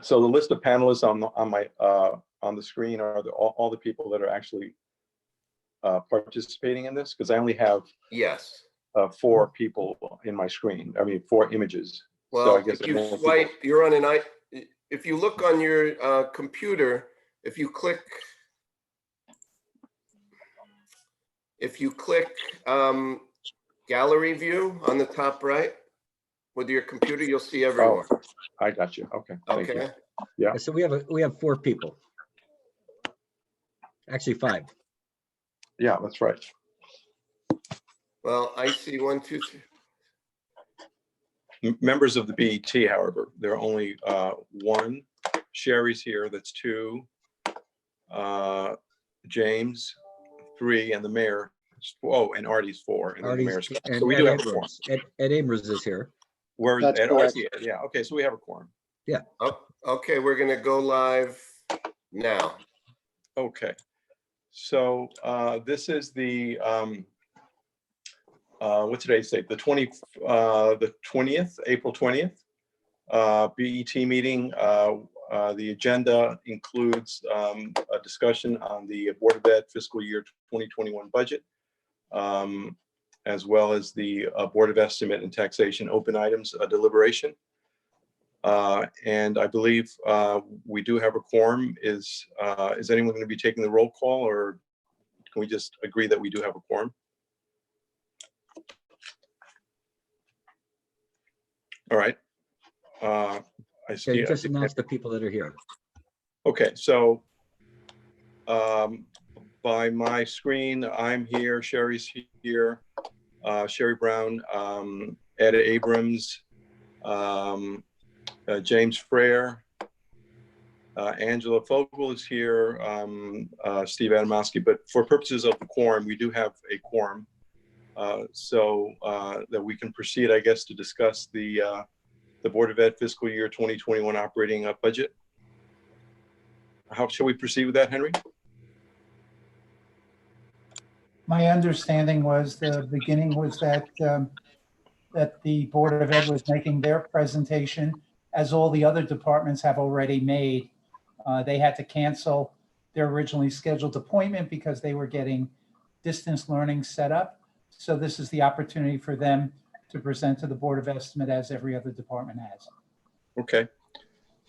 So the list of panelists on the screen are all the people that are actually participating in this, because I only have Yes. 4 people in my screen. I mean, 4 images. Well, so I guess if you swipe, you're on an if you look on your computer, if you click gallery view on the top right with your computer, you'll see everyone. Oh, I got you. Okay. Thank you. Yeah. So we have 4 people. Actually 5. Yeah, that's right. Well, I see 1, 2, 3. Members of the BET, however, there are only 1. Sherry's here. That's 2. James, 3, and the mayor. Oh, and Artie's 4, and then the mayor's. So we do have a quorum. Ed Amers is here. Where's Ed? Artie? Yeah. Okay, so we have a quorum. Yeah. Oh, okay, we're gonna go live now. Okay. So this is the what's today's date? The 20th, April 20th, BET meeting. The agenda includes a discussion on the Board of Ed fiscal year 2021 budget, as well as the Board of Estimate and Taxation open items deliberation. And I believe we do have a quorum. Is anyone going to be taking the roll call, or can we just agree that we do have a quorum? All right. I see. Just announce the people that are here. Okay, so by my screen, I'm here. Sherry's here. Sherry Brown, Ed Abrams, James Frere, Angela Fogel is here, Steve Adamowski. But for purposes of the quorum, we do have a quorum, so that we can proceed, I guess, to discuss the Board of Ed fiscal year 2021 operating budget. How shall we proceed with that, Henry? My understanding was the beginning was that that the Board of Ed was making their presentation, as all the other departments have already made. They had to cancel their originally scheduled appointment because they were getting distance learning set up. So this is the opportunity for them to present to the Board of Estimate, as every other department has. Okay.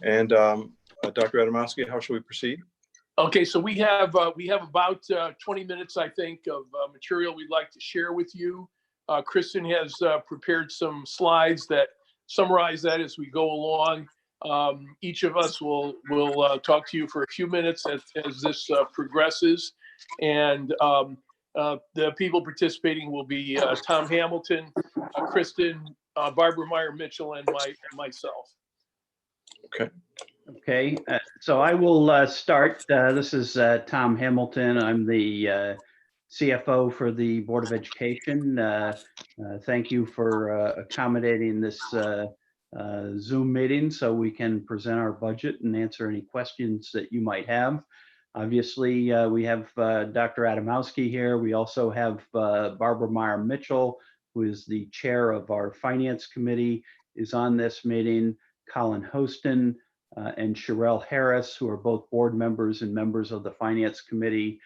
And Dr. Adamowski, how shall we proceed? Okay, so we have about 20 minutes, I think, of material we'd like to share with you. Kristen has prepared some slides that summarize that as we go along. Each of us will talk to you for a few minutes as this progresses, and the people participating will be Tom Hamilton, Kristen, Barbara Meyer Mitchell, and myself. Okay. Okay, so I will start. This is Tom Hamilton. I'm the CFO for the Board of Education. Thank you for accommodating this Zoom meeting so we can present our budget and answer any questions that you might have. Obviously, we have Dr. Adamowski here. We also have Barbara Meyer Mitchell, who is the chair of our Finance Committee, is on this meeting. Colin Hostin and Sherelle Harris, who are both board members and members of the Finance Committee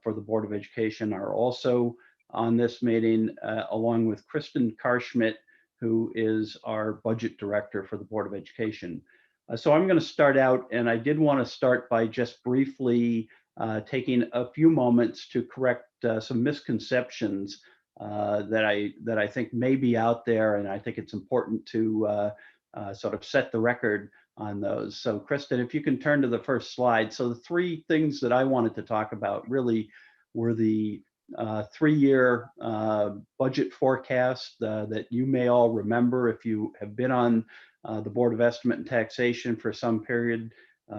for the Board of Education, are also on this meeting, along with Kristen Karschmidt, who is our budget director for the Board of Education. So I'm going to start out, and I did want to start by just briefly taking a few moments to correct some misconceptions that I think may be out there, and I think it's important to sort of set the record on those. So Kristen, if you can turn to the first slide. So the 3 things that I wanted to talk about really were the 3-year budget forecast that you may all remember. If you have been on the Board of Estimate and Taxation for some period,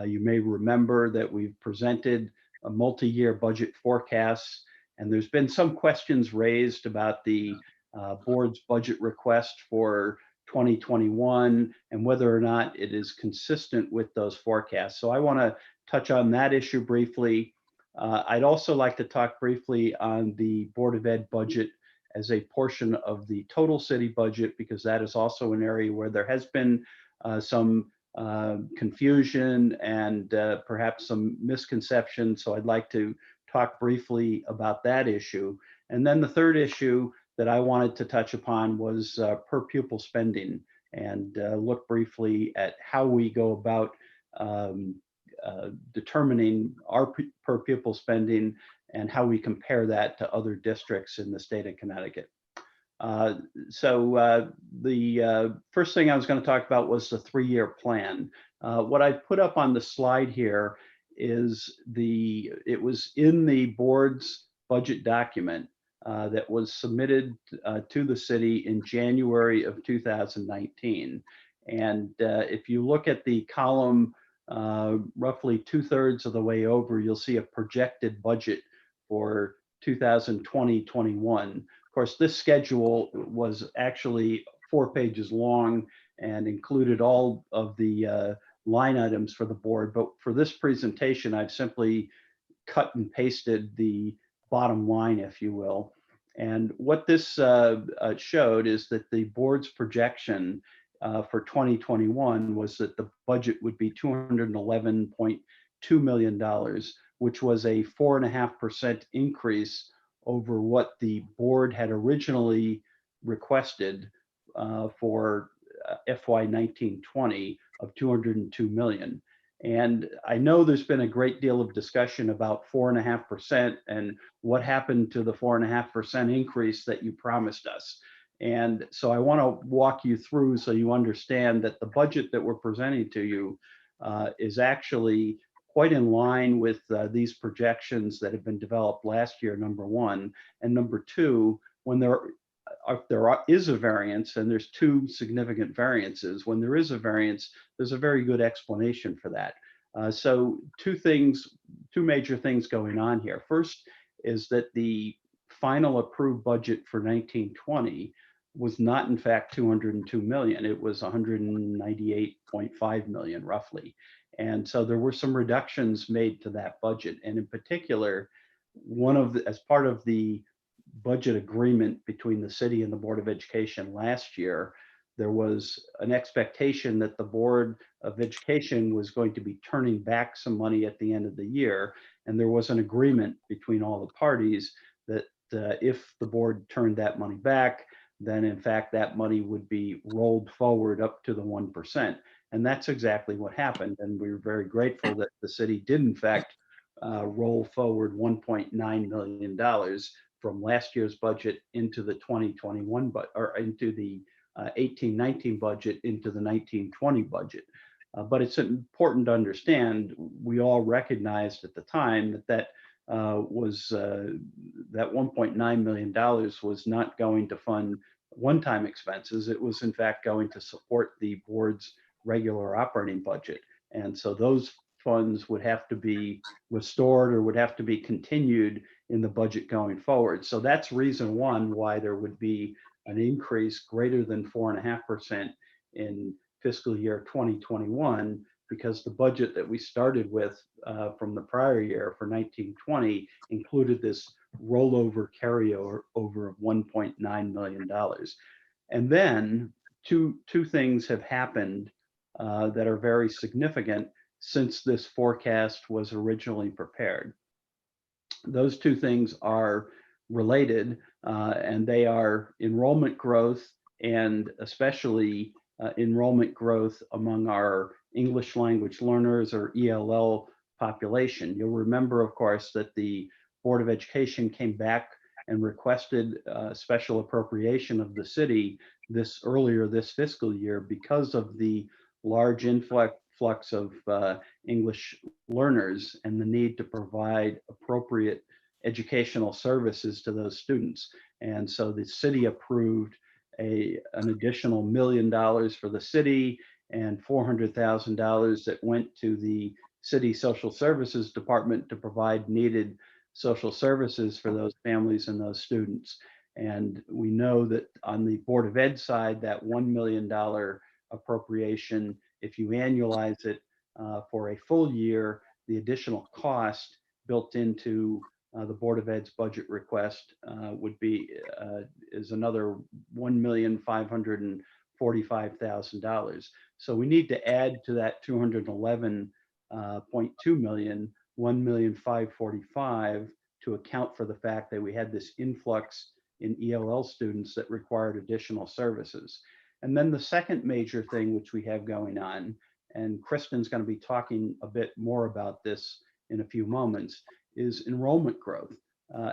you may remember that we've presented a multi-year budget forecast, and there's been some questions raised about the board's budget request for 2021 and whether or not it is consistent with those forecasts. So I want to touch on that issue briefly. I'd also like to talk briefly on the Board of Ed budget as a portion of the total city budget, because that is also an area where there has been some confusion and perhaps some misconceptions. So I'd like to talk briefly about that issue. And then the third issue that I wanted to touch upon was per pupil spending, and look briefly at how we go about determining our per pupil spending and how we compare that to other districts in the state of Connecticut. The first thing I was going to talk about was the 3-year plan. What I put up on the slide here is it was in the board's budget document that was submitted to the city in January of 2019. And if you look at the column roughly 2/3 of the way over, you'll see a projected budget for 2020-21. Of course, this schedule was actually 4 pages long and included all of the line items for the board. But for this presentation, I've simply cut and pasted the bottom line, if you will. And what this showed is that the board's projection for 2021 was that the budget would be $211.2 million, which was a 4.5% increase over what the board had originally requested for FY 19-20 of $202 million. And I know there's been a great deal of discussion about 4.5% and what happened to the 4.5% increase that you promised us. And so I want to walk you through so you understand that the budget that we're presenting to you is actually quite in line with these projections that have been developed last year, number one. And number two, when there is a variance, and there's 2 significant variances, when there is a variance, there's a very good explanation for that. So 2 major things going on here. First is that the final approved budget for 19-20 was not in fact 202 million. It was 198.5 million roughly. And so there were some reductions made to that budget. And in particular, as part of the budget agreement between the city and the Board of Education last year, there was an expectation that the Board of Education was going to be turning back some money at the end of the year. And there was an agreement between all the parties that if the board turned that money back, then in fact that money would be rolled forward up to the 1%. And that's exactly what happened. And we were very grateful that the city did in fact roll forward $1.9 million from last year's budget into the 2021, or into the 18-19 budget into the 19-20 budget. But it's important to understand, we all recognized at the time that $1.9 million was not going to fund one-time expenses. It was in fact going to support the board's regular operating budget. And so those funds would have to be restored or would have to be continued in the budget going forward. So that's reason one why there would be an increase greater than 4.5% in fiscal year 2021, because the budget that we started with from the prior year for 19-20 included this rollover carryover of $1.9 million. And then two things have happened that are very significant since this forecast was originally prepared. Those 2 things are related, and they are enrollment growth, and especially enrollment growth among our English language learners, or ELL population. You'll remember, of course, that the Board of Education came back and requested a special appropriation of the city earlier this fiscal year because of the large influx of English learners and the need to provide appropriate educational services to those students. And so the city approved an additional $1 million for the city and $400,000 that went to the city social services department to provide needed social services for those families and those students. And we know that on the Board of Ed side, that $1 million appropriation, if you annualize it for a full year, the additional cost built into the Board of Ed's budget request would be is another $1,540,000 $45,000. So we need to add to that 211.2 million, 1,545,000 to account for the fact that we had this influx in ELL students that required additional services. And then the second major thing which we have going on, and Kristen's going to be talking a bit more about this in a few moments, is enrollment growth.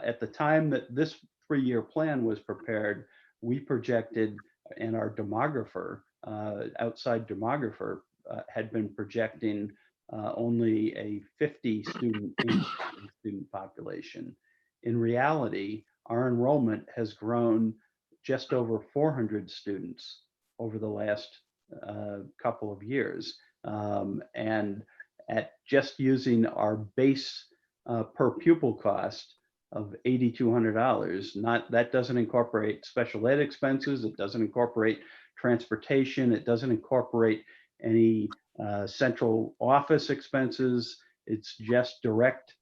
At the time that this 3-year plan was prepared, we projected, and our demographer, outside demographer, had been projecting only a 50 student population. In reality, our enrollment has grown just over 400 students over the last couple of years. And at just using our base per pupil cost of $8,200, that doesn't incorporate special ed expenses, it doesn't incorporate transportation, it doesn't incorporate any central office expenses, it's just direct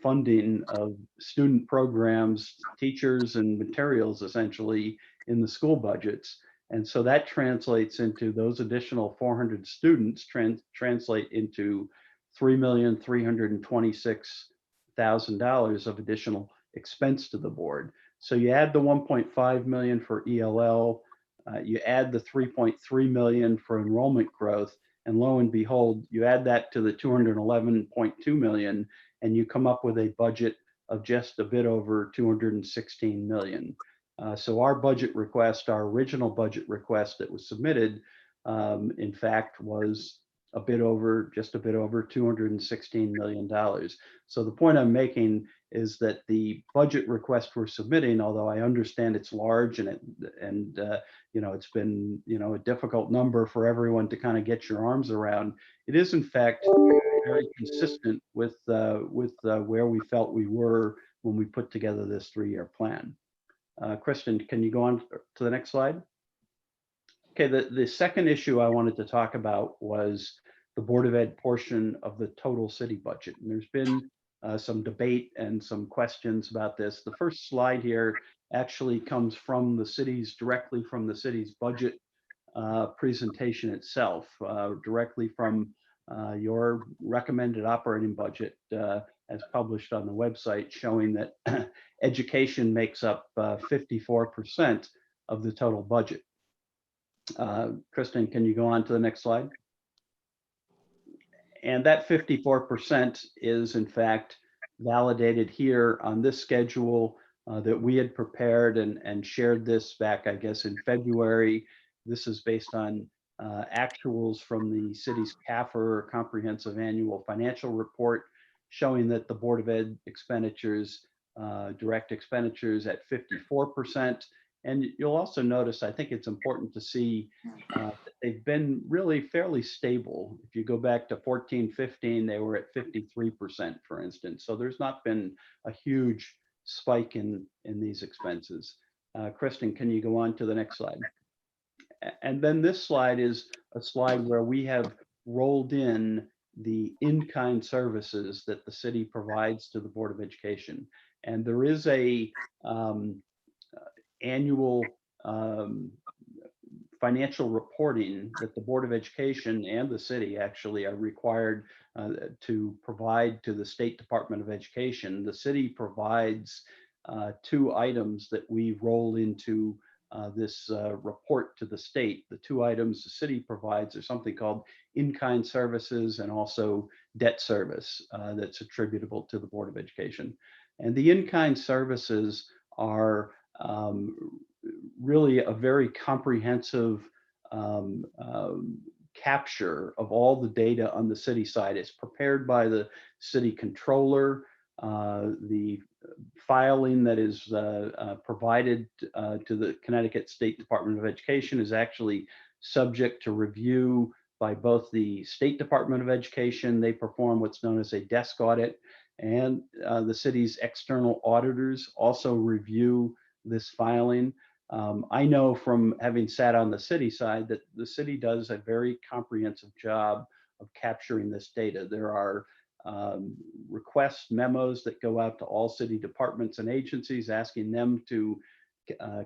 funding of student programs, teachers, and materials essentially in the school budgets. And so that translates into those additional 400 students translate into $3,326,000 of additional expense to the board. So you add the 1.5 million for ELL, you add the 3.3 million for enrollment growth, and lo and behold, you add that to the 211.2 million, and you come up with a budget of just a bit over 216 million. So our budget request, our original budget request that was submitted, in fact, was just a bit over $216 million. So the point I'm making is that the budget request we're submitting, although I understand it's large and it's been a difficult number for everyone to kind of get your arms around, it is in fact very consistent with where we felt we were when we put together this 3-year plan. Kristen, can you go on to the next slide? Okay, the second issue I wanted to talk about was the Board of Ed portion of the total city budget. And there's been some debate and some questions about this. The first slide here actually comes from directly from the city's budget presentation itself, directly from your recommended operating budget as published on the website, showing that education makes up 54% of the total budget. Kristen, can you go on to the next slide? And that 54% is in fact validated here on this schedule that we had prepared and shared this back, I guess, in February. This is based on actuals from the city's CAFR, Comprehensive Annual Financial Report, showing that the Board of Ed expenditures, direct expenditures at 54%. And you'll also notice, I think it's important to see that they've been really fairly stable. If you go back to 14-15, they were at 53%, for instance. So there's not been a huge spike in these expenses. Kristen, can you go on to the next slide? And then this slide is a slide where we have rolled in the in-kind services that the city provides to the Board of Education. And there is a annual financial reporting that the Board of Education and the city actually are required to provide to the State Department of Education. The city provides 2 items that we roll into this report to the state. The 2 items the city provides are something called in-kind services and also debt service that's attributable to the Board of Education. And the in-kind services are really a very comprehensive capture of all the data on the city side. It's prepared by the city controller. The filing that is provided to the Connecticut State Department of Education is actually subject to review by both the State Department of Education. They perform what's known as a desk audit, and the city's external auditors also review this filing. I know from having sat on the city side that the city does a very comprehensive job of capturing this data. There are request memos that go out to all city departments and agencies asking them to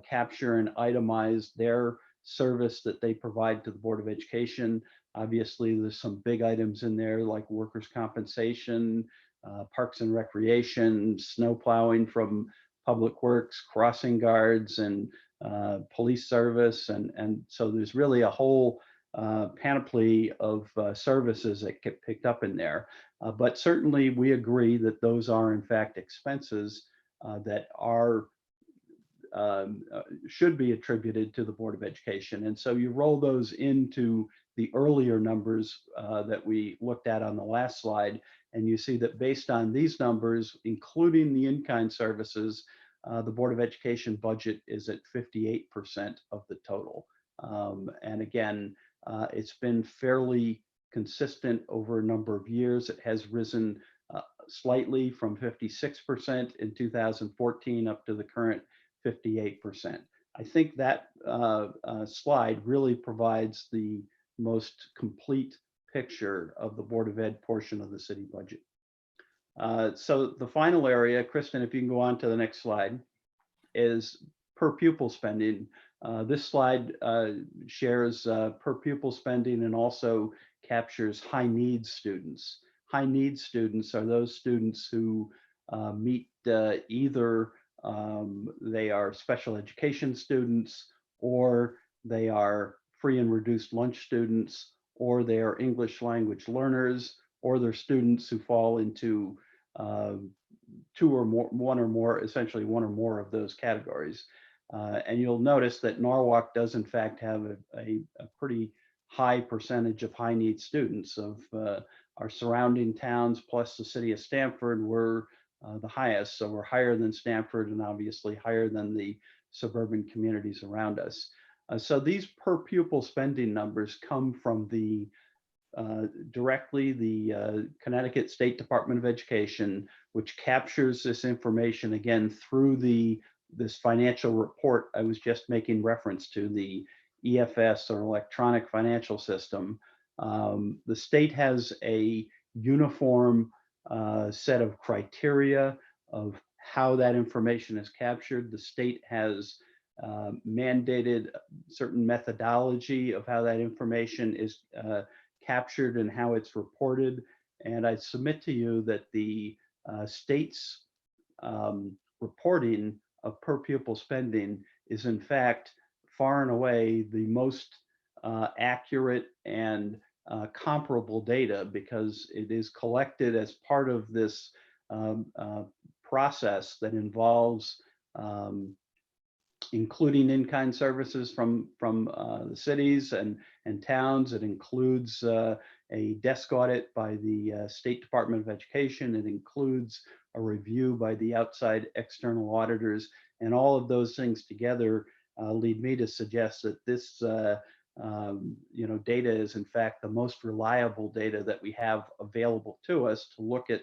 capture and itemize their service that they provide to the Board of Education. Obviously, there's some big items in there like workers' compensation, parks and recreation, snow plowing from Public Works, crossing guards, and police service. And so there's really a whole panoply of services that get picked up in there. But certainly we agree that those are in fact expenses that are should be attributed to the Board of Education. And so you roll those into the earlier numbers that we looked at on the last slide, and you see that based on these numbers, including the in-kind services, the Board of Education budget is at 58% of the total. And again, it's been fairly consistent over a number of years. It has risen slightly from 56% in 2014 up to the current 58%. I think that slide really provides the most complete picture of the Board of Ed portion of the city budget. So the final area, Kristen, if you can go on to the next slide, is per pupil spending. This slide shares per pupil spending and also captures high needs students. High needs students are those students who meet either they are special education students, or they are free and reduced lunch students, or they are English language learners, or they're students who fall into essentially one or more of those categories. And you'll notice that Norwalk does in fact have a pretty high percentage of high need students. Of our surrounding towns plus the city of Stamford, we're the highest. So we're higher than Stamford and obviously higher than the suburban communities around us. So these per pupil spending numbers come from the directly the Connecticut State Department of Education, which captures this information again through this financial report I was just making reference to, the EFS or electronic financial system. The state has a uniform set of criteria of how that information is captured. The state has mandated certain methodology of how that information is captured and how it's reported. And I submit to you that the state's reporting of per pupil spending is in fact far and away the most accurate and comparable data, because it is collected as part of this process that involves including in-kind services from the cities and towns. It includes a desk audit by the State Department of Education. It includes a review by the outside external auditors, and all of those things together lead me to suggest that this data is in fact the most reliable data that we have available to us to look at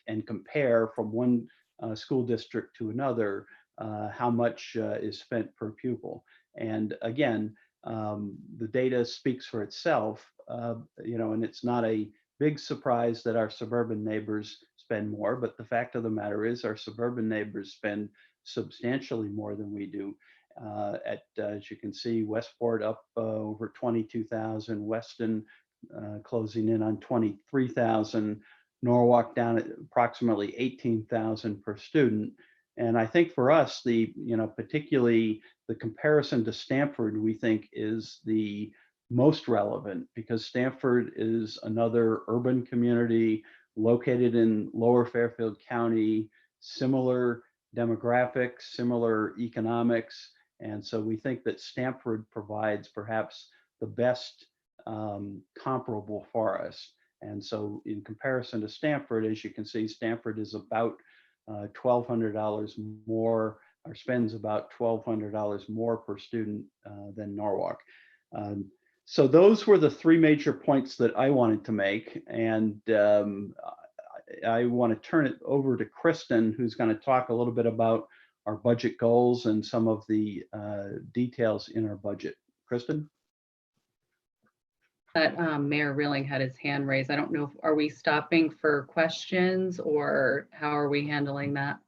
and compare from one school district to another how much is spent per pupil. And again, the data speaks for itself, and it's not a big surprise that our suburban neighbors spend more, but the fact of the matter is our suburban neighbors spend substantially more than we do. As you can see, Westport up over 22,000, Weston closing in on 23,000, Norwalk down at approximately 18,000 per student. And I think for us, particularly the comparison to Stamford, we think is the most relevant, because Stamford is another urban community located in Lower Fairfield County, similar demographics, similar economics. And so we think that Stamford provides perhaps the best comparable for us. And so in comparison to Stamford, as you can see, Stamford is about $1,200 more, or spends about $1,200 more per student than Norwalk. So those were the three major points that I wanted to make. And I want to turn it over to Kristen, who's going to talk a little bit about our budget goals and some of the details in our budget. Kristen? Mayor Rilling had his hand raised. I don't know, are we stopping for questions or how are we handling that?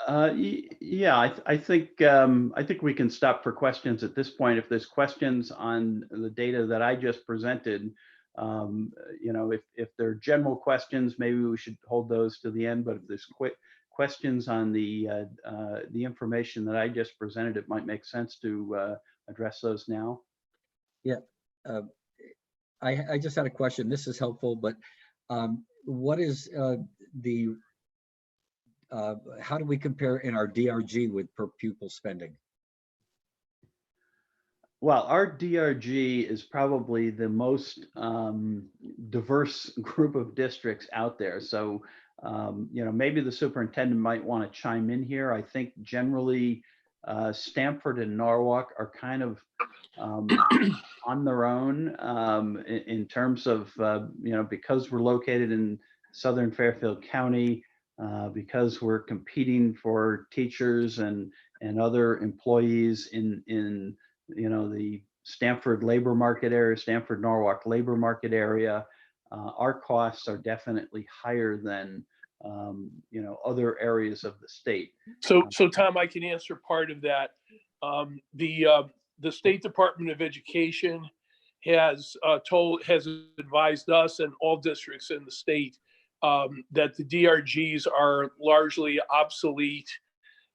Yeah, I think we can stop for questions at this point. If there's questions on the data that I just presented, if there are general questions, maybe we should hold those to the end. But if there's quick questions on the information that I just presented, it might make sense to address those now. Yeah. I just had a question. This is helpful, but what is how do we compare in our DRG with per pupil spending? Well, our DRG is probably the most diverse group of districts out there. So, maybe the superintendent might want to chime in here. I think generally Stamford and Norwalk are kind of on their own in terms of, because we're located in Southern Fairfield County, because we're competing for teachers and other employees in the Stamford labor market area, Stamford Norwalk labor market area, our costs are definitely higher than other areas of the state. So Tom, I can answer part of that. The State Department of Education has advised us and all districts in the state that the DRGs are largely obsolete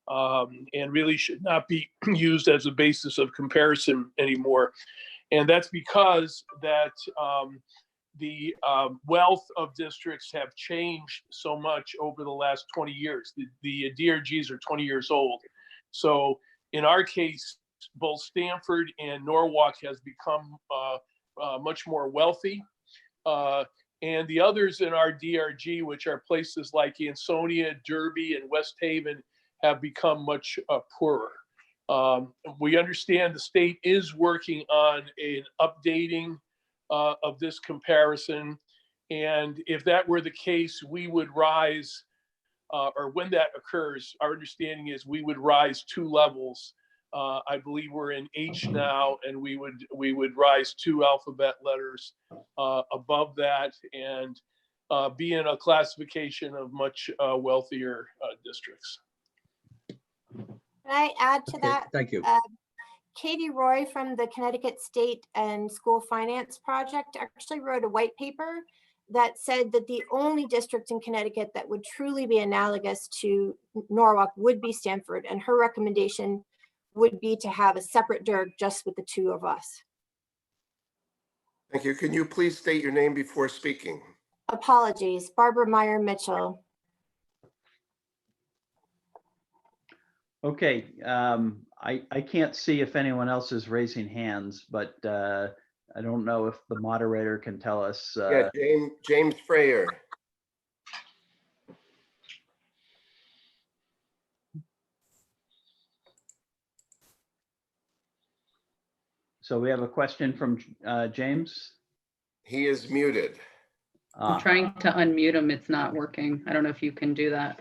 and really should not be used as a basis of comparison anymore. And that's because that the wealth of districts have changed so much over the last 20 years. The DRGs are 20 years old. So in our case, both Stamford and Norwalk has become much more wealthy. And the others in our DRG, which are places like Ansonia, Derby, and West Haven, have become much poorer. We understand the state is working on an updating of this comparison. And if that were the case, we would rise, or when that occurs, our understanding is we would rise 2 levels. I believe we're in H now, and we would rise 2 alphabet letters above that and be in a classification of much wealthier districts. Can I add to Okay, that? thank you. Katie Roy from the Connecticut State and School Finance Project actually wrote a white paper that said that the only district in Connecticut that would truly be analogous to Norwalk would be Stamford. And her recommendation would be to have a separate DIRG just with the 2 of us. Thank you. Can you please state your name before speaking? Apologies, Barbara Meyer Mitchell. Okay, I can't see if anyone else is raising hands, but I don't know if the moderator can tell us. Yeah, James Freyer. So we have a question from James. He is muted. I'm trying to unmute him. It's not working. I don't know if you can do that.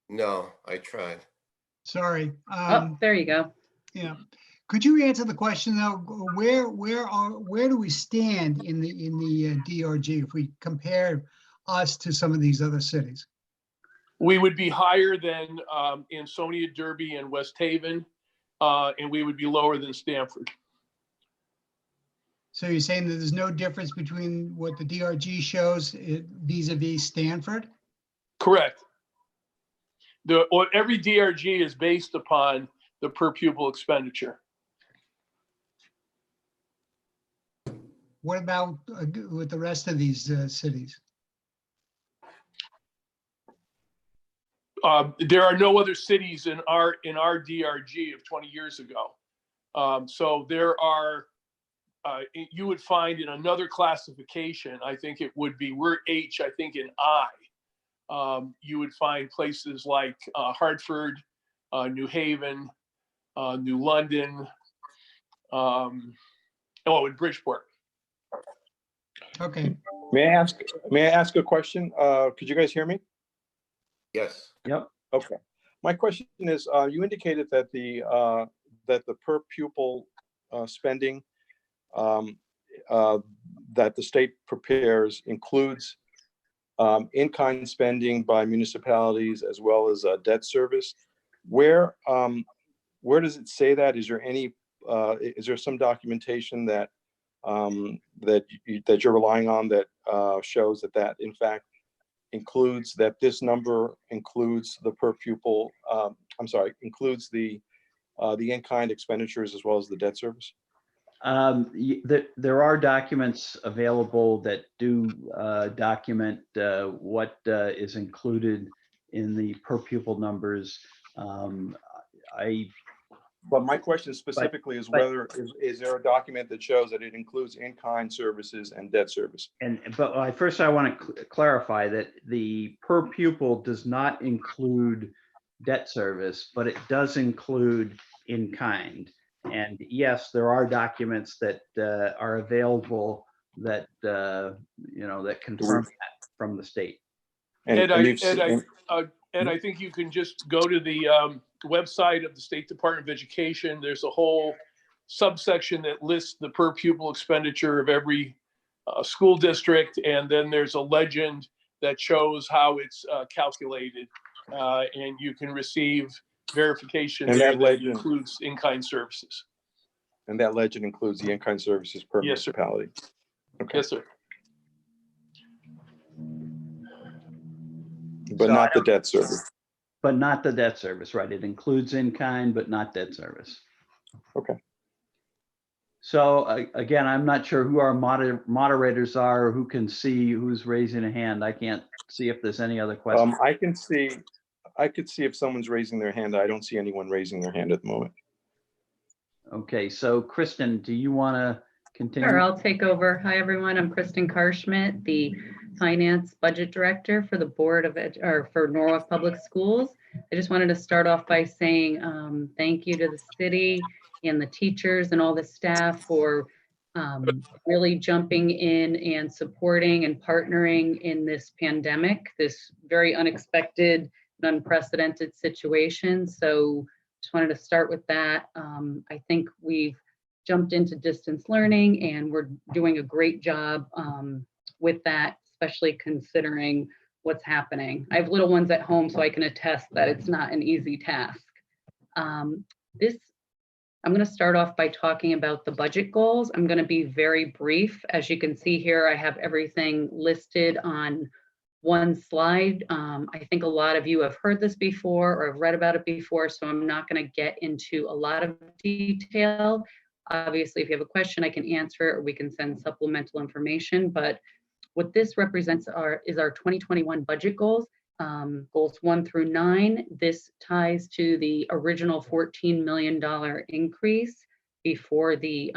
No, I tried. Sorry. Oh, there you go. Yeah. Could you answer the question though? Where do we stand in the DRG if we compare us to some of these other cities? We would be higher than Ansonia, Derby, and West Haven, and we would be lower than Stamford. So you're saying that there's no difference between what the DRG shows vis-a-vis Stanford? Correct. Every DRG is based upon the per pupil expenditure. What about with the rest of these cities? There are no other cities in our DRG of 20 years ago. So there are, you would find in another classification, I think it would be, we're H, I think in I, you would find places like Hartford, New Haven, New London, and Bridgeport. Okay. May I ask a question? Could you guys hear me? Yes. Yep. Okay. My question is, you indicated that the per pupil spending that the state prepares includes in-kind spending by municipalities as well as debt service. Where does it say that? Is there any, is there some documentation that that you're relying on that shows that that in fact includes, that this number includes the per pupil, I'm sorry, includes the in-kind expenditures as well as the debt service? There are documents available that do document what is included in the per pupil numbers. But my question specifically is whether, is there a document that shows that it includes in-kind services and debt service? But first I want to clarify that the per pupil does not include debt service, but it does include in kind. And yes, there are documents that are available that that confirm that from the state. Ed, I think you can just go to the website of the State Department of Education. There's a whole subsection that lists the per pupil expenditure of every school district, and then there's a legend that shows how it's calculated, and you can receive verification And that legend includes in-kind services. And that legend includes the in-kind services per municipality. Okay. Yes, sir. But not the debt service. But not the debt service, right? It includes in kind, but not debt service. Okay. So again, I'm not sure who our moderators are, or who can see who's raising a hand. I can't see if there's any other questions. I could see if someone's raising their hand. I don't see anyone raising their hand at the moment. Okay, so Kristen, do you want to continue? Sure, I'll take over. Hi, everyone. I'm Kristen Karschmidt, the Finance Budget Director for the for Norwalk Public Schools. I just wanted to start off by saying thank you to the city and the teachers and all the staff for really jumping in and supporting and partnering in this pandemic, this very unexpected and unprecedented situation. So just wanted to start with that. I think we've jumped into distance learning and we're doing a great job with that, especially considering what's happening. I have little ones at home, so I can attest that it's not an easy task. I'm going to start off by talking about the budget goals. I'm going to be very brief. As you can see here, I have everything listed on one slide. I think a lot of you have heard this before or have read about it before, so I'm not going to get into a lot of detail. Obviously, if you have a question, I can answer it, or we can send supplemental information. But what this represents is our 2021 budget goals, goals 1 through 9. This ties to the original $14 million increase before the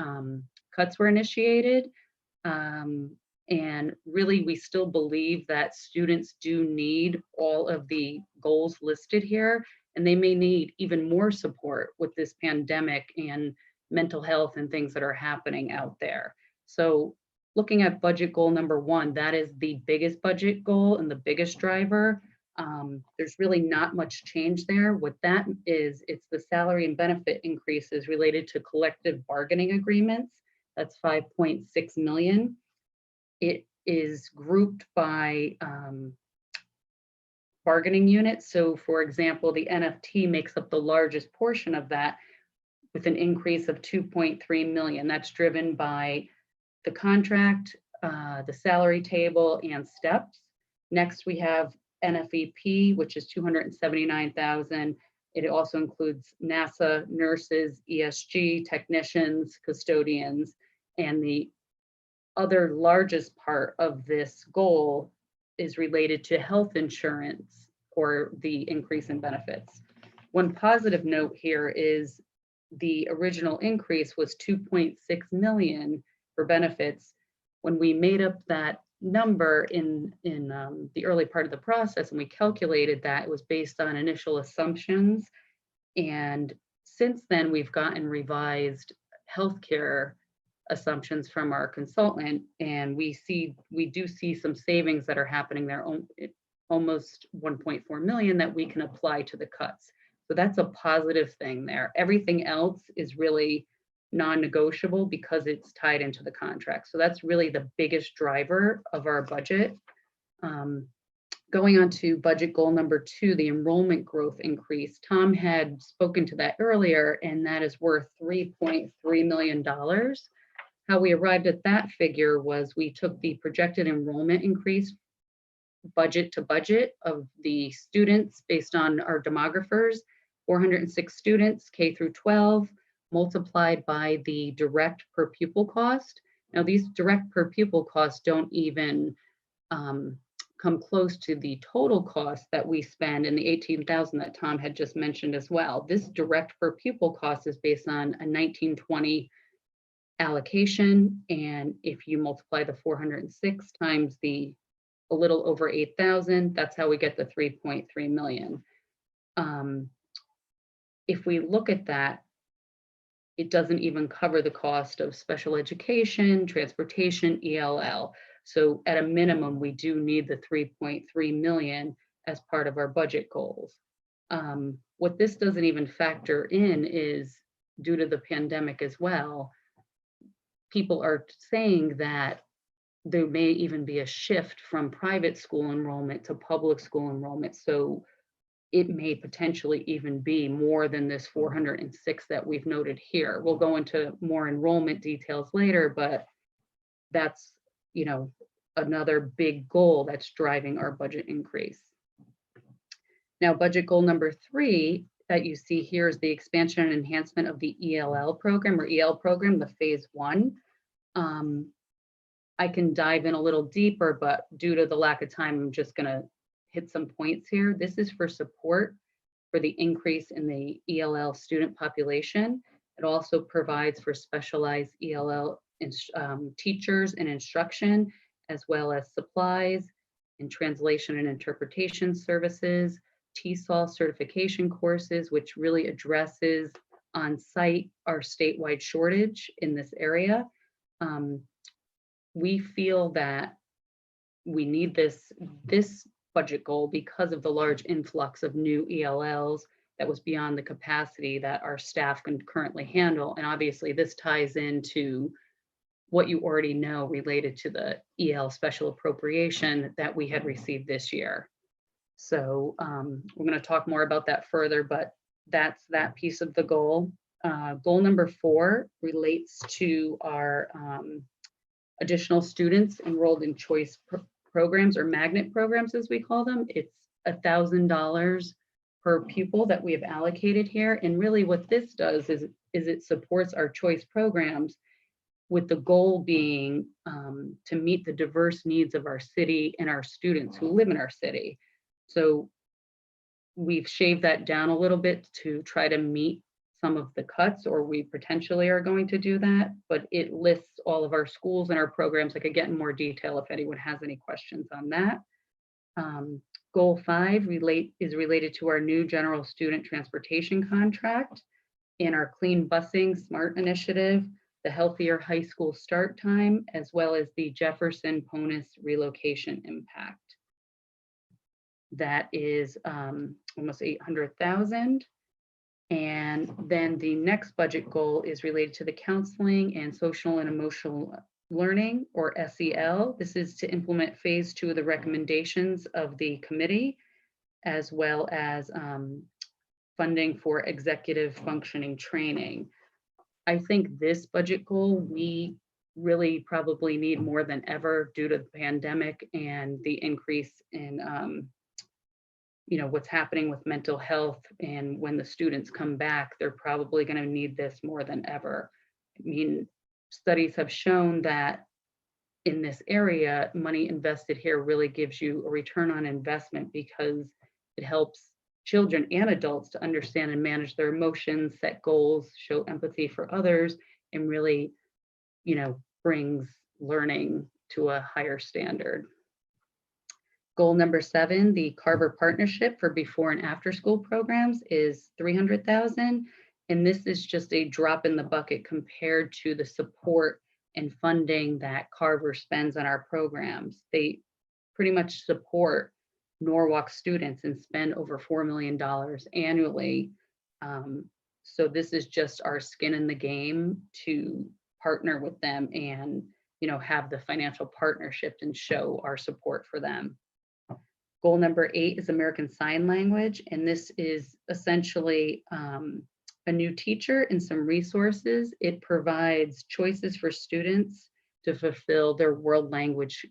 cuts were initiated. And really, we still believe that students do need all of the goals listed here, and they may need even more support with this pandemic and mental health and things that are happening out there. So looking at budget goal number 1, that is the biggest budget goal and the biggest driver. There's really not much change there. What that is, it's the salary and benefit increases related to collective bargaining agreements. That's $5.6 million. It is grouped by bargaining units. So for example, the NFT makes up the largest portion of that with an increase of $2.3 million. That's driven by the contract, the salary table, and steps. Next, we have NFEP, which is $279,000. It also includes NASA, nurses, ESG, technicians, custodians, and the other largest part of this goal is related to health insurance or the increase in benefits. One positive note here is the original increase was $2.6 million for benefits. When we made up that number in the early part of the process and we calculated that, it was based on initial assumptions. And since then, we've gotten revised healthcare assumptions from our consultant, and we do see some savings that are happening there, almost 1.4 million that we can apply to the cuts. So that's a positive thing there. Everything else is really non-negotiable because it's tied into the contract. So that's really the biggest driver of our budget. Going on to budget goal number 2, the enrollment growth increase. Tom had spoken to that earlier, and that is worth $3.3 million. How we arrived at that figure was we took the projected enrollment increase budget to budget of the students based on our demographers, 406 students, K through 12, multiplied by the direct per pupil cost. Now, these direct per pupil costs don't even come close to the total cost that we spend in the 18,000 that Tom had just mentioned as well. This direct per pupil cost is based on a 1920 allocation. And if you multiply the 406 times the a little over 8,000, that's how we get the 3.3 million. If we look at that, it doesn't even cover the cost of special education, transportation, ELL. So at a minimum, we do need the 3.3 million as part of our budget goals. What this doesn't even factor in is, due to the pandemic as well, people are saying that there may even be a shift from private school enrollment to public school enrollment. So it may potentially even be more than this 406 that we've noted here. We'll go into more enrollment details later, but that's, you know, another big goal that's driving our budget increase. Now, budget goal number 3 that you see here is the expansion and enhancement of the ELL program, or EL program, the phase 1. I can dive in a little deeper, but due to the lack of time, I'm just gonna hit some points here. This is for support for the increase in the ELL student population. It also provides for specialized ELL teachers and instruction, as well as supplies and translation and interpretation services, TESOL certification courses, which really addresses on site our statewide shortage in this area. We feel that we need this budget goal because of the large influx of new ELLs that was beyond the capacity that our staff can currently handle. And obviously this ties into what you already know related to the EL special appropriation that we had received this year. So we're going to talk more about that further, but that's that piece of the goal. Goal number 4 relates to our additional students enrolled in choice programs, or magnet programs as we call them. It's $1,000 per pupil that we have allocated here. And really what this does is it supports our choice programs, with the goal being to meet the diverse needs of our city and our students who live in our city. So we've shaved that down a little bit to try to meet some of the cuts, or we potentially are going to do that, but it lists all of our schools and our programs. I could get in more detail if anyone has any questions on that. Goal 5 is related to our new general student transportation contract and our clean busing SMART initiative, the healthier high school start time, as well as the Jefferson Ponus relocation impact. That is almost 800,000. And then the next budget goal is related to the counseling and social and emotional learning, or SEL. This is to implement phase 2 of the recommendations of the committee, as well as funding for executive functioning training. I think this budget goal we really probably need more than ever due to the pandemic and the increase in what's happening with mental health. And when the students come back, they're probably going to need this more than ever. I mean, studies have shown that in this area, money invested here really gives you a return on investment, because it helps children and adults to understand and manage their emotions, set goals, show empathy for others, and really, brings learning to a higher standard. Goal number 7, the Carver Partnership for before and after school programs, is 300,000. And this is just a drop in the bucket compared to the support and funding that Carver spends on our programs. They pretty much support Norwalk students and spend over $4 million annually. So this is just our skin in the game to partner with them and have the financial partnership and show our support for them. Goal number 8 is American Sign Language, and this is essentially a new teacher and some resources. It provides choices for students to fulfill their world language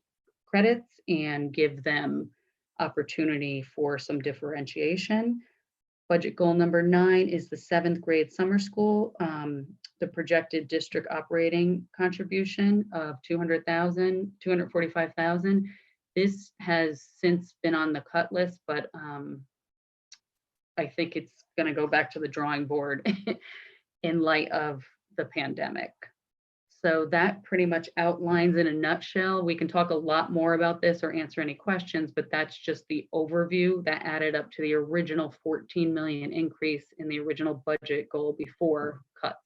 credits and give them opportunity for some differentiation. Budget goal number 9 is the 7th grade summer school. The projected district operating contribution of $245,000. This has since been on the cut list, but I think it's going to go back to the drawing board in light of the pandemic. So that pretty much outlines in a nutshell. We can talk a lot more about this or answer any questions, but that's just the overview that added up to the original 14 million increase in the original budget goal before cuts.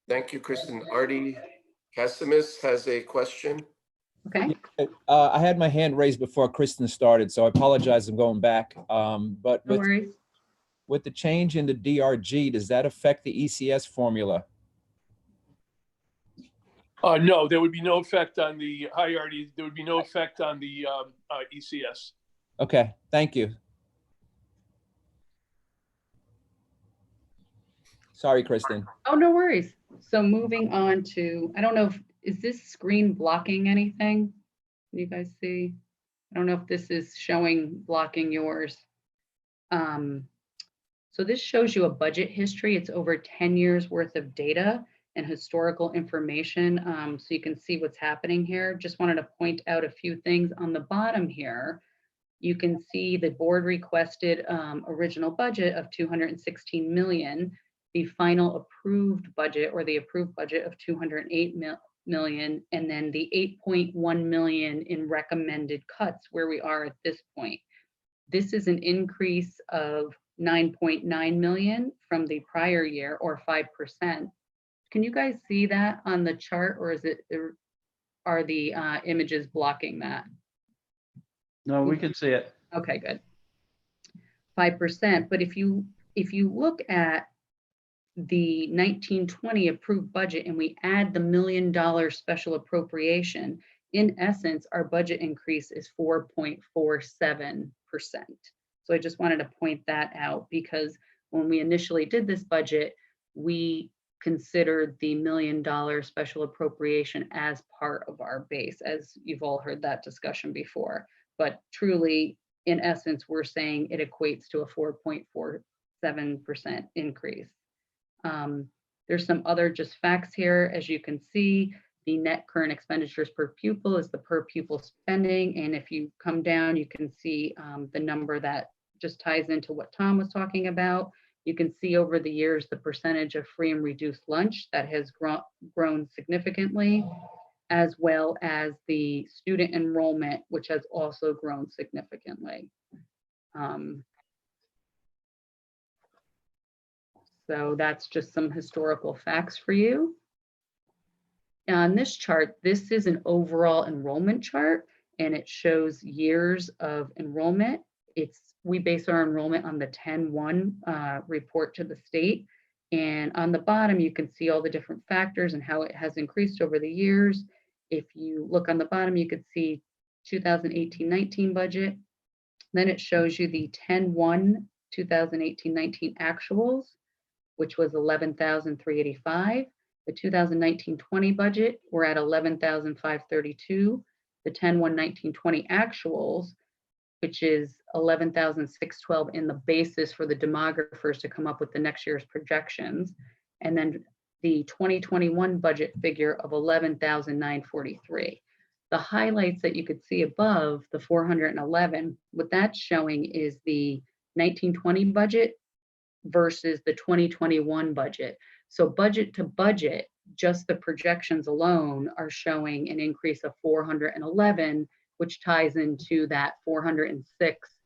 Thank you, Kristen. Artie Casimis has a question. Okay. I had my hand raised before Kristen started, so I apologize. I'm going back. But No worries. with the change in the DRG, does that affect the ECS formula? No, there would be no effect on the hierarchy. There would be no effect on the ECS. Okay, thank you. Sorry, Kristen. Oh, no worries. So moving on to, I don't know if, is this screen blocking anything? Can you guys see? I don't know if this is showing blocking yours. So this shows you a budget history. It's over 10 years worth of data and historical information. So you can see what's happening here. Just wanted to point out a few things on the bottom here. You can see the board requested original budget of 216 million. The final approved budget or the approved budget of 208 million, and then the 8.1 million in recommended cuts where we are at this point. This is an increase of 9.9 million from the prior year, or 5%. Can you guys see that on the chart, or is it, are the images blocking that? No, we can see it. Okay, good. 5%. But if you look at the 1920 approved budget and we add the $1 million special appropriation, in essence, our budget increase is 4.47%. So I just wanted to point that out, because when we initially did this budget, we considered the $1 million special appropriation as part of our base, as you've all heard that discussion before. But truly, in essence, we're saying it equates to a 4.47% increase. There's some other just facts here. As you can see, the net current expenditures per pupil is the per pupil spending. And if you come down, you can see the number that just ties into what Tom was talking about. You can see over the years, the percentage of free and reduced lunch that has grown significantly, as well as the student enrollment, which has also grown significantly. So that's just some historical facts for you. On this chart, this is an overall enrollment chart, and it shows years of enrollment. We base our enrollment on the 10-1 report to the state. And on the bottom, you can see all the different factors and how it has increased over the years. If you look on the bottom, you could see 2018-19 budget. Then it shows you the 10-1 2018-19 actuals, which was 11,385. The 2019-20 budget, we're at 11,532. The 10-1-19-20 actuals, which is 11,612 in the basis for the demographers to come up with the next year's projections. And then the 2021 budget figure of 11,943. The highlights that you could see above, the 411, what that's showing is the 1920 budget versus the 2021 budget. So budget to budget, just the projections alone are showing an increase of 411, which ties into that 406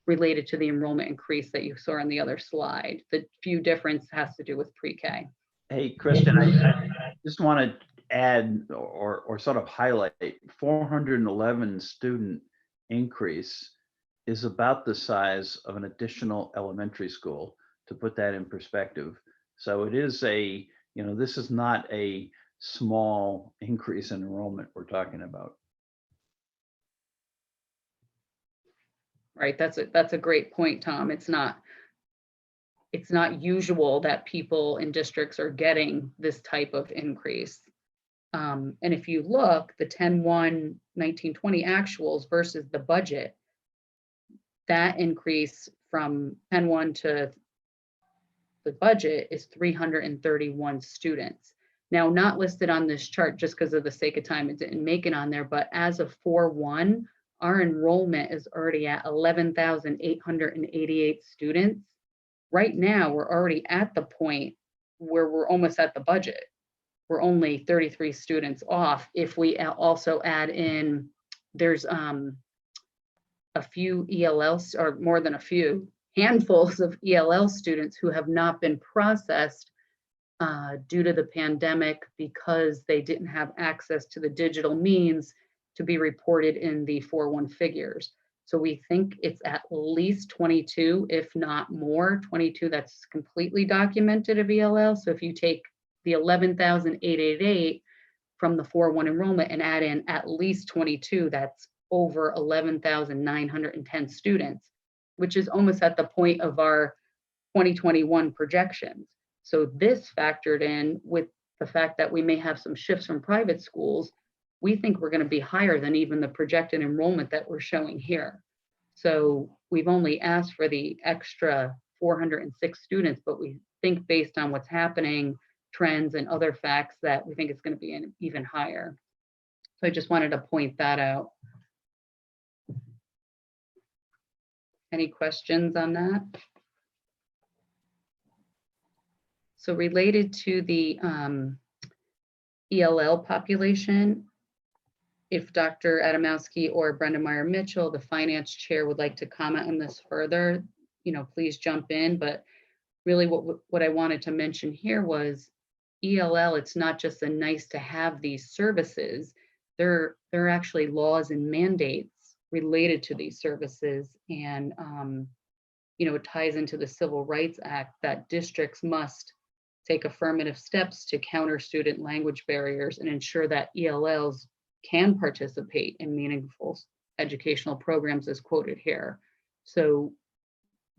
related to the enrollment increase that you saw on the other slide. The few difference has to do with pre-K. Hey, Kristen, I just want to add or sort of highlight 411 student increase is about the size of an additional elementary school, to put that in perspective. So it is this is not a small increase in enrollment we're talking about. right? That's a great point, Tom. It's not usual that people in districts are getting this type of increase. And if you look, the 10/1/1920 actuals versus the budget, that increase from 10/1 to the budget is 331 students. Now, not listed on this chart just because of the sake of time, it didn't make it on there, but as of 4/1, our enrollment is already at 11,888 students. Right now, we're already at the point where we're almost at the budget. We're only 33 students off. If we also add in, there's a few ELLs, or more than a few, handfuls of ELL students who have not been processed due to the pandemic because they didn't have access to the digital means to be reported in the 4/1 figures. So we think it's at least 22, if not more, 22 that's completely documented of ELL. So if you take the 11,888 from the 4/1 enrollment and add in at least 22, that's over 11,910 students, which is almost at the point of our 2021 projections. So this factored in with the fact that we may have some shifts from private schools, we think we're going to be higher than even the projected enrollment that we're showing here. So we've only asked for the extra 406 students, but we think based on what's happening, trends and other facts, that we think it's going to be even higher. So I just wanted to point that out. Any questions on that? So related to the ELL population, if Dr. Adamowski or Brenda Meyer-Mitchell, the finance chair, would like to comment on this further, please jump in. But really what I wanted to mention here was ELL, it's not just a nice to have these services. There are actually laws and mandates related to these services. And, it ties into the Civil Rights Act that districts must take affirmative steps to counter student language barriers and ensure that ELLs can participate in meaningful educational programs as quoted here. So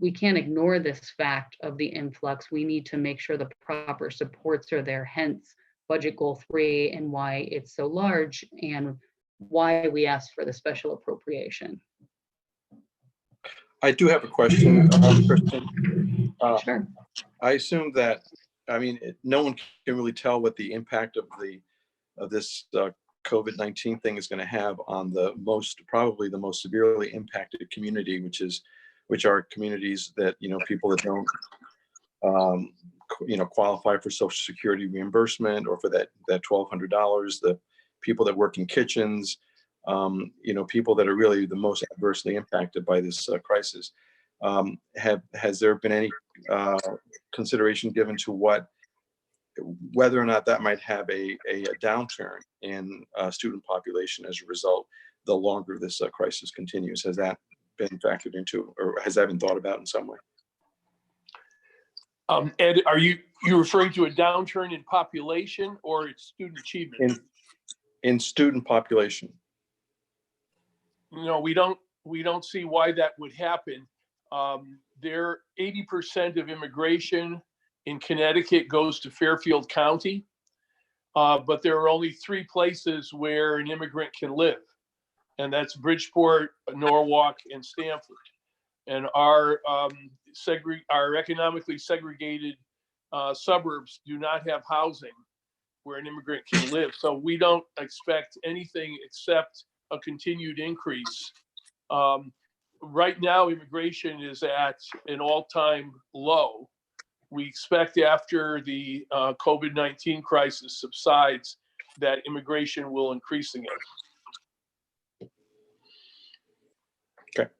we can't ignore this fact of the influx. We need to make sure the proper supports are there, hence budget goal 3 and why it's so large and why we asked for the special appropriation. I do have a question, Kristen. Sure. I assume that, no one can really tell what the impact of this COVID-19 thing is going to have on probably the most severely impacted community, which are communities that, people that don't, qualify for Social Security reimbursement or for that $1,200, the people that work in kitchens, people that are really the most adversely impacted by this crisis. Has there been any consideration given to whether or not that might have a downturn in student population as a result, the longer this crisis continues? Has that been factored into, or has that been thought about in some way? Ed, are you referring to a downturn in population or student achievement? In student population. No, we don't see why that would happen. 80% of immigration in Connecticut goes to Fairfield County, but there are only 3 places where an immigrant can live, and that's Bridgeport, Norwalk, and Stamford. And our economically segregated suburbs do not have housing where an immigrant can live. So we don't expect anything except a continued increase. Right now, immigration is at an all-time low. We expect after the COVID-19 crisis subsides that immigration will increase again. Okay.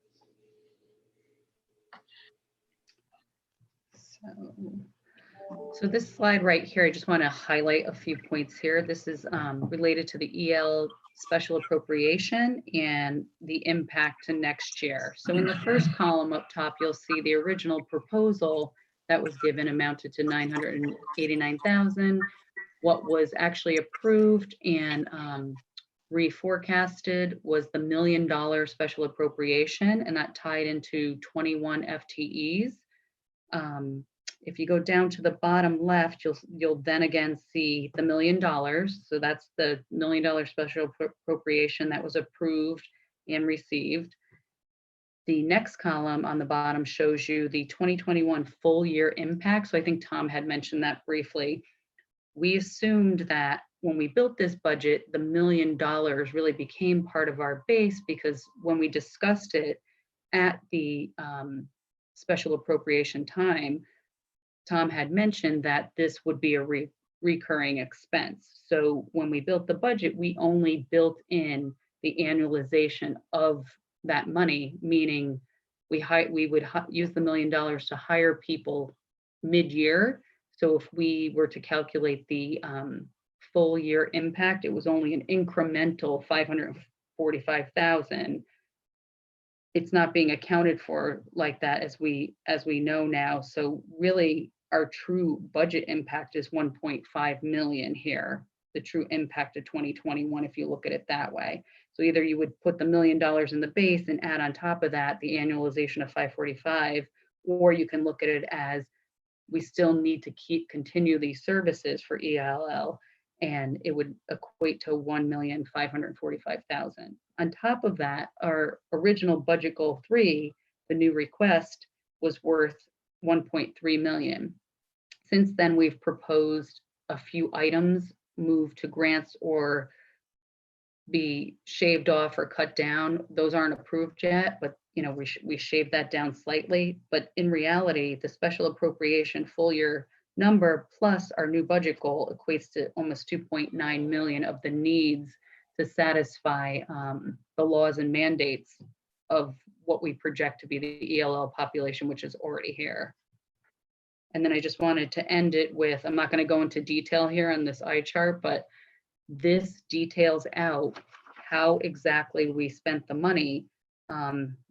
So this slide right here, I just want to highlight a few points here. This is related to the EL special appropriation and the impact to next year. So in the first column up top, you'll see the original proposal that was given amounted to $989,000. What was actually approved and reforecasted was the $1 million special appropriation, and that tied into 21 FTEs. If you go down to the bottom left, you'll then again see the $1 million. So that's the $1 million special appropriation that was approved and received. The next column on the bottom shows you the 2021 full year impact. So I think Tom had mentioned that briefly. We assumed that when we built this budget, the $1 million really became part of our base, because when we discussed it at the special appropriation time, Tom had mentioned that this would be a recurring expense. So when we built the budget, we only built in the annualization of that money, meaning we would use the $1 million to hire people mid-year. So if we were to calculate the full year impact, it was only an incremental $545,000. It's not being accounted for like that as we know now. So really our true budget impact is 1.5 million here, the true impact of 2021, if you look at it that way. So either you would put the $1 million in the base and add on top of that the annualization of 545, or you can look at it as we still need to continue these services for ELL, and it would equate to 1,545,000. On top of that, our original budget goal 3, the new request, was worth 1.3 million. Since then, we've proposed a few items move to grants or be shaved off or cut down. Those aren't approved yet, but we shaved that down slightly. But in reality, the special appropriation full year number plus our new budget goal equates to almost 2.9 million of the needs to satisfy the laws and mandates of what we project to be the ELL population, which is already here. And then I just wanted to end it with, I'm not going to go into detail here on this eye chart, but this details out how exactly we spent the money,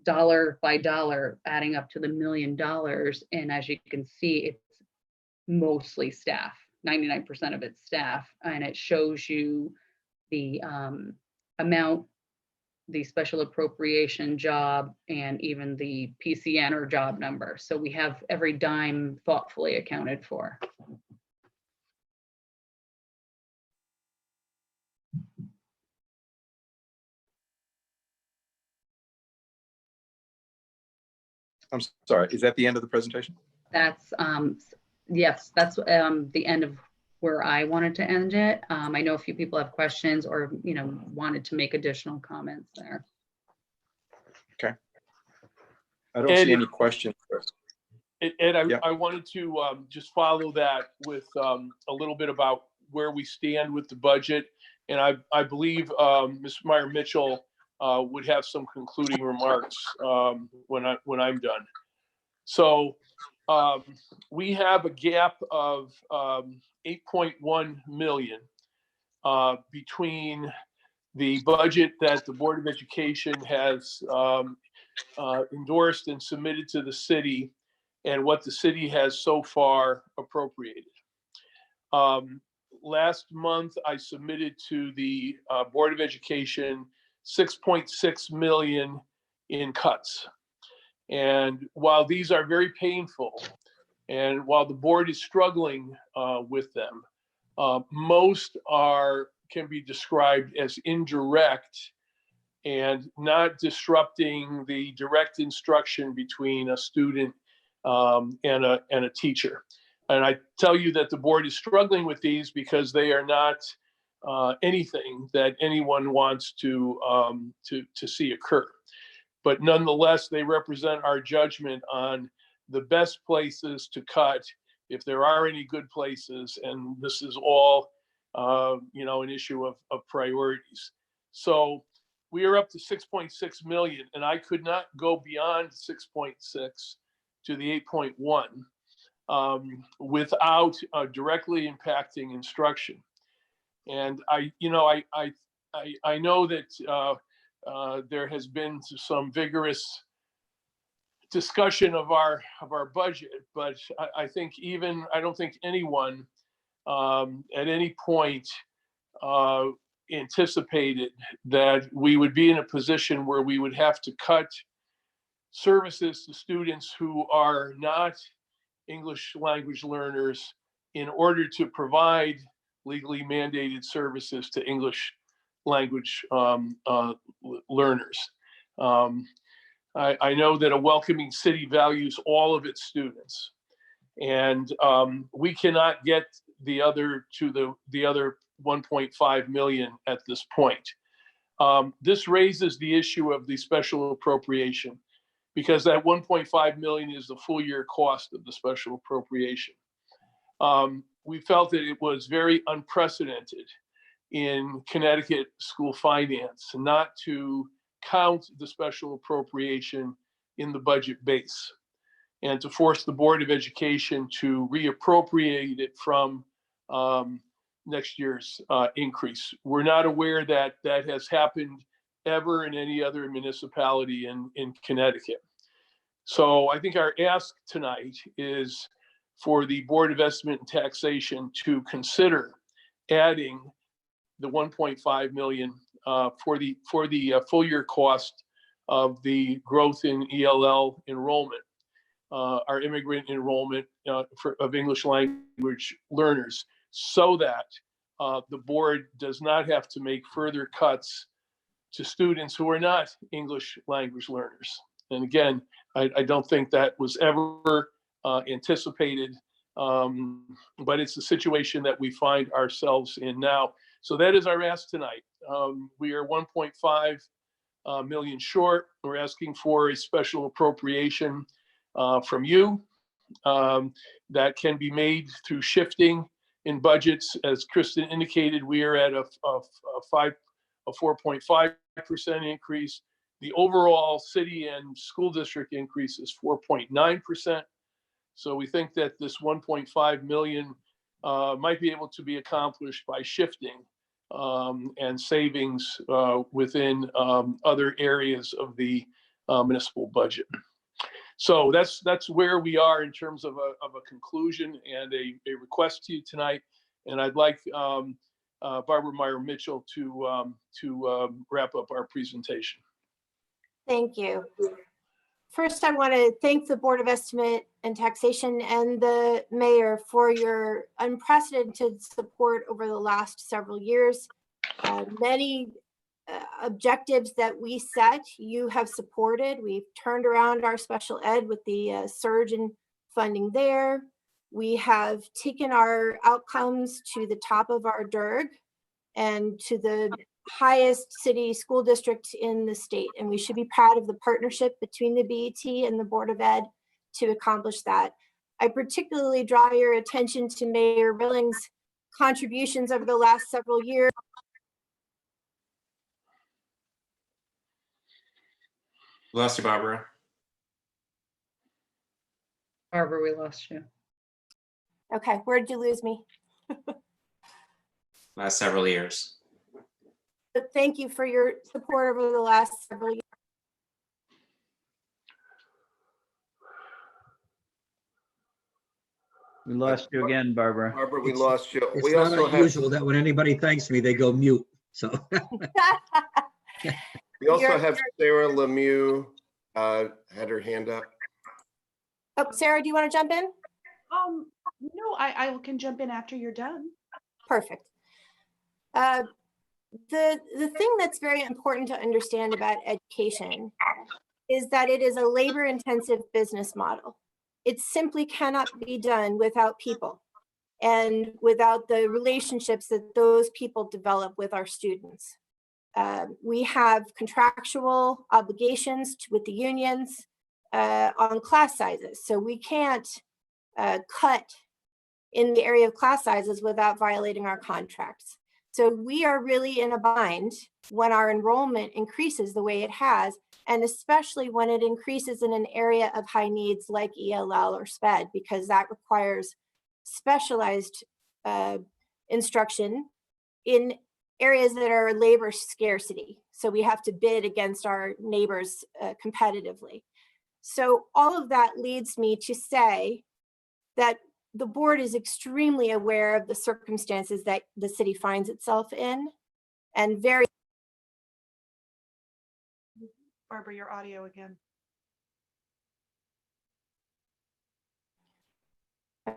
dollar by dollar, adding up to the $1 million. And as you can see, it's mostly staff, 99% of it's staff. And it shows you the amount, the special appropriation job, and even the PCN or job number. So we have every dime thoughtfully accounted for. I'm sorry, is that the end of the presentation? That's, yes, that's the end of where I wanted to end it. I know a few people have questions or, wanted to make additional comments there. Okay. I don't see any questions, Chris. Ed, Yeah. I wanted to just follow that with a little bit about where we stand with the budget. And I believe Ms. Meyer-Mitchell would have some concluding remarks when I'm done. So we have a gap of 8.1 million between the budget that the Board of Education has endorsed and submitted to the city and what the city has so far appropriated. Last month, I submitted to the Board of Education 6.6 million in cuts. And while these are very painful, and while the board is struggling with them, most can be described as indirect and not disrupting the direct instruction between a student and a teacher. And I tell you that the board is struggling with these because they are not anything that anyone wants to see occur. But nonetheless, they represent our judgment on the best places to cut, if there are any good places, and this is all an issue of priorities. So we are up to 6.6 million, and I could not go beyond 6.6 to the 8.1 without directly impacting instruction. And I know that there has been some vigorous discussion of our budget, but I don't think anyone at any point anticipated that we would be in a position where we would have to cut services to students who are not English language learners in order to provide legally mandated services to English language learners. I know that a welcoming city values all of its students, and we cannot get the other 1.5 million at this point. This raises the issue of the special appropriation, because that 1.5 million is the full year cost of the special appropriation. We felt that it was very unprecedented in Connecticut school finance not to count the special appropriation in the budget base, and to force the Board of Education to reappropriate it from next year's increase. We're not aware that that has happened ever in any other municipality in Connecticut. So I think our ask tonight is for the Board of Estimate and Taxation to consider adding the 1.5 million for the full year cost of the growth in ELL enrollment, our immigrant enrollment of English language learners, so that the board does not have to make further cuts to students who are not English language learners. And again, I don't think that was ever anticipated, but it's the situation that we find ourselves in now. So that is our ask tonight. We are 1.5 million short. We're asking for a special appropriation from you that can be made through shifting in budgets. As Kristen indicated, we are at a 4.5% increase. The overall city and school district increase is 4.9%. So we think that this 1.5 million might be able to be accomplished by shifting and savings within other areas of the municipal budget. So that's where we are in terms of a conclusion and a request to you tonight. And I'd like Barbara Meyer Mitchell to wrap up our presentation. Thank you. First, I want to thank the Board of Estimate and Taxation and the mayor for your unprecedented support over the last several years. Many objectives that we set, you have supported. We've turned around our special ed with the surge in funding there. We have taken our outcomes to the top of our DERG and to the highest city school district in the state. And we should be proud of the partnership between the BET and the Board of Ed to accomplish that. I particularly draw your attention to Mayor Rilling's contributions over the last several years. Lost you, Barbara. Barbara, we lost you. Okay, where did you lose me? Last several years. But thank you for your support over the last several years. We lost you again, Barbara. Barbara, we lost you. It's We not also have, unusual that when anybody thanks me, they go mute. So we also have Sarah Lemieux had her hand up. Oh, Sarah, do you want to jump in? No, I can jump in after you're done. Perfect. The thing that's very important to understand about education is that it is a labor-intensive business model. It simply cannot be done without people and without the relationships that those people develop with our students. We have contractual obligations with the unions on class sizes. So we can't cut in the area of class sizes without violating our contracts. So we are really in a bind when our enrollment increases the way it has, and especially when it increases in an area of high needs like ELL or SPED, because that requires specialized instruction in areas that are labor scarcity. So we have to bid against our neighbors competitively. So all of that leads me to say that the board is extremely aware of the circumstances that the city finds itself in. and very Barbara, your audio again.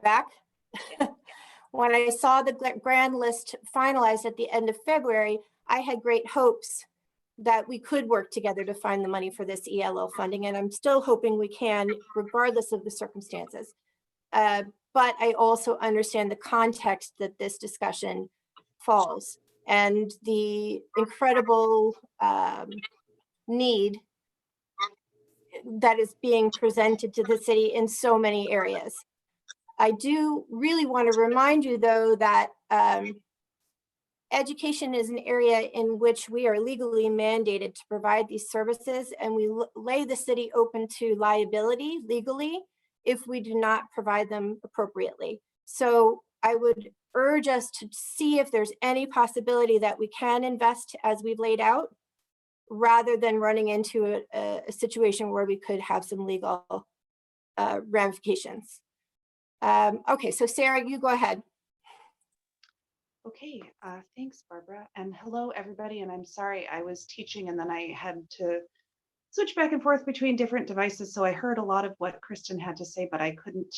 back. When I saw the grand list finalized at the end of February, I had great hopes that we could work together to find the money for this ELO funding, and I'm still hoping we can, regardless of the circumstances. But I also understand the context that this discussion falls and the incredible need that is being presented to the city in so many areas. I do really want to remind you, though, that education is an area in which we are legally mandated to provide these services, and we lay the city open to liability legally if we do not provide them appropriately. So I would urge us to see if there's any possibility that we can invest as we've laid out, rather than running into a situation where we could have some legal ramifications. Okay, so Sarah, you go ahead. Okay, thanks, Barbara. And hello, everybody. And I'm sorry, I was teaching and then I had to switch back and forth between different devices. So I heard a lot of what Kristen had to say, but I couldn't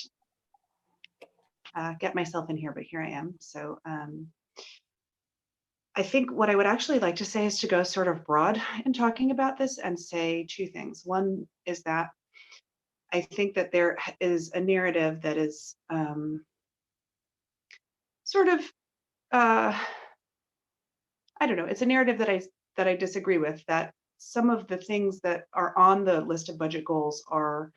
get myself in here, but here I am. So I think what I would actually like to say is to go sort of broad in talking about this and say two things. One is that I think that there is a narrative that is sort of, I don't know, it's a narrative that I disagree with, that some of the things that are on the list of budget goals are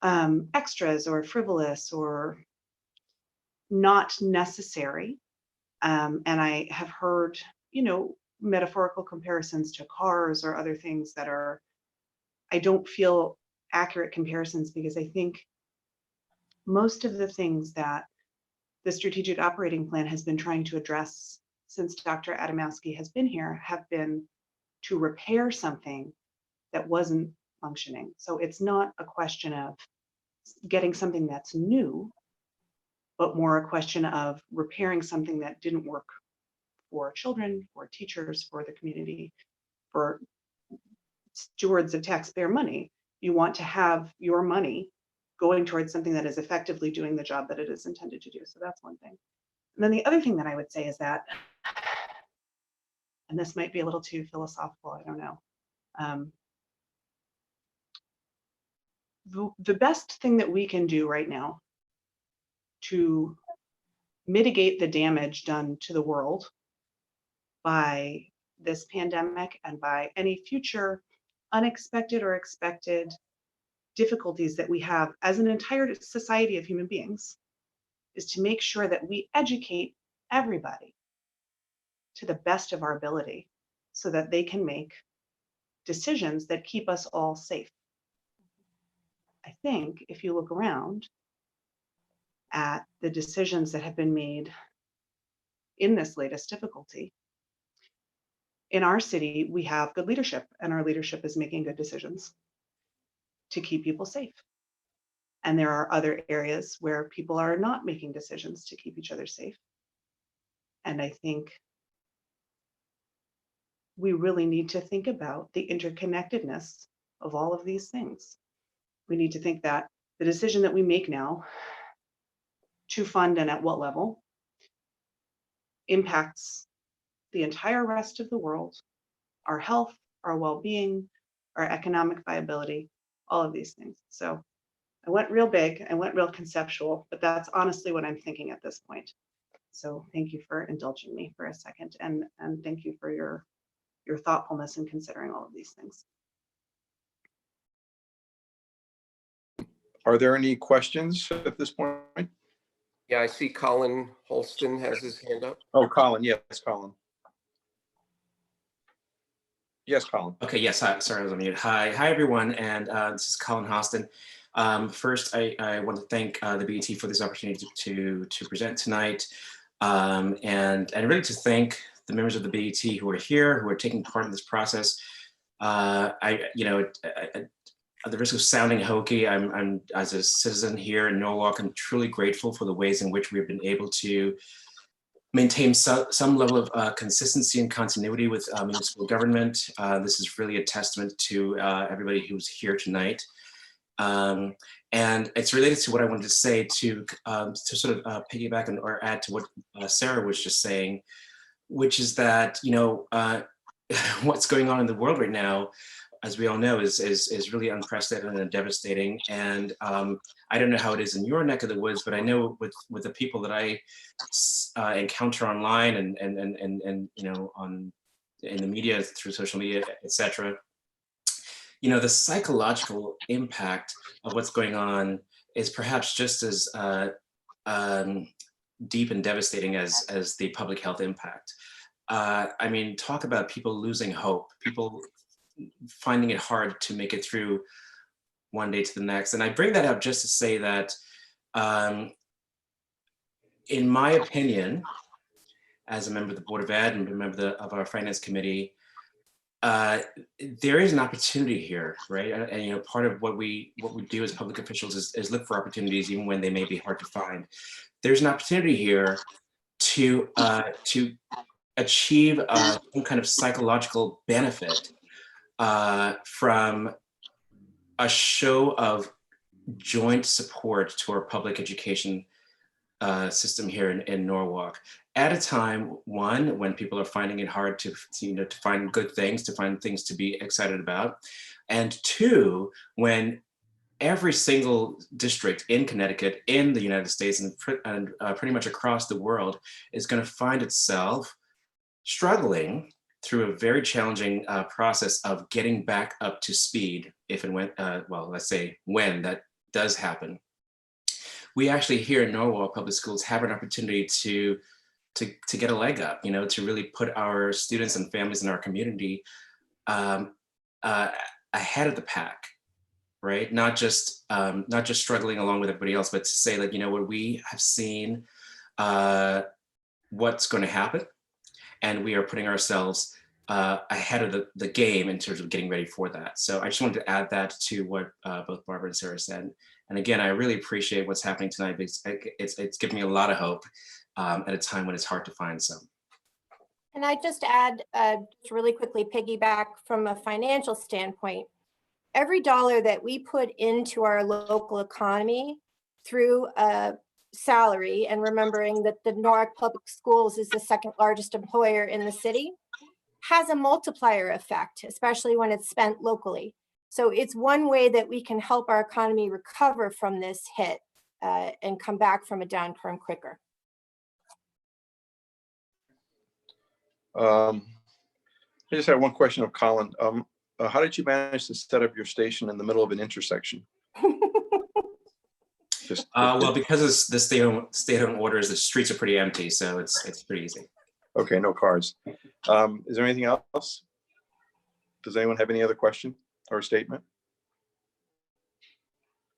extras or frivolous or not necessary. And I have heard, you know, metaphorical comparisons to cars or other things that are, I don't feel accurate comparisons, because I think most of the things that the strategic operating plan has been trying to address since Dr. Adamowski has been here have been to repair something that wasn't functioning. So it's not a question of getting something that's new, but more a question of repairing something that didn't work for children, for teachers, for the community, for stewards of taxpayer money. You want to have your money going towards something that is effectively doing the job that it is intended to do. So that's one thing. And then the other thing that I would say is that, and this might be a little too philosophical, I don't know. The best thing that we can do right now to mitigate the damage done to the world by this pandemic and by any future unexpected or expected difficulties that we have as an entire society of human beings is to make sure that we educate everybody to the best of our ability so that they can make decisions that keep us all safe. I think if you look around at the decisions that have been made in this latest difficulty, in our city, we have good leadership, and our leadership is making good decisions to keep people safe. And there are other areas where people are not making decisions to keep each other safe. And I think we really need to think about the interconnectedness of all of these things. We need to think that the decision that we make now to fund and at what level impacts the entire rest of the world, our health, our well-being, our economic viability, all of these things. So I went real big, I went real conceptual, but that's honestly what I'm thinking at this point. So thank you for indulging me for a second, and thank you for your thoughtfulness in considering all of these things. Are there any questions at this point? Yeah, I see Colin Holston has his hand up. Oh, Colin, yes, Colin. Yes, Colin. Okay, yes, sorry, I was on mute. Hi, everyone, and this is Colin Hostin. First, I want to thank the BET for this opportunity to present tonight, and really to thank the members of the BET who are here, who are taking part in this process. At the risk of sounding hokey, I'm as a citizen here in Norwalk, I'm truly grateful for the ways in which we've been able to maintain some level of consistency and continuity with municipal government. This is really a testament to everybody who's here tonight. And it's related to what I wanted to say to sort of piggyback or add to what Sarah was just saying, which is that, you know, what's going on in the world right now, as we all know, is really unprecedented and devastating. And I don't know how it is in your neck of the woods, but I know with the people that I encounter online and you know, in the media, through social media, etc. You know, the psychological impact of what's going on is perhaps just as deep and devastating as the public health impact. I mean, talk about people losing hope, people finding it hard to make it through one day to the next. And I bring that up just to say that, in my opinion, as a member of the Board of Ed and a member of our Finance Committee, there is an opportunity here, right? And you know, part of what we do as public officials is look for opportunities even when they may be hard to find. There's an opportunity here to achieve some kind of psychological benefit from a show of joint support to our public education system here in Norwalk, at a time, one, when people are finding it hard to find good things, to find things to be excited about, and two, when every single district in Connecticut, in the United States, and pretty much across the world is going to find itself struggling through a very challenging process of getting back up to speed, if and when, well, let's say when that does happen. We actually here in Norwalk Public Schools have an opportunity to get a leg up, you know, to really put our students and families in our community ahead of the pack, right? Not just struggling along with everybody else, but to say that, you know what, we have seen what's going to happen, and we are putting ourselves ahead of the game in terms of getting ready for that. So I just wanted to add that to what both Barbara and Sarah said. And again, I really appreciate what's happening tonight, because it's given me a lot of hope at a time when it's hard to find some. And I just add, just really quickly piggyback from a financial standpoint, every dollar that we put into our local economy through a salary, and remembering that the Norwalk Public Schools is the second largest employer in the city, has a multiplier effect, especially when it's spent locally. So it's one way that we can help our economy recover from this hit and come back from a downturn quicker. I just had one question of Colin. How did you manage to set up your station in the middle of an intersection? Well, because it's the stay-at-home orders, the streets are pretty empty, so it's pretty easy. Okay, no cars. Is there anything else? Does anyone have any other question or statement?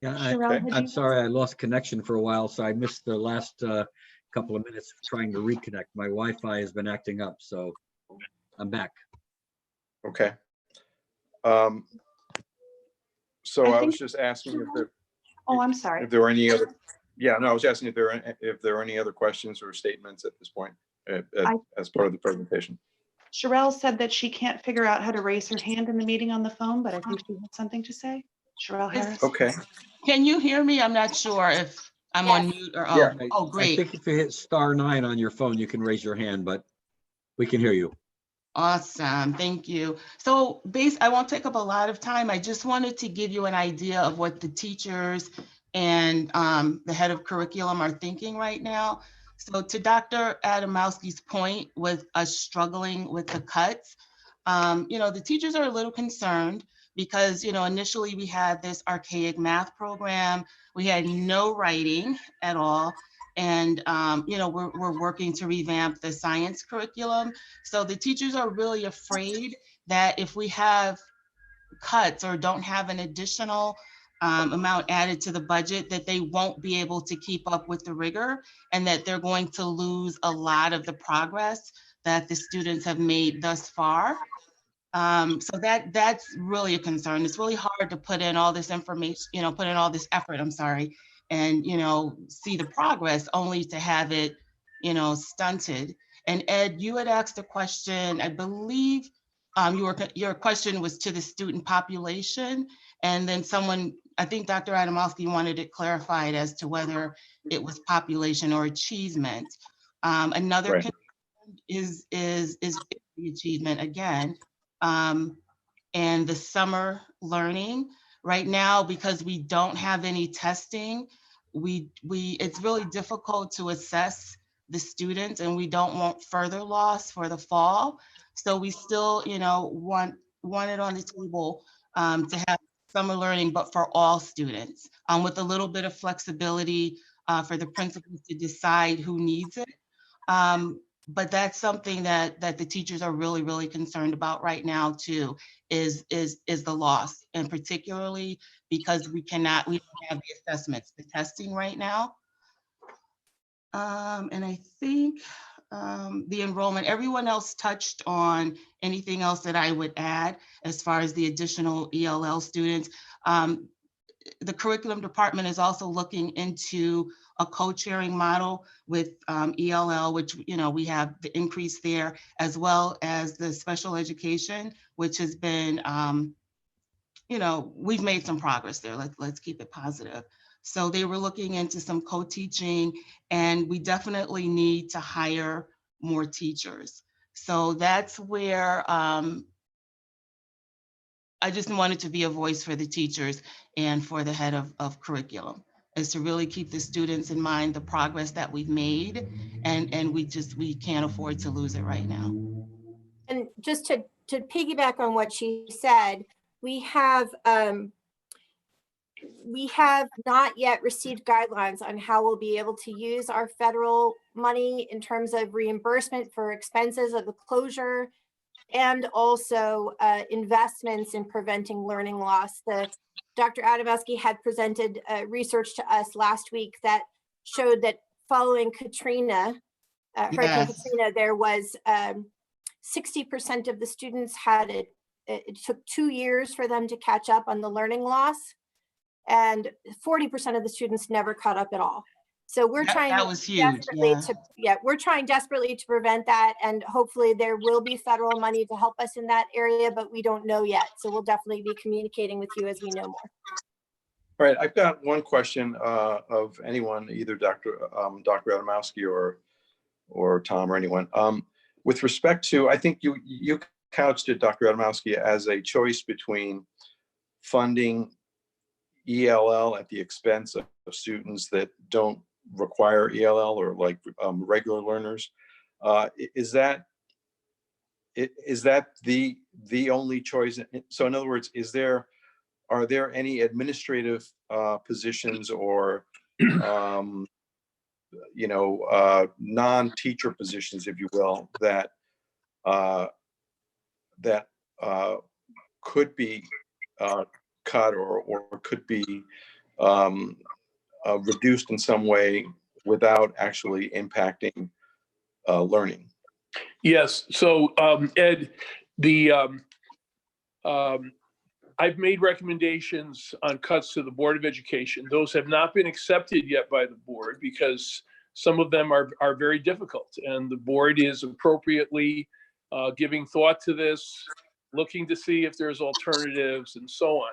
Yeah, Okay. I'm sorry, I lost connection for a while, so I missed the last couple of minutes trying to reconnect. My Wi-Fi has been acting up, so I'm back. Okay. So I was just asking if there. Oh, I'm sorry. If there were any other. Yeah, no, I was asking if there are any other questions or statements at this point as part of the presentation. Sherelle said that she can't figure out how to raise her hand in the meeting on the phone, but I think she had something to say. Sherelle Harris. Okay. Can you hear me? I'm not sure if I'm on mute or, oh, Yeah. oh, great. I think if you hit *9 on your phone, you can raise your hand, but we can hear you. Awesome, thank you. So I won't take up a lot of time. I just wanted to give you an idea of what the teachers and the head of curriculum are thinking right now. So to Dr. Adamowski's point with us struggling with the cuts, you know, the teachers are a little concerned because, you know, initially we had this archaic math program. We had no writing at all. And, you know, we're working to revamp the science curriculum. So the teachers are really afraid that if we have cuts or don't have an additional amount added to the budget, that they won't be able to keep up with the rigor, and that they're going to lose a lot of the progress that the students have made thus far. So that's really a concern. It's really hard to put in all this information, you know, put in all this effort, I'm sorry, and, you know, see the progress only to have it, stunted. And Ed, you had asked a question, I believe your question was to the student population. And then someone, I think Dr. Adamowski wanted it clarified as to whether it was population or achievement. Another Right. concern is the achievement again. And the summer learning right now, because we don't have any testing, it's really difficult to assess the students, and we don't want further loss for the fall. So we still, want it on the table to have summer learning, but for all students, with a little bit of flexibility for the principals to decide who needs it. But that's something that the teachers are really, really concerned about right now too, is the loss, and particularly because we don't have the assessments, the testing right now. And I think the enrollment, everyone else touched on anything else that I would add as far as the additional ELL students. The curriculum department is also looking into a co-chairing model with ELL, which, we have the increase there, as well as the special education, which has been, we've made some progress there. Let's keep it positive. So they were looking into some co-teaching, and we definitely need to hire more teachers. So that's where I just wanted to be a voice for the teachers and for the head of curriculum, is to really keep the students in mind, the progress that we've made, and we can't afford to lose it right now. And just to piggyback on what she said, we have not yet received guidelines on how we'll be able to use our federal money in terms of reimbursement for expenses of the closure, and also investments in preventing learning loss. Dr. Adamowski had presented research to us last week that showed that following Katrina, Hurricane Katrina, there was 60% of the students it took 2 years for them to catch up on the learning loss, and 40% of the students never caught up at all. So we're trying we're trying desperately to prevent that, and hopefully there will be federal money to help us in that area, but we don't know yet. So we'll definitely be communicating with you as we know more. All right, I've got one question of anyone, either Dr. Adamowski or Tom or anyone. With respect to, I think you couched it, Dr. Adamowski, as a choice between funding ELL at the expense of students that don't require ELL, or like regular learners. Is that the only choice? So in other words, are there any administrative positions or non-teacher positions, if you will, that could be cut or could be reduced in some way without actually impacting learning? Yes. So Ed, I've made recommendations on cuts to the Board of Education. Those have not been accepted yet by the board because some of them are very difficult, and the board is appropriately giving thought to this, looking to see if there's alternatives and so on.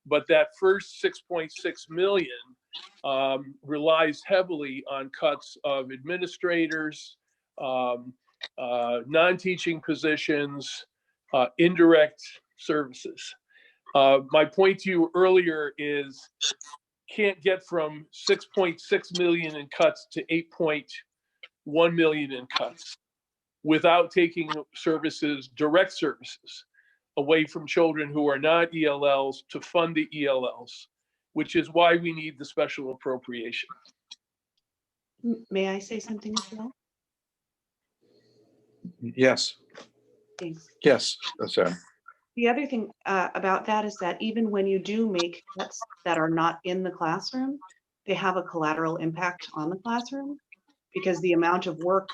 But that first 6.6 million relies heavily on cuts of administrators, non-teaching positions, indirect services. My point to you earlier is can't get from 6.6 million in cuts to 8.1 million in cuts without taking services, direct services, away from children who are not ELLs to fund the ELLs, which is why we need the special appropriation. May I say something as well? Yes. Thanks. Yes, sorry. The other thing about that is that even when you do make cuts that are not in the classroom, they have a collateral impact on the classroom, because the amount of work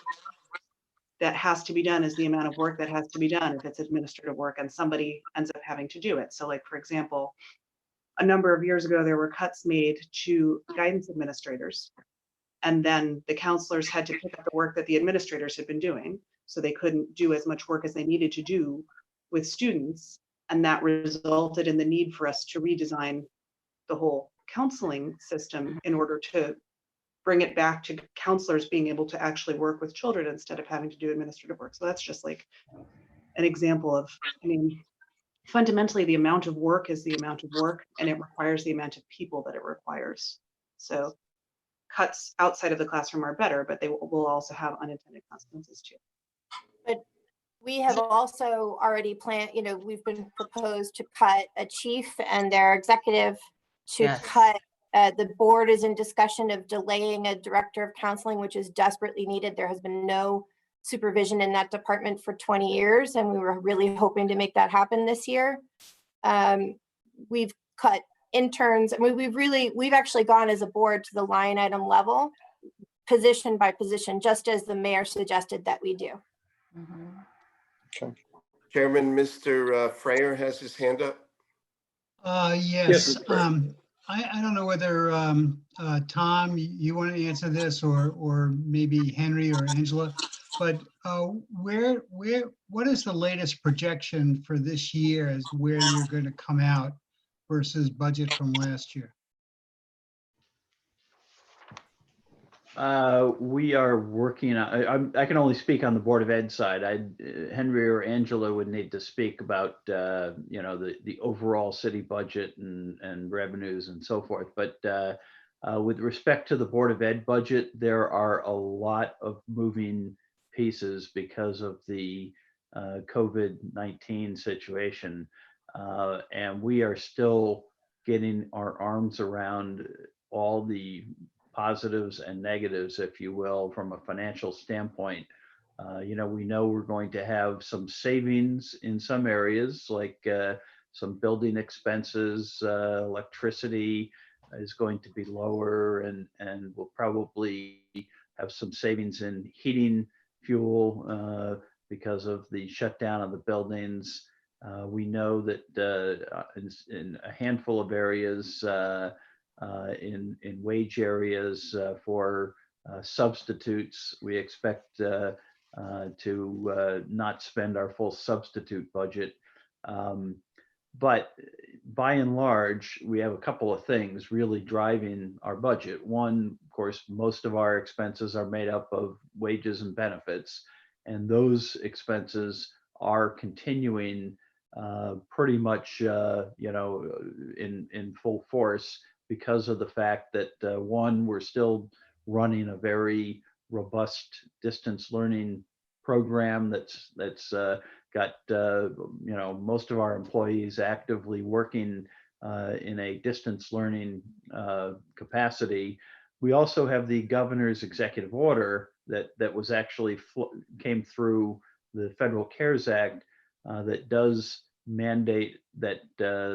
that has to be done is the amount of work that has to be done if it's administrative work and somebody ends up having to do it. So like, for example, a number of years ago, there were cuts made to guidance administrators. And then the counselors had to pick up the work that the administrators had been doing. So they couldn't do as much work as they needed to do with students. And that resulted in the need for us to redesign the whole counseling system in order to bring it back to counselors being able to actually work with children instead of having to do administrative work. So that's just like an example of, I mean, fundamentally the amount of work is the amount of work, and it requires the amount of people that it requires. So cuts outside of the classroom are better, but they will also have unintended consequences too. But we have also already planned, we've been proposed to cut a chief and their executive to Yes. cut. The board is in discussion of delaying a director of counseling, which is desperately needed. There has been no supervision in that department for 20 years, and we were really hoping to make that happen this year. We've cut interns. I mean, we've actually gone as a board to the line item level, position by position, just as the mayor suggested that we do. Chairman, Mr. Freyer has his hand up. Yes. Mr. Freyer. I don't know whether Tom, you want to answer this, or maybe Henry or Angela, but what is the latest projection for this year as where you're going to come out versus budget from last year? We are working on, I can only speak on the Board of Ed side. Henry or Angela would need to speak about, the overall city budget and revenues and so forth. But with respect to the Board of Ed budget, there are a lot of moving pieces because of the COVID-19 situation. And we are still getting our arms around all the positives and negatives, if you will, from a financial standpoint. We know we're going to have some savings in some areas, like some building expenses, electricity is going to be lower, and we'll probably have some savings in heating fuel because of the shutdown of the buildings. We know that in a handful of areas, in wage areas for substitutes, we expect to not spend our full substitute budget. But by and large, we have a couple of things really driving our budget. One, of course, most of our expenses are made up of wages and benefits, and those expenses are continuing pretty much, in full force, because of the fact that one, we're still running a very robust distance learning program that's got most of our employees actively working in a distance learning capacity. We also have the governor's executive order that was actually came through the Federal CARES Act that does mandate that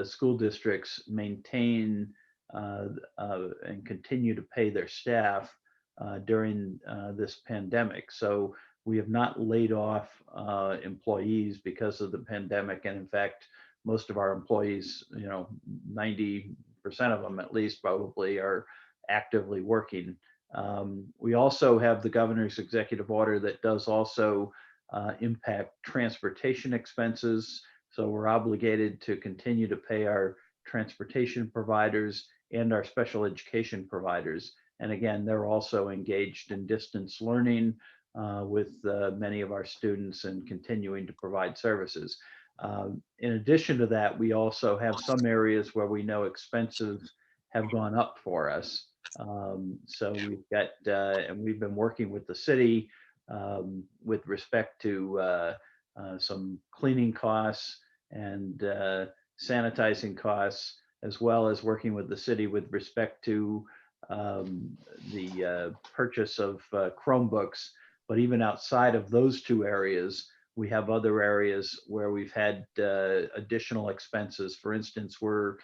school districts maintain and continue to pay their staff during this pandemic. So we have not laid off employees because of the pandemic. And in fact, most of our employees, 90% of them at least probably are actively working. We also have the governor's executive order that does also impact transportation expenses. So we're obligated to continue to pay our transportation providers and our special education providers. And again, they're also engaged in distance learning with many of our students and continuing to provide services. In addition to that, we also have some areas where we know expenses have gone up for us. So we've got, and we've been working with the city with respect to some cleaning costs and sanitizing costs, as well as working with the city with respect to the purchase of Chromebooks. But even outside of those two areas, we have other areas where we've had additional expenses. For instance, we're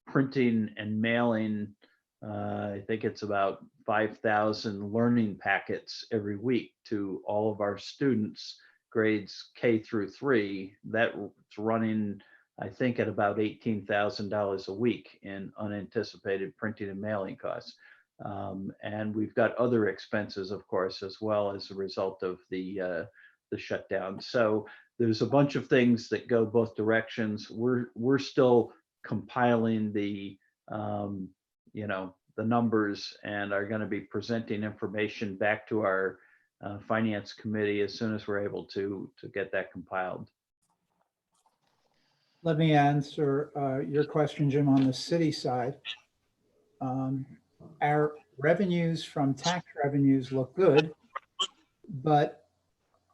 printing and mailing, I think it's about 5,000 learning packets every week to all of our students, grades K through 3. That's running, I think, at about $18,000 a week in unanticipated printing and mailing costs. And we've got other expenses, of course, as well as a result of the shutdown. So there's a bunch of things that go both directions. We're still compiling the the numbers and are going to be presenting information back to our finance committee as soon as we're able to get that compiled. Let me answer your question, Jim, on the city side. Our revenues from tax revenues look good, but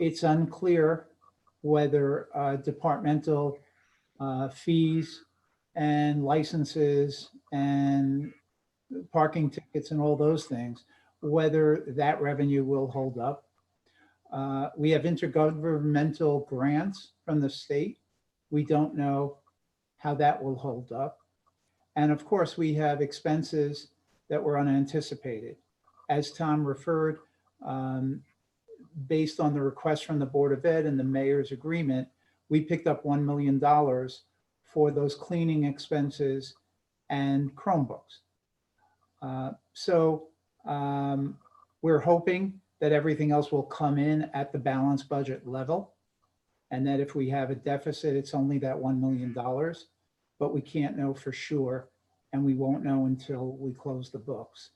it's unclear whether departmental fees and licenses and parking tickets and all those things, whether that revenue will hold up. We have intergovernmental grants from the state. We don't know how that will hold up. And of course, we have expenses that were unanticipated. As Tom referred, based on the request from the Board of Ed and the mayor's agreement, we picked up $1 million for those cleaning expenses and Chromebooks. So we're hoping that everything else will come in at the balanced budget level, and that if we have a deficit, it's only that $1 million, but we can't know for sure, and we won't know until we close the books.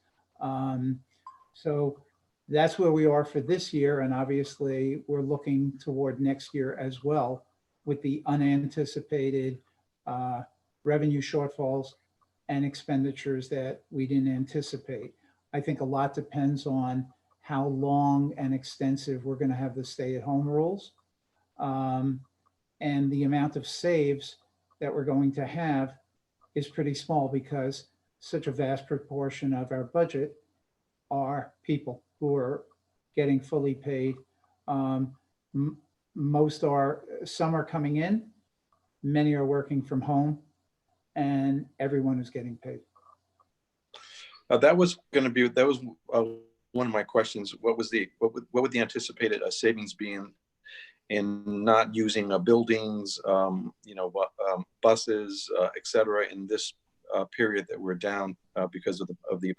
So that's where we are for this year, and obviously we're looking toward next year as well with the unanticipated revenue shortfalls and expenditures that we didn't anticipate. I think a lot depends on how long and extensive we're going to have the stay-at-home rules, and the amount of saves that we're going to have is pretty small because such a vast proportion of our budget are people who are getting fully paid. Some are coming in, many are working from home, and everyone is getting paid. That was one of my questions. What would the anticipated savings be in not using buildings, buses, et cetera, in this period that we're down because of the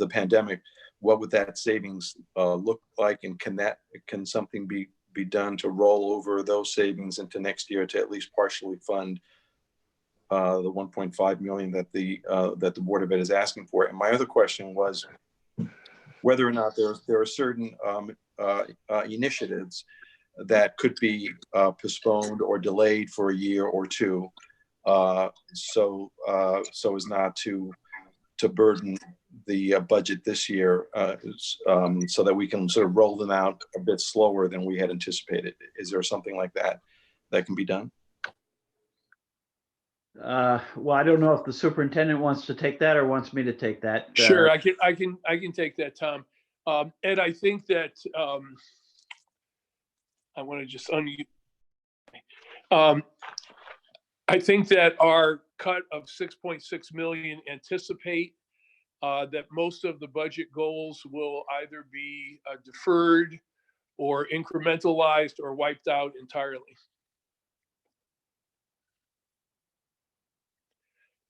pandemic? What would that savings look like, and can something be done to roll over those savings into next year to at least partially fund the 1.5 million that the Board of Ed is asking for? And my other question was whether or not there are certain initiatives that could be postponed or delayed for a year or two, so as not to burden the budget this year, so that we can sort of roll them out a bit slower than we had anticipated. Is there something like that can be done? Well, I don't know if the superintendent wants to take that or wants me to take that. Sure, I can take that, Tom. Ed, I think that I want to just unmute. I think that our cut of 6.6 million anticipate that most of the budget goals will either be deferred or incrementalized or wiped out entirely.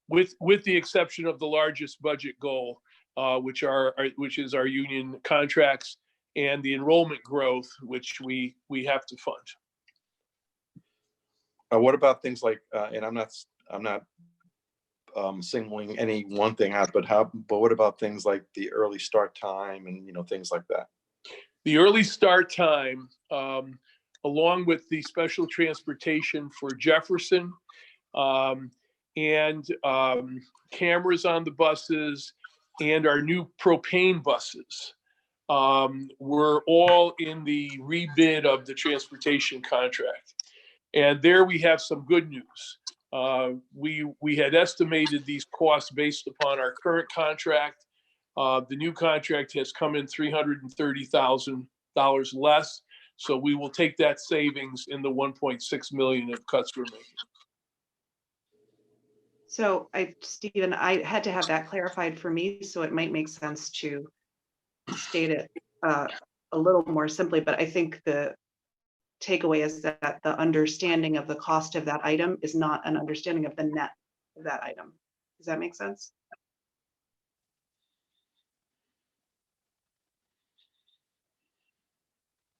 With the exception of the largest budget goal, which is our union contracts and the enrollment growth, which we have to fund. What about things like, and I'm not singling any one thing out, but what about things like the early start time and things like that? The early start time, along with the special transportation for Jefferson, and cameras on the buses and our new propane buses, were all in the rebid of the transportation contract. And there we have some good news. We had estimated these costs based upon our current contract. The new contract has come in $330,000 less. So we will take that savings in the 1.6 million of cuts we're making. So Stephen, I had to have that clarified for me, so it might make sense to state it a little more simply, but I think the takeaway is that the understanding of the cost of that item is not an understanding of the net of that item. Does that make sense?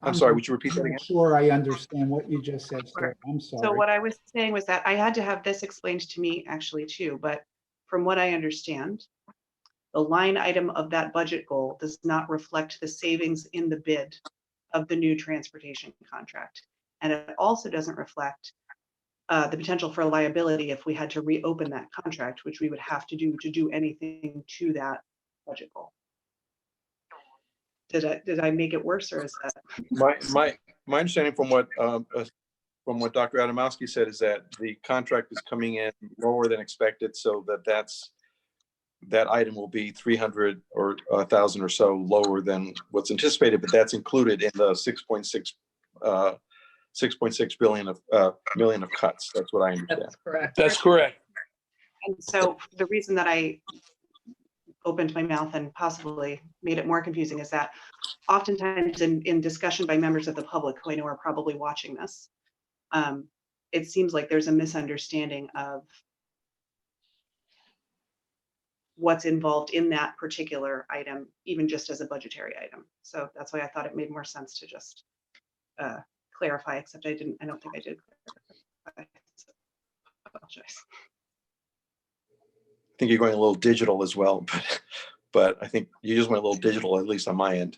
I'm sorry, would you repeat that I'm again? not sure I understand what you just said, sir. Sure. I'm So sorry. what I was saying was that I had to have this explained to me actually too, but from what I understand, the line item of that budget goal does not reflect the savings in the bid of the new transportation contract. And it also doesn't reflect the potential for liability if we had to reopen that contract, which we would have to do anything to that budget goal. Did I make it worse, or is that? My understanding from what Dr. Adamowski said is that the contract is coming in lower than expected, so that item will be 300 or 1,000 or so lower than what's anticipated, but that's included in the 6.6 million of cuts. That's what I understand. That's correct. That's correct. And so the reason that I opened my mouth and possibly made it more confusing is that oftentimes in discussion by members of the public who I know are probably watching this, it seems like there's a misunderstanding of what's involved in that particular item, even just as a budgetary item. So that's why I thought it made more sense to just clarify, except I don't think I did clarify. So I apologize. I think you're going a little digital as well, but I think you just went a little digital, at least on my end.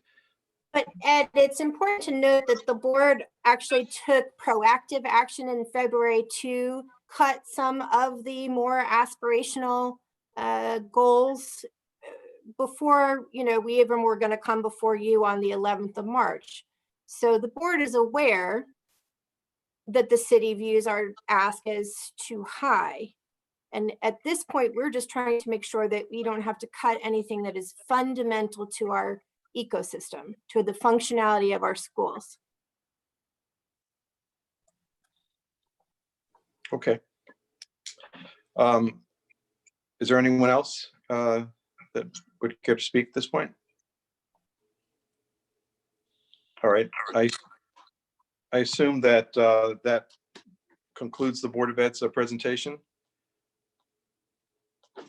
But Ed, it's important to note that the board actually took proactive action in February to cut some of the more aspirational goals before, we even were going to come before you on the 11th of March. So the board is aware that the city views our ask as too high. And at this point, we're just trying to make sure that we don't have to cut anything that is fundamental to our ecosystem, to the functionality of our schools. Okay. Is there anyone else that would care to speak at this point? All right. I assume that that concludes the Board of Ed's presentation.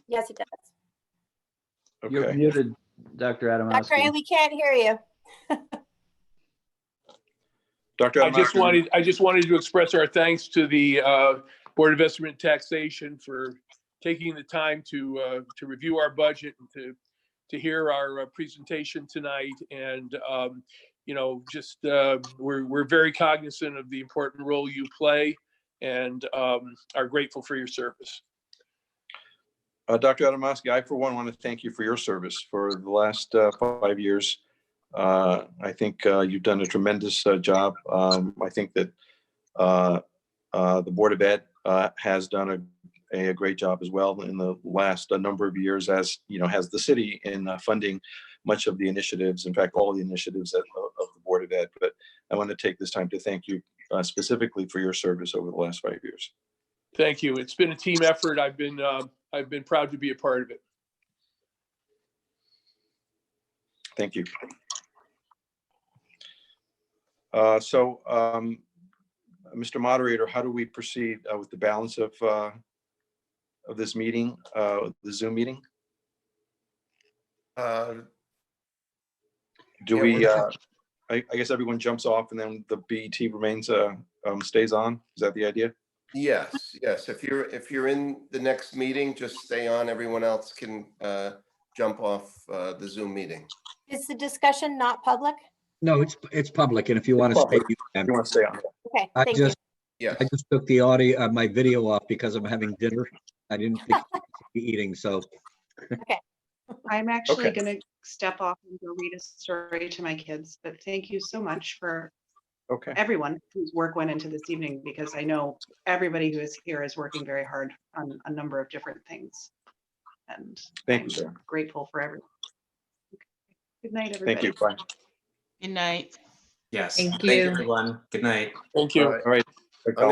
Yes, it does. You're Okay. muted, Dr. Dr. Adamowski. A, we can't hear you. Dr. I just Adamowski, wanted to express our thanks to the Board of Estimate and Taxation for taking the time to review our budget and to hear our presentation tonight. And we're very cognizant of the important role you play and are grateful for your service. Dr. Adamowski, I for one want to thank you for your service for the last 5 years. I think you've done a tremendous job. I think that the Board of Ed has done a great job as well in the last number of years, as has the city in funding much of the initiatives, in fact, all the initiatives of the Board of Ed. But I want to take this time to thank you specifically for your service over the last 5 years. Thank you. It's been a team effort. I've been proud to be a part of it. Thank you. Mr. Moderator, how do we proceed with the balance of this meeting, the Zoom meeting? Do we? I guess everyone jumps off and then the BET remains stays on. Is that the idea? Yes. If you're in the next meeting, just stay on. Everyone else can jump off the Zoom meeting. Is the discussion not public? No, it's public, and if you want to stay, you can. You want to stay on? Okay, I thank you. Yes. I just took the audio, my video off because I'm having dinner. I didn't think I should be eating, so. I'm actually Okay. going to step off and go read a story to my kids, but thank you so much for Okay. everyone whose work went into this evening, because I know everybody who is here is working very hard on a number of different things. And Thank you, I'm sir. grateful for everyone. Okay. Good night, everybody. Thank you. Bye. Good night. Yes. Thank Thank you. you, everyone. Good night. Thank you. All right. All right. I'm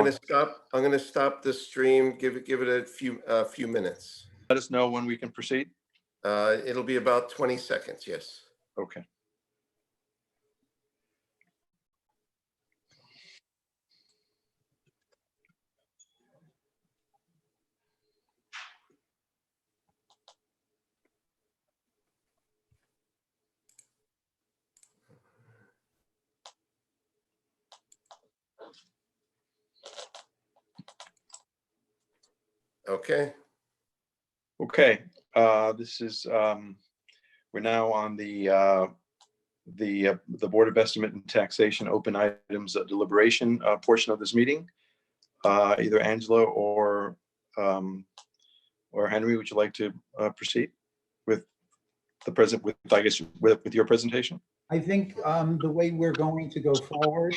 gonna stop the stream. Give it a few minutes. Let us know when we can proceed. It'll be about 20 seconds. Yes. Okay. Okay, Okay, this is, we're now on the Board of Estimate and Taxation open items deliberation portion of this meeting. Either Angela or Henry, would you like to proceed with the present, with, I guess, with your presentation? I think the way we're going to go forward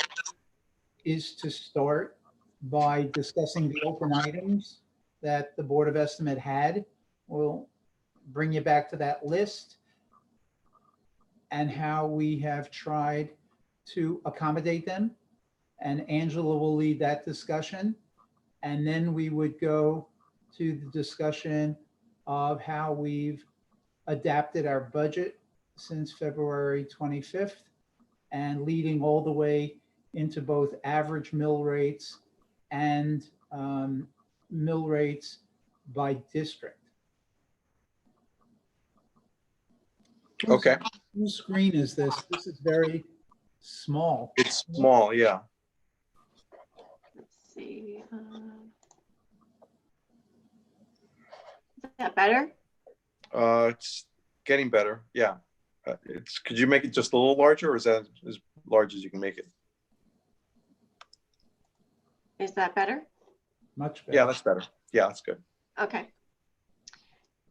is to start by discussing the open items that the Board of Estimate had. We'll bring you back to that list and how we have tried to accommodate them. And Angela will lead that discussion. And then we would go to the discussion of how we've adapted our budget since February 25th and leading all the way into both average mill rates and mill rates by district. Okay, Whose screen is this? This is very small. it's small, yeah. Let's see. Is that better? It's getting better, yeah. Could you make it just a little larger, or is that as large as you can make it? Is that better? Much better. Yeah, that's better. Yeah, that's good. Okay.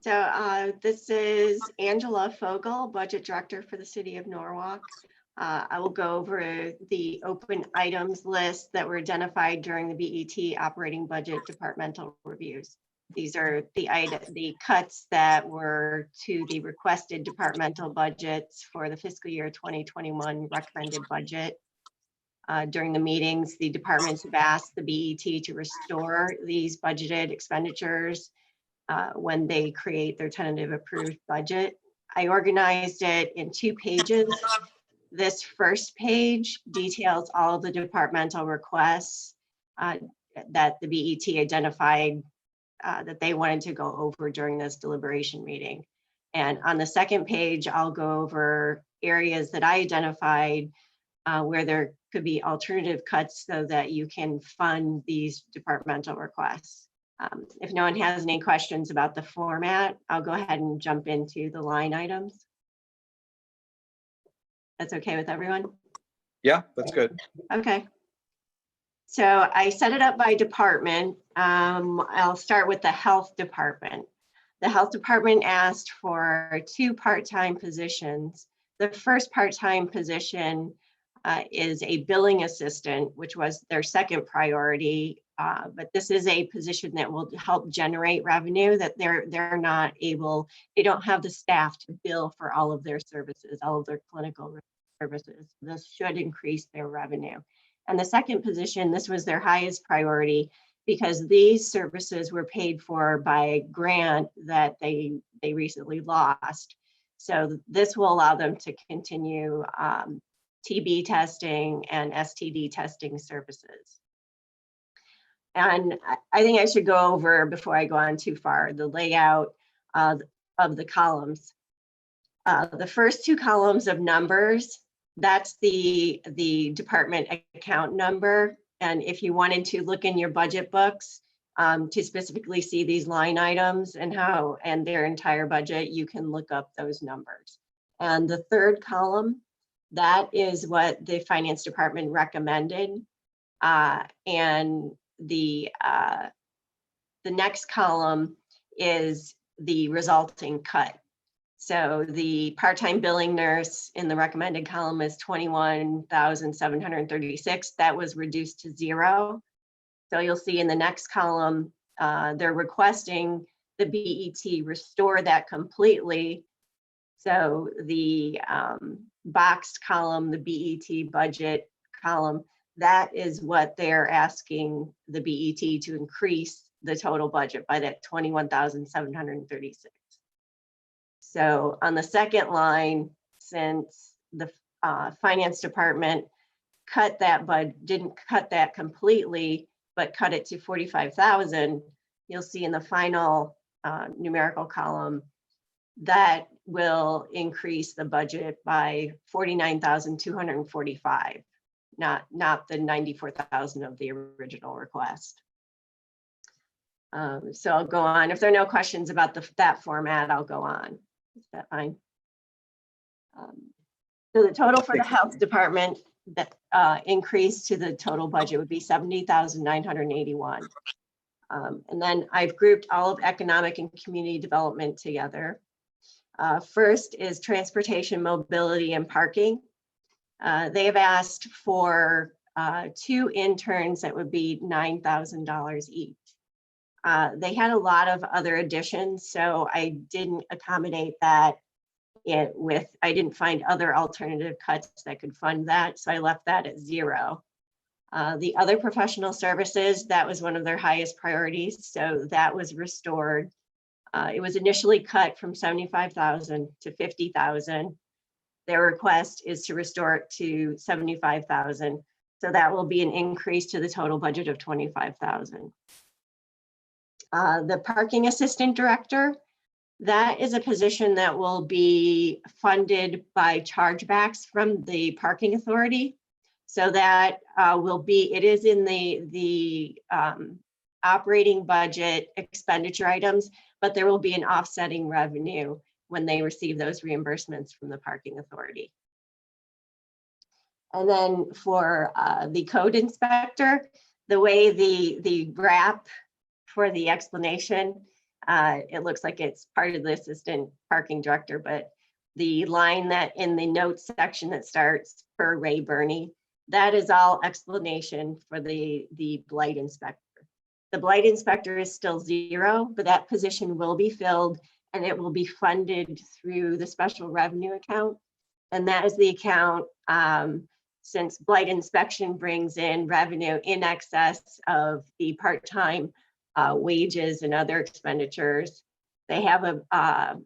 So this is Angela Fogel, Budget Director for the City of Norwalk. I will go over the open items list that were identified during the BET operating budget departmental reviews. These are the cuts that were to the requested departmental budgets for the fiscal year 2021 recommended budget. During the meetings, the departments have asked the BET to restore these budgeted expenditures when they create their tentative approved budget. I organized it in 2 pages. This first page details all of the departmental requests that the BET identified that they wanted to go over during this deliberation meeting. And on the second page, I'll go over areas that I identified where there could be alternative cuts so that you can fund these departmental requests. If no one has any questions about the format, I'll go ahead and jump into the line items. That's okay with everyone? Yeah, that's good. Okay. So I set it up by department. I'll start with the health department. The health department asked for 2 part-time positions. The first part-time position is a billing assistant, which was their second priority. But this is a position that will help generate revenue that they're not able, they don't have the staff to bill for all of their services, all of their clinical services. This should increase their revenue. And the second position, this was their highest priority because these services were paid for by a grant that they recently lost. So this will allow them to continue TB testing and STD testing services. And I think I should go over, before I go on too far, the layout of the columns. The first 2 columns of numbers, that's the department account number. And if you wanted to look in your budget books to specifically see these line items and their entire budget, you can look up those numbers. And the third column, that is what the finance department recommended. And the next column is the resulting cut. So the part-time billing nurse in the recommended column is 21,736. That was reduced to 0. So you'll see in the next column, they're requesting the BET restore that completely. So the boxed column, the BET budget column, that is what they're asking the BET to increase the total budget by that 21,736. So on the second line, since the finance department cut that, but didn't cut that completely, but cut it to 45,000, you'll see in the final numerical column that will increase the budget by 49,245, not the 94,000 of the original request. So I'll go on. If there are no questions about that format, I'll go on. Is that fine? So the total for the health department that increase to the total budget would be $70,981. And then I've grouped all of economic and community development together. First is transportation, mobility, and parking. They have asked for 2 interns that would be $9,000 each. They had a lot of other additions, so I didn't accommodate that I didn't find other alternative cuts that could fund that, so I left that at 0. The other professional services, that was one of their highest priorities, so that was restored. It was initially cut from $75,000 to $50,000. Their request is to restore it to $75,000, so that will be an increase to the total budget of $25,000. The parking assistant director, that is a position that will be funded by chargebacks from the parking authority. So that it is in the operating budget expenditure items, but there will be an offsetting revenue when they receive those reimbursements from the parking authority. And then for the code inspector, the way the wrap for the explanation, it looks like it's part of the assistant parking director, but the line that in the notes section that starts per Ray Burney, that is all explanation for the blight inspector. The blight inspector is still 0, but that position will be filled and it will be funded through the special revenue account. And that is the account, since blight inspection brings in revenue in excess of the part-time wages and other expenditures. They have about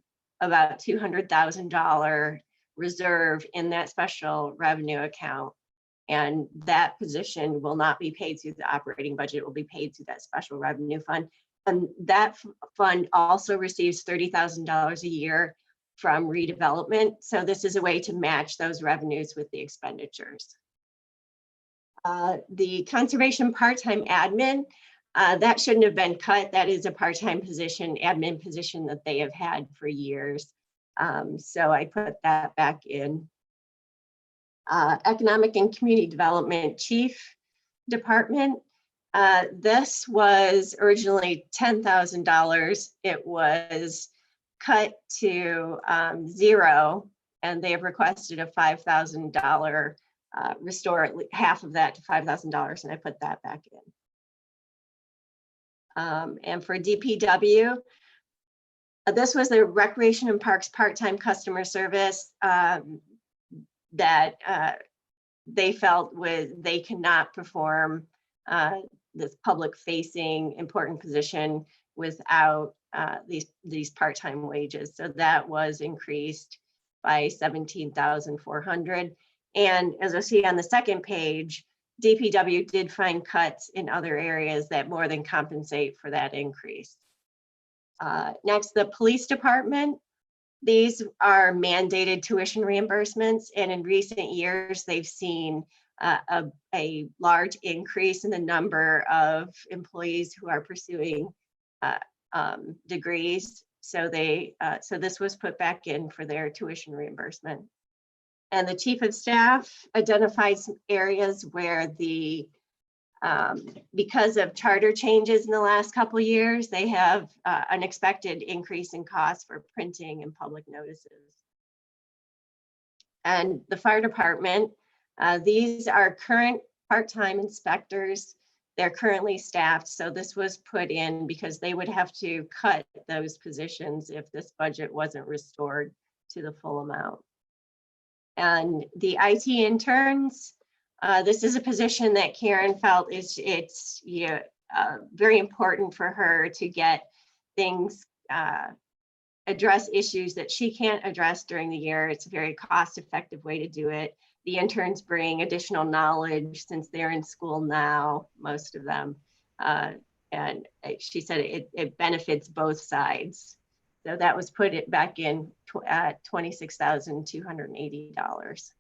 $200,000 reserve in that special revenue account. And that position will not be paid through the operating budget, it will be paid through that special revenue fund. And that fund also receives $30,000 a year from redevelopment. So this is a way to match those revenues with the expenditures. The conservation part-time admin, that shouldn't have been cut. That is a part-time position, admin position that they have had for years. So I put that back in. Economic and Community Development Chief Department. This was originally $10,000. It was cut to 0, and they have requested a $5,000 restore half of that to $5,000, and I put that back in. And for DPW, this was the Recreation and Parks part-time customer service that they felt they cannot perform this public-facing important position without these part-time wages. So that was increased by $17,400. And as I see on the second page, DPW did find cuts in other areas that more than compensate for that increase. Next, the police department. These are mandated tuition reimbursements, and in recent years, they've seen a large increase in the number of employees who are pursuing degrees. So this was put back in for their tuition reimbursement. And the chief of staff identified some areas where because of charter changes in the last couple of years, they have an expected increase in costs for printing and public notices. And the fire department, these are current part-time inspectors. They're currently staffed, so this was put in because they would have to cut those positions if this budget wasn't restored to the full amount. And the IT interns, this is a position that Karen felt it's very important for her to get things, address issues that she can't address during the year. It's a very cost-effective way to do it. The interns bring additional knowledge since they're in school now, most of them. And she said it benefits both sides. So that was put it back in at $26,280.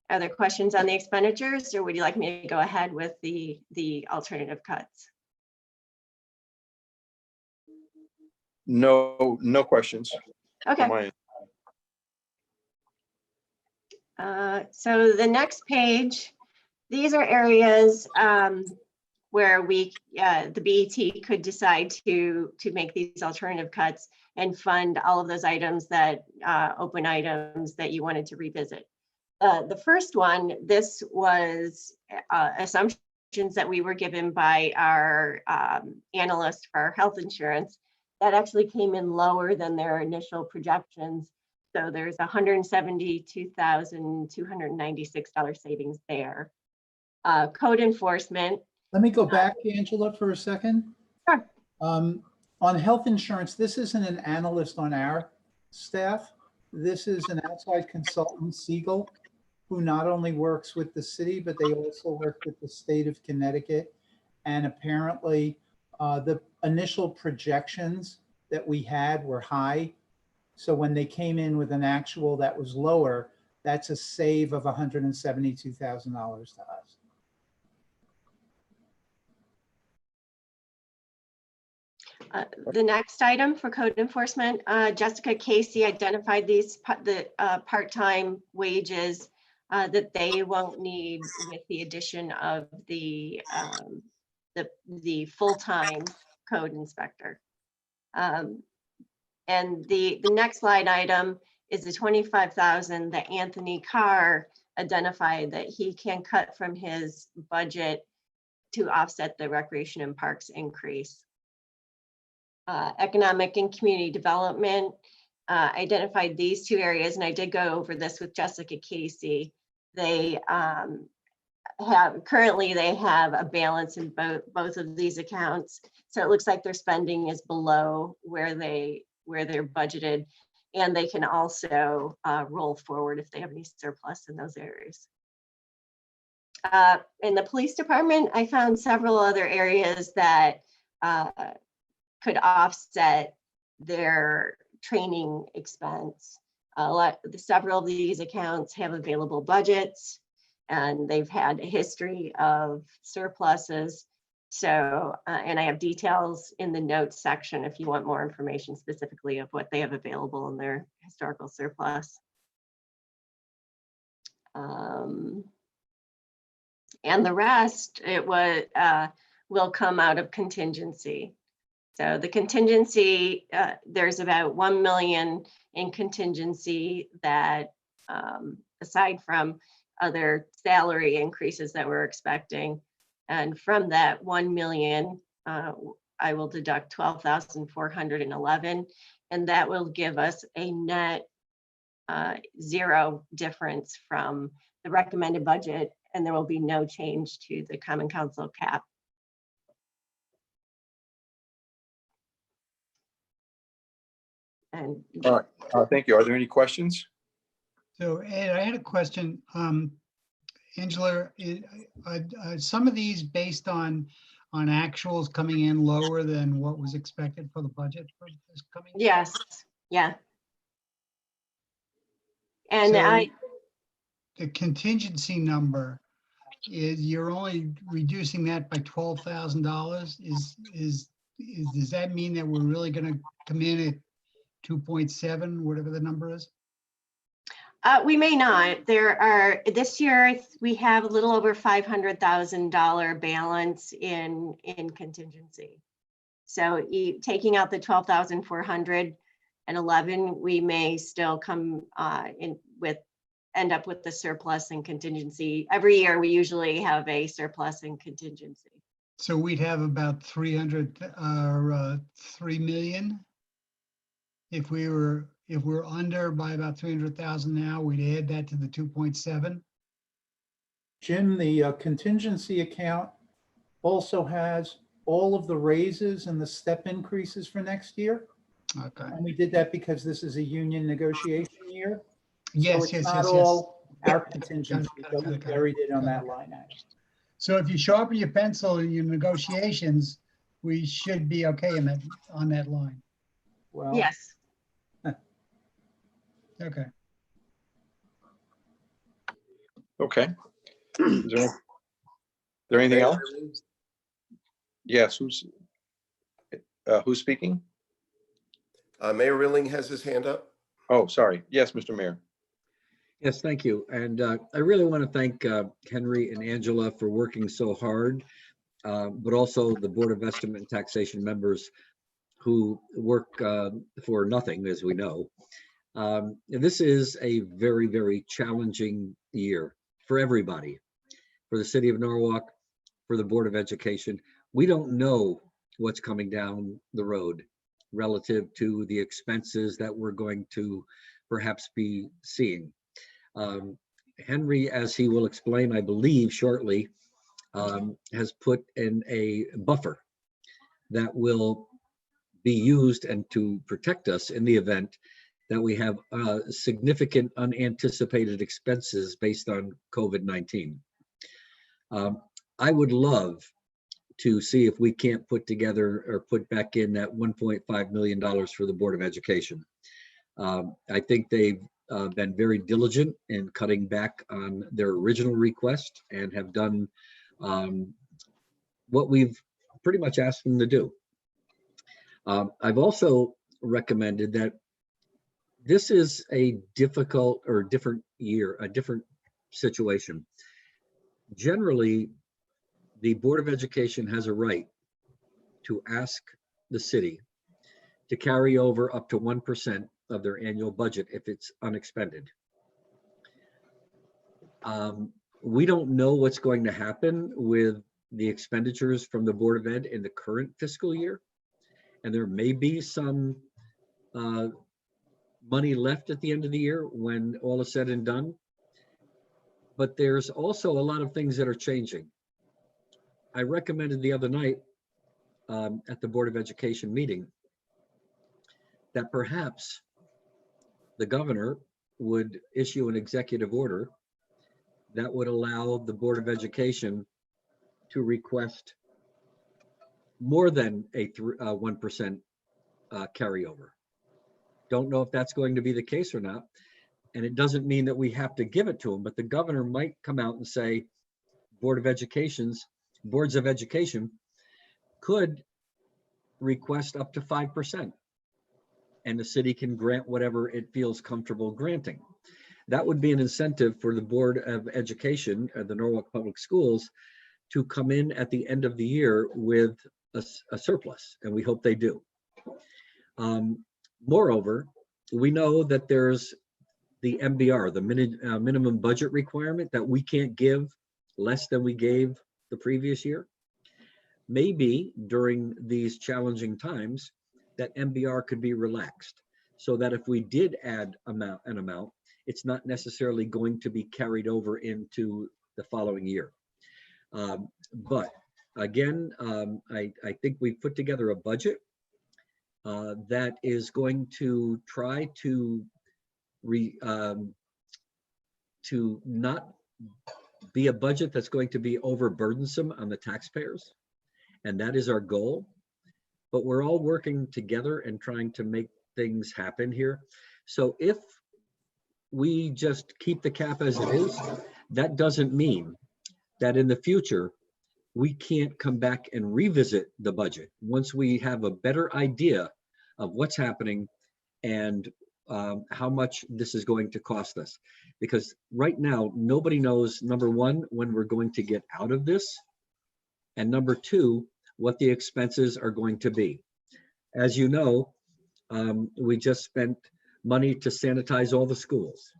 Are there questions on the expenditures, or would you like me to go ahead with the alternative cuts? No questions. Okay. on my end. So the next page, these are areas where we, the BET could decide to make these alternative cuts and fund all of those items that, open items that you wanted to revisit. The first one, this was assumptions that we were given by our analyst for our health insurance that actually came in lower than their initial projections. So there's $172,296 savings there. Code enforcement. Let me go back, Angela, for a second. Sure. On health insurance, this isn't an analyst on our staff. This is an outside consultant, Siegel, who not only works with the city, but they also work with the state of Connecticut. And apparently the initial projections that we had were high. So when they came in with an actual that was lower, that's a save of $172,000 to us. The next item for code enforcement, Jessica Casey identified these part-time wages that they won't need with the addition of the full-time code inspector. And the next line item is the $25,000 that Anthony Carr identified that he can cut from his budget to offset the recreation and parks increase. Economic and community development identified these two areas, and I did go over this with Jessica Casey. They currently have a balance in both of these accounts, so it looks like their spending is below where they're budgeted, and they can also roll forward if they have any surplus in those areas. In the police department, I found several other areas that could offset their training expense. Several of these accounts have available budgets, and they've had a history of surpluses. So, and I have details in the notes section if you want more information specifically of what they have available in their historical surplus. And the rest, will come out of contingency. So the contingency, there's about 1 million in contingency that, aside from other salary increases that we're expecting, and from that 1 million, I will deduct 12,411, and that will give us a net zero difference from the recommended budget, and there will be no change to the Common Council cap. And All right, thank you. Are there any questions? So Ed, I had a question. Angela, are some of these based on actuals coming in lower than what was expected for the budget for this coming year? yes, yeah. And So the contingency number is, you're only reducing that by $12,000. Does that mean that we're really going to come in at 2.7, whatever the number is? We may not. This year we have a little over $500,000 balance in contingency. So taking out the 12,411, we may still come end up with the surplus in contingency. Every year we usually have a surplus in contingency. So we'd have about 3 million. If we're under by about 300,000 now, we'd add that to the 2.7. Jim, the contingency account also has all of the raises and the step increases for next year. Okay. And we did that because this is a union negotiation year. Yes, So it's yes, not yes, yes. all our contingency, Got it, but we got it. buried it on that line item. So if you sharpen your pencil in your negotiations, we should be okay on that line. Well, Yes. Okay. Okay. Is there anything else? Yes, who's speaking? Mayor Rilling has his hand up. Oh, sorry. Yes, Mr. Mayor. Yes, thank you. And I really want to thank Henry and Angela for working so hard, but also the Board of Estimate and Taxation members who work for nothing, as we know. This is a very, very challenging year for everybody, for the city of Norwalk, for the Board of Education. We don't know what's coming down the road relative to the expenses that we're going to perhaps be seeing. Henry, as he will explain, I believe shortly, has put in a buffer that will be used and to protect us in the event that we have significant unanticipated expenses based on COVID-19. I would love to see if we can't put together or put back in that $1.5 million for the Board of Education. I think they've been very diligent in cutting back on their original request and have done what we've pretty much asked them to do. I've also recommended that this is a difficult or different year, a different situation. Generally, the Board of Education has a right to ask the city to carry over up to 1% of their annual budget if it's unexpended. We don't know what's going to happen with the expenditures from the Board of Ed in the current fiscal year. And there may be some money left at the end of the year when all is said and done. But there's also a lot of things that are changing. I recommended the other night at the Board of Education meeting that perhaps the governor would issue an executive order that would allow the Board of Education to request more than a 1% carryover. Don't know if that's going to be the case or not. And it doesn't mean that we have to give it to them, but the governor might come out and say, boards of education could request up to 5%. And the city can grant whatever it feels comfortable granting. That would be an incentive for the Board of Education at the Norwalk Public Schools to come in at the end of the year with a surplus, and we hope they do. Moreover, we know that there's the MBR, the minimum budget requirement, that we can't give less than we gave the previous year. Maybe during these challenging times, that MBR could be relaxed so that if we did add an amount, it's not necessarily going to be carried over into the following year. But again, I think we've put together a budget that is going to try to not be a budget that's going to be overburdensome on the taxpayers. And that is our goal. But we're all working together and trying to make things happen here. So if we just keep the cap as it is, that doesn't mean that in the future, we can't come back and revisit the budget once we have a better idea of what's happening and how much this is going to cost us. Because right now, nobody knows, number one, when we're going to get out of this, and number two, what the expenses are going to be. As you know, we just spent money to sanitize all the schools.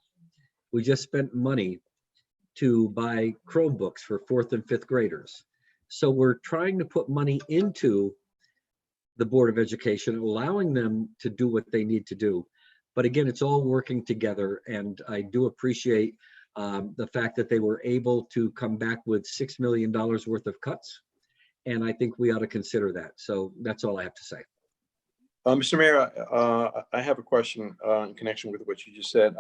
We just spent money to buy Chromebooks for 4th and 5th graders. So we're trying to put money into the Board of Education, allowing them to do what they need to do. But again, it's all working together. And I do appreciate the fact that they were able to come back with $6 million worth of cuts. And I think we ought to consider that. So that's all I have to say. Mr. Mayor, I have a question in connection with what you just said.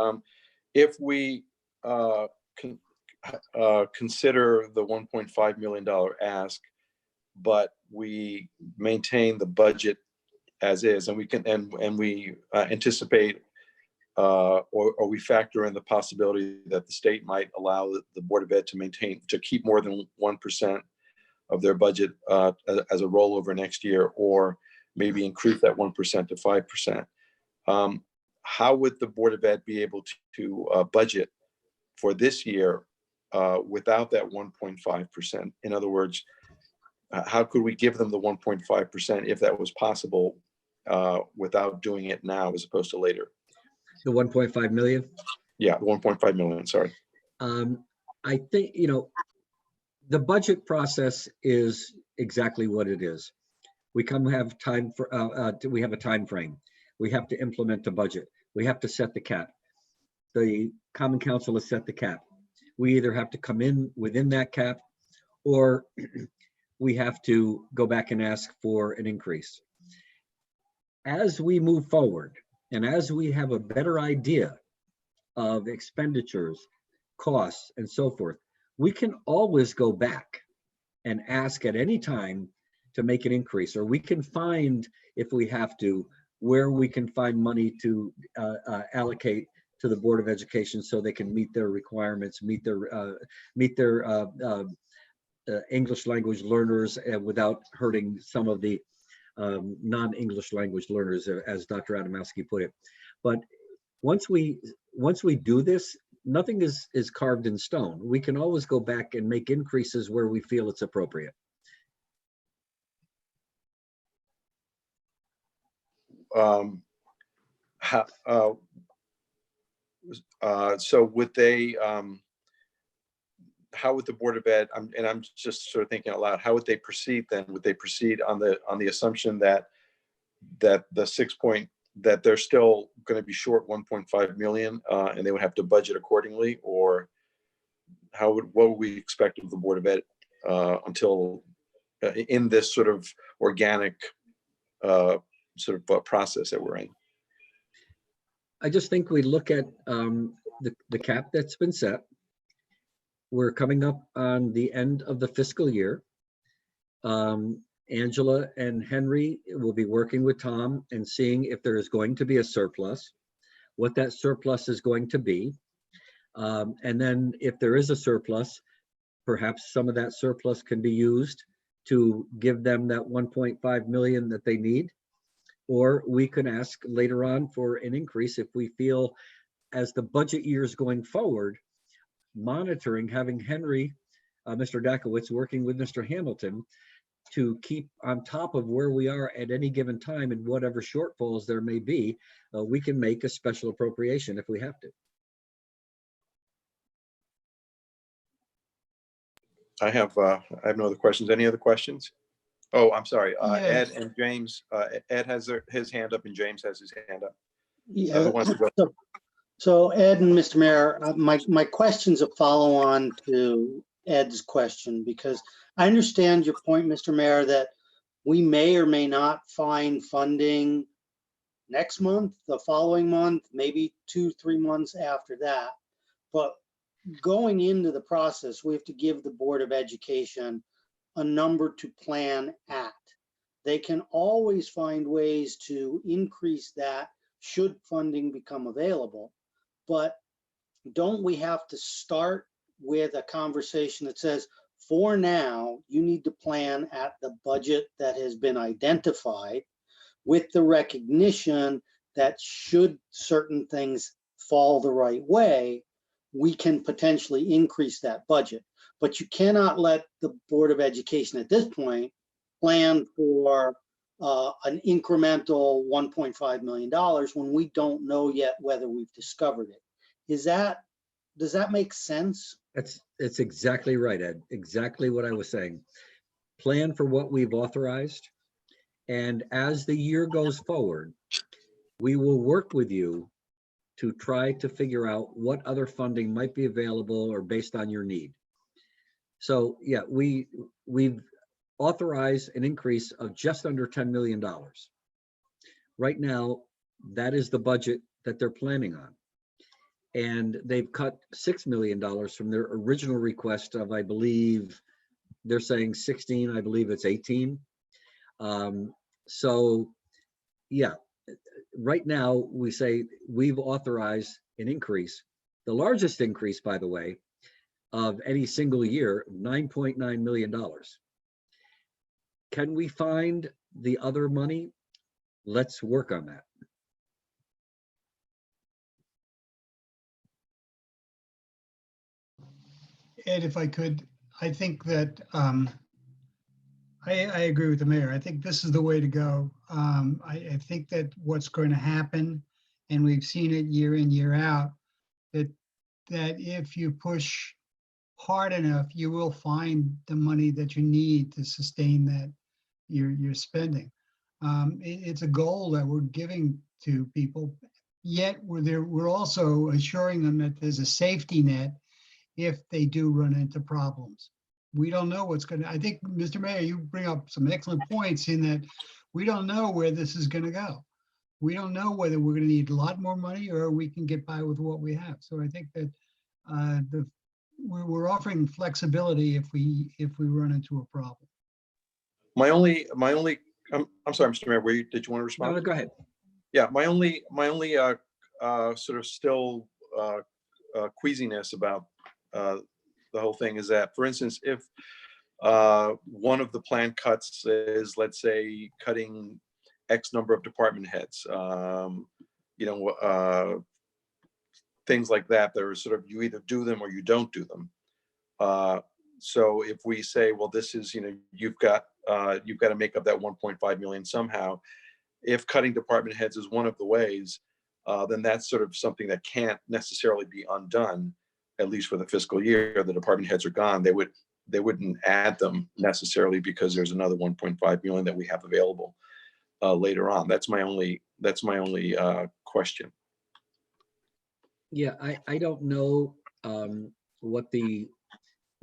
If we consider the $1.5 million ask, but we maintain the budget as is, and we can and we anticipate or we factor in the possibility that the state might allow the Board of Ed to keep more than 1% of their budget as a rollover next year, or maybe increase that 1% to 5%. How would the Board of Ed be able to budget for this year without that 1.5%? In other words, how could we give them the 1.5% if that was possible without doing it now as opposed to later? The 1.5 million? Yeah, the 1.5 million, sorry. I think, the budget process is exactly what it is. We have time for, we have a time frame. We have to implement the budget. We have to set the cap. The Common Council has set the cap. We either have to come in within that cap, or we have to go back and ask for an increase. As we move forward, and as we have a better idea of expenditures, costs, and so forth, we can always go back and ask at any time to make an increase, or we can find, if we have to, where we can find money to allocate to the Board of Education so they can meet their requirements, meet their English language learners without hurting some of the non-English language learners, as Dr. Adamowski put it. But once we do this, nothing is carved in stone. We can always go back and make increases where we feel it's appropriate. So would they, how would the Board of Ed, and I'm just sort of thinking out loud, how would they proceed then? Would they proceed on the assumption that that they're still going to be short 1.5 million and they would have to budget accordingly? Or what would we expect of the Board of Ed until in this sort of organic process that we're in? I just think we look at the cap that's been set. We're coming up on the end of the fiscal year. Angela and Henry will be working with Tom and seeing if there is going to be a surplus, what that surplus is going to be. And then if there is a surplus, perhaps some of that surplus can be used to give them that 1.5 million that they need. Or we can ask later on for an increase if we feel, as the budget years going forward, monitoring, having Henry, Mr. Dakowitz working with Mr. Hamilton to keep on top of where we are at any given time and whatever shortfalls there may be, we can make a special appropriation if we have to. I have no other questions. Any other questions? Oh, I'm sorry. Yes. Ed and James. Ed has his hand up and James has his hand up. Yeah. Who wants to go? So Ed and Mr. Mayor, my question's a follow-on to Ed's question, because I understand your point, Mr. Mayor, that we may or may not find funding next month, the following month, maybe 2-3 months after that. But going into the process, we have to give the Board of Education a number to plan at. They can always find ways to increase that should funding become available. But don't we have to start with a conversation that says, for now, you need to plan at the budget that has been identified, with the recognition that should certain things fall the right way, we can potentially increase that budget. But you cannot let the Board of Education at this point plan for an incremental $1.5 million when we don't know yet whether we've discovered it. Does that make sense? It's exactly right, Ed. Exactly what I was saying. Plan for what we've authorized. And as the year goes forward, we will work with you to try to figure out what other funding might be available or based on your need. So yeah, we've authorized an increase of just under $10 million. Right now, that is the budget that they're planning on. And they've cut $6 million from their original request of, I believe, they're saying 16, I believe it's 18. So yeah, right now we say we've authorized an increase, the largest increase, by the way, of any single year, $9.9 million. Can we find the other money? Let's work on that. Ed, if I could, I think that I agree with the mayor. I think this is the way to go. I think that what's going to happen, and we've seen it year in, year out, that if you push hard enough, you will find the money that you need to sustain that your spending. It's a goal that we're giving to people, yet we're also assuring them that there's a safety net if they do run into problems. We don't know what's going to, I think, Mr. Mayor, you bring up some excellent points in that we don't know where this is going to go. We don't know whether we're going to need a lot more money or we can get by with what we have. So I think that we're offering flexibility if we run into a problem. My only, I'm sorry, Mr. Mayor, did you want to respond? No, go ahead. Yeah, my only sort of still queasiness about the whole thing is that, for instance, if one of the plan cuts is, let's say, cutting X number of department heads, things like that, that are sort of, you either do them or you don't do them. So if we say, well, this is, you've got to make up that 1.5 million somehow. If cutting department heads is one of the ways, then that's sort of something that can't necessarily be undone, at least for the fiscal year. The department heads are gone. They wouldn't add them necessarily because there's another 1.5 million that we have available later on. That's my only question. Yeah, I don't know what the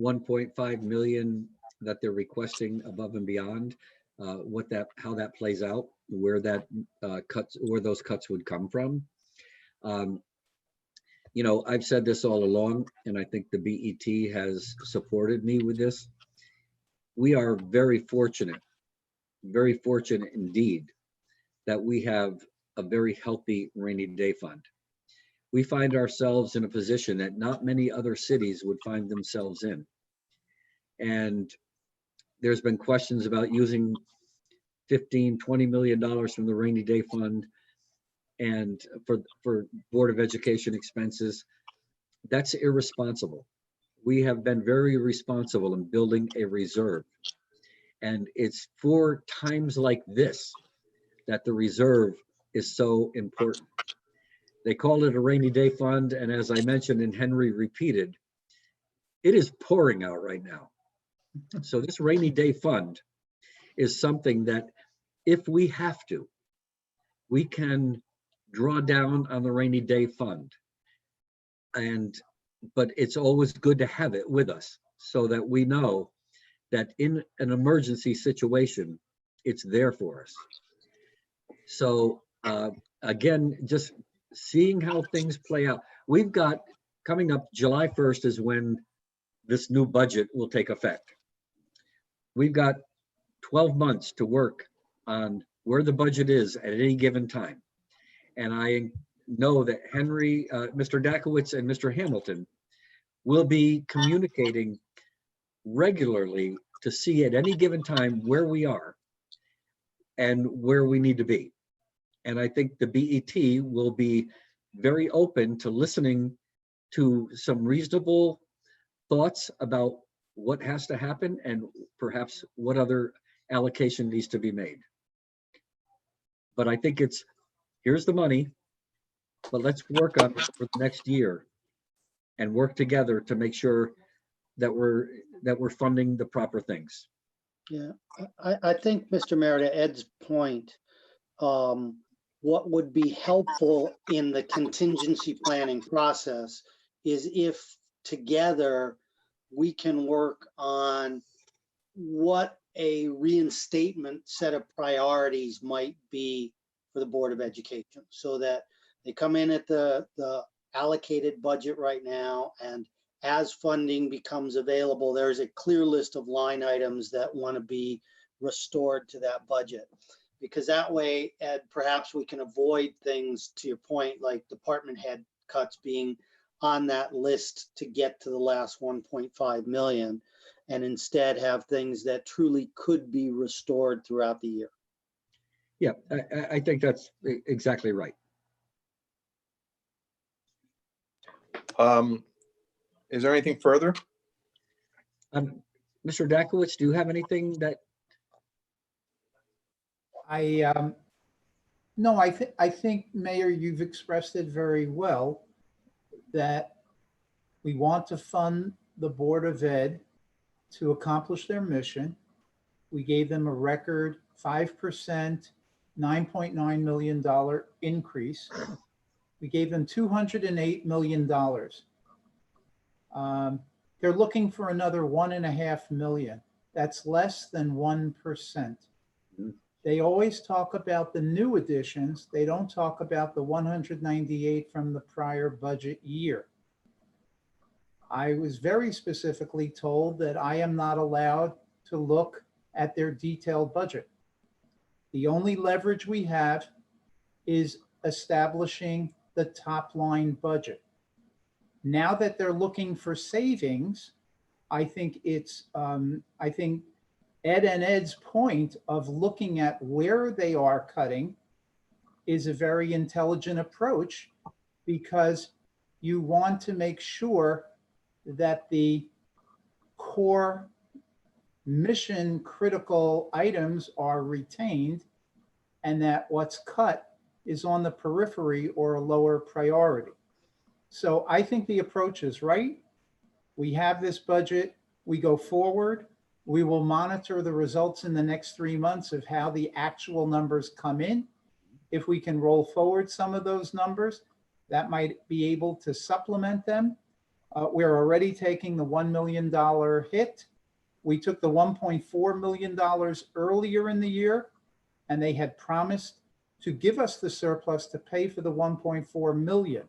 1.5 million that they're requesting above and beyond, how that plays out, where those cuts would come from. I've said this all along, and I think the BET has supported me with this. We are very fortunate indeed, that we have a very healthy rainy day fund. We find ourselves in a position that not many other cities would find themselves in. And there's been questions about using $15, $20 million from the rainy day fund and for Board of Education expenses. That's irresponsible. We have been very responsible in building a reserve. And it's for times like this that the reserve is so important. They call it a rainy day fund, and as I mentioned and Henry repeated, it is pouring out right now. So this rainy day fund is something that if we have to, we can draw down on the rainy day fund. But it's always good to have it with us so that we know that in an emergency situation, it's there for us. So again, just seeing how things play out. We've got coming up July 1st is when this new budget will take effect. We've got 12 months to work on where the budget is at any given time. And I know that Henry, Mr. Dakowitz and Mr. Hamilton will be communicating regularly to see at any given time where we are and where we need to be. And I think the BET will be very open to listening to some reasonable thoughts about what has to happen and perhaps what other allocation needs to be made. But I think here's the money, but let's work on it for the next year and work together to make sure that we're funding the proper things. Yeah, I think, Mr. Mayor, to Ed's point, what would be helpful in the contingency planning process is if together we can work on what a reinstatement set of priorities might be for the Board of Education, so that they come in at the allocated budget right now, and as funding becomes available, there's a clear list of line items that want to be restored to that budget. Because that way, Ed, perhaps we can avoid things, to your point, like department head cuts being on that list to get to the last 1.5 million, and instead have things that truly could be restored throughout the year. Yeah, I think that's exactly right. Is there anything further? Mr. Dakowitz, do you have anything that? No, I think, Mayor, you've expressed it very well, that we want to fund the Board of Ed to accomplish their mission. We gave them a record 5%, $9.9 million increase. We gave them $208 million. They're looking for another $1.5 million. That's less than 1%. They always talk about the new additions. They don't talk about the 198 from the prior budget year. I was very specifically told that I am not allowed to look at their detailed budget. The only leverage we have is establishing the top line budget. Now that they're looking for savings, I think Ed and Ed's point of looking at where they are cutting is a very intelligent approach, because you want to make sure that the core mission critical items are retained and that what's cut is on the periphery or a lower priority. So I think the approach is right. We have this budget, we go forward. We will monitor the results in the next 3 months of how the actual numbers come in. If we can roll forward some of those numbers, that might be able to supplement them. We're already taking the $1 million hit. We took the $1.4 million earlier in the year, and they had promised to give us the surplus to pay for the $1.4 million.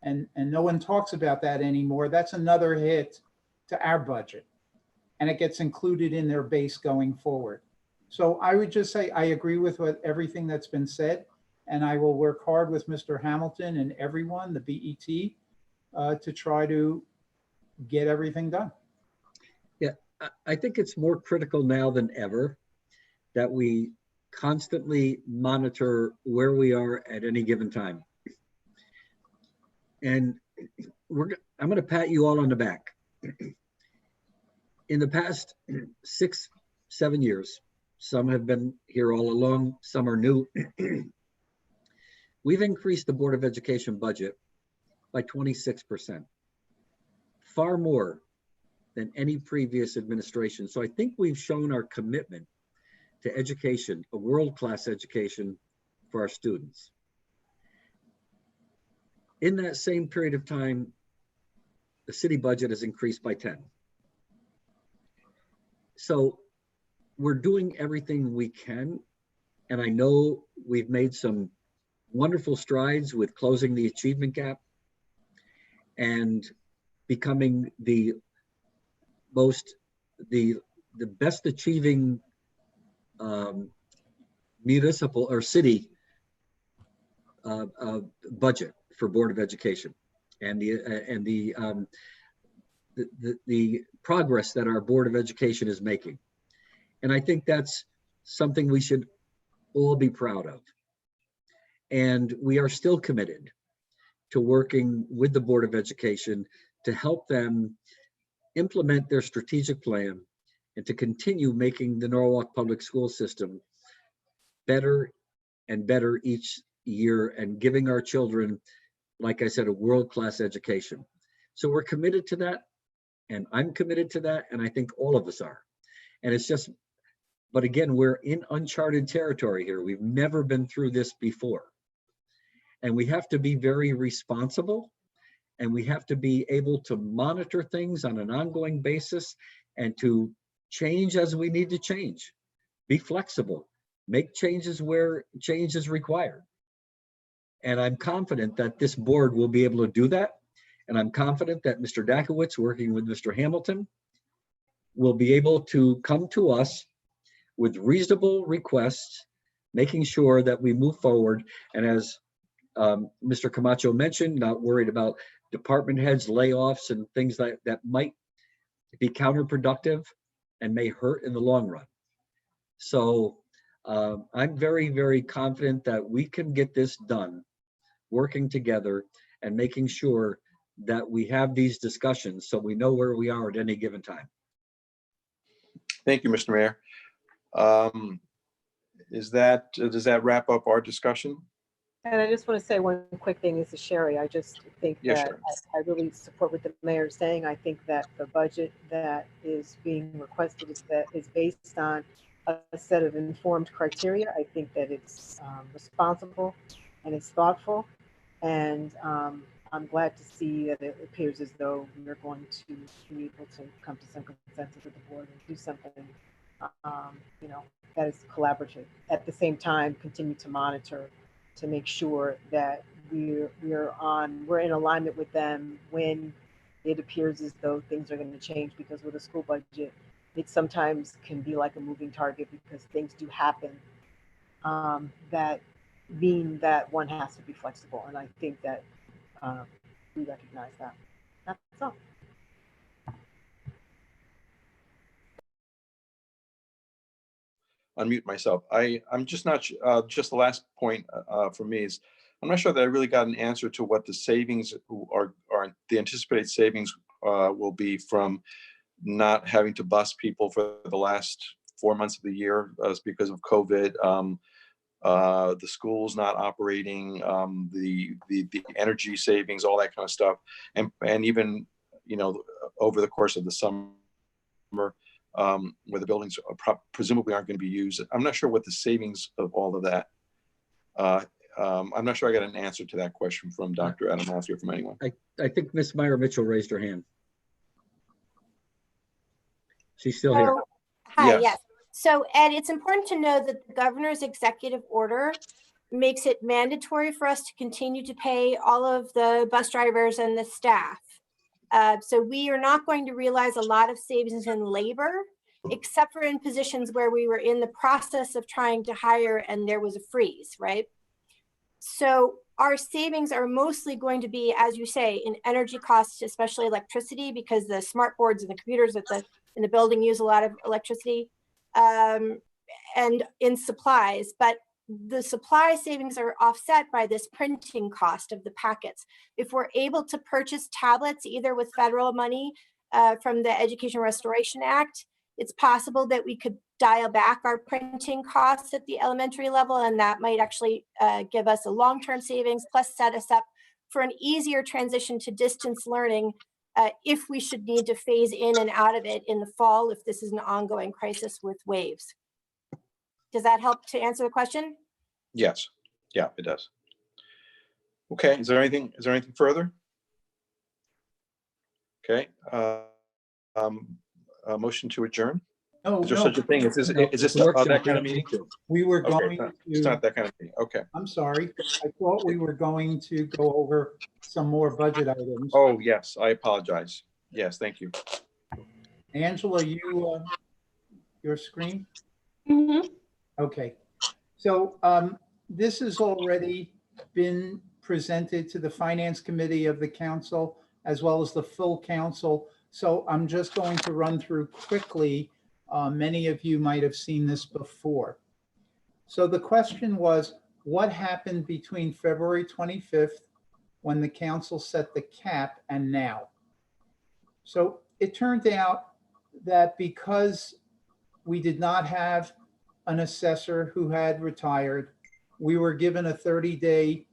And no one talks about that anymore. That's another hit to our budget, and it gets included in their base going forward. So I would just say I agree with everything that's been said, and I will work hard with Mr. Hamilton and everyone, the BET, to try to get everything done. Yeah, I think it's more critical now than ever that we constantly monitor where we are at any given time. And I'm going to pat you all on the back. In the past 6-7 years, some have been here all along, some are new. We've increased the Board of Education budget by 26%, far more than any previous administration. So I think we've shown our commitment to education, a world-class education for our students. In that same period of time, the city budget has increased by 10. So we're doing everything we can. And I know we've made some wonderful strides with closing the achievement gap and becoming the best achieving municipal or city budget for Board of Education, and the progress that our Board of Education is making. And I think that's something we should all be proud of. And we are still committed to working with the Board of Education to help them implement their strategic plan and to continue making the Norwalk Public School System better and better each year, and giving our children, like I said, a world-class education. So we're committed to that, and I'm committed to that, and I think all of us are. And it's just, but again, we're in uncharted territory here. We've never been through this before. And we have to be very responsible, and we have to be able to monitor things on an ongoing basis and to change as we need to change. Be flexible, make changes where change is required. And I'm confident that this board will be able to do that. And I'm confident that Mr. Dakowitz, working with Mr. Hamilton, will be able to come to us with reasonable requests, making sure that we move forward. And as Mr. Camacho mentioned, not worried about department heads, layoffs, and things that might be counterproductive and may hurt in the long run. So I'm very, very confident that we can get this done, working together and making sure that we have these discussions so we know where we are at any given time. Thank you, Mr. Mayor. Does that wrap up our discussion? And I just want to say one quick thing. This is Sherry. I just think Yeah, that sure. I really support what the mayor is saying. I think that the budget that is being requested is based on a set of informed criteria. I think that it's responsible and it's thoughtful. And I'm glad to see that it appears as though we're going to be able to come to some consensus with the board and do something, that is collaborative. At the same time, continue to monitor to make sure that we're in alignment with them when it appears as though things are going to change, because with a school budget, it sometimes can be like a moving target because things do happen that mean that one has to be flexible. And I think that we recognize that. That's all. Unmute myself. I'm just not, just the last point for me is, I'm not sure that I really got an answer to what the savings are the anticipated savings will be from not having to bus people for the last 4 months of the year because of COVID. The schools not operating, the energy savings, all that kind of stuff, and even over the course of the summer, where the buildings presumably aren't going to be used. I'm not sure what the savings of all of that. I'm not sure I got an answer to that question from Dr. Adamowski or from anyone. I think Ms. Meyer Mitchell raised her hand. She's still here. Hi, yes. So Ed, it's important to know that the governor's executive order makes it mandatory for us to continue to pay all of the bus drivers and the staff. So we are not going to realize a lot of savings in labor, except for in positions where we were in the process of trying to hire and there was a freeze, right? So our savings are mostly going to be, as you say, in energy costs, especially electricity, because the smart boards and the computers in the building use a lot of electricity, and in supplies. But the supply savings are offset by this printing cost of the packets. If we're able to purchase tablets, either with federal money from the Education Restoration Act, it's possible that we could dial back our printing costs at the elementary level, and that might actually give us a long-term savings, plus set us up for an easier transition to distance learning if we should need to phase in and out of it in the fall, if this is an ongoing crisis with waves. Does that help to answer the question? Yes. Yeah, it does. Okay. Is there anything further? Okay. Motion to adjourn. No, Is there no. such a thing? Is this that kind of meeting? We were going It's not that kind of meeting. Okay. I'm sorry. I thought we were going to go over some more budget items. Oh, yes. I apologize. Yes, thank you. Angela, you, your screen? Mm-hmm. Okay. So this has already been presented to the Finance Committee of the Council, as well as the full Council. So I'm just going to run through quickly. Many of you might have seen this before. So the question was, what happened between February 25th, when the council set the cap, and now? So it turned out that because we did not have an assessor who had retired, we were given a 30-day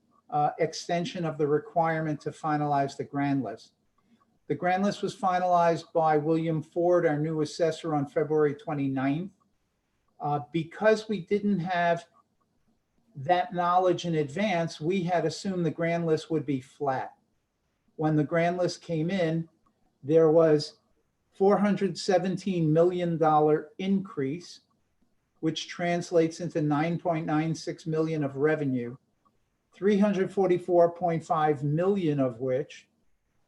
extension of the requirement to finalize the grand list. The grand list was finalized by William Ford, our new assessor, on February 29th. Because we didn't have that knowledge in advance, we had assumed the grand list would be flat. When the grand list came in, there was $417 million increase, which translates into 9.96 million of revenue, 344.5 million of which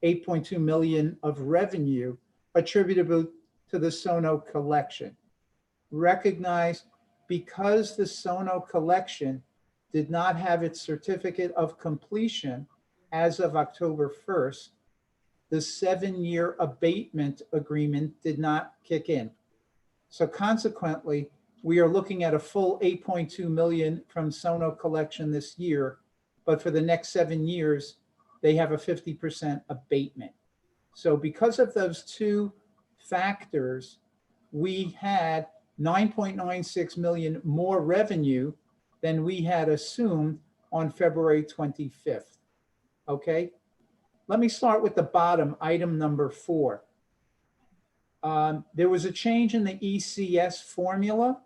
8.2 million of revenue attributable to the Sono collection. Recognize, because the Sono collection did not have its certificate of completion as of October 1st, the 7-year abatement agreement did not kick in. So consequently, we are looking at a full 8.2 million from Sono collection this year, but for the next 7 years, they have a 50% abatement. So because of those two factors, we had 9.96 million more revenue than we had assumed on February 25th. Okay, let me start with the bottom, item number 4. There was a change in the ECS formula,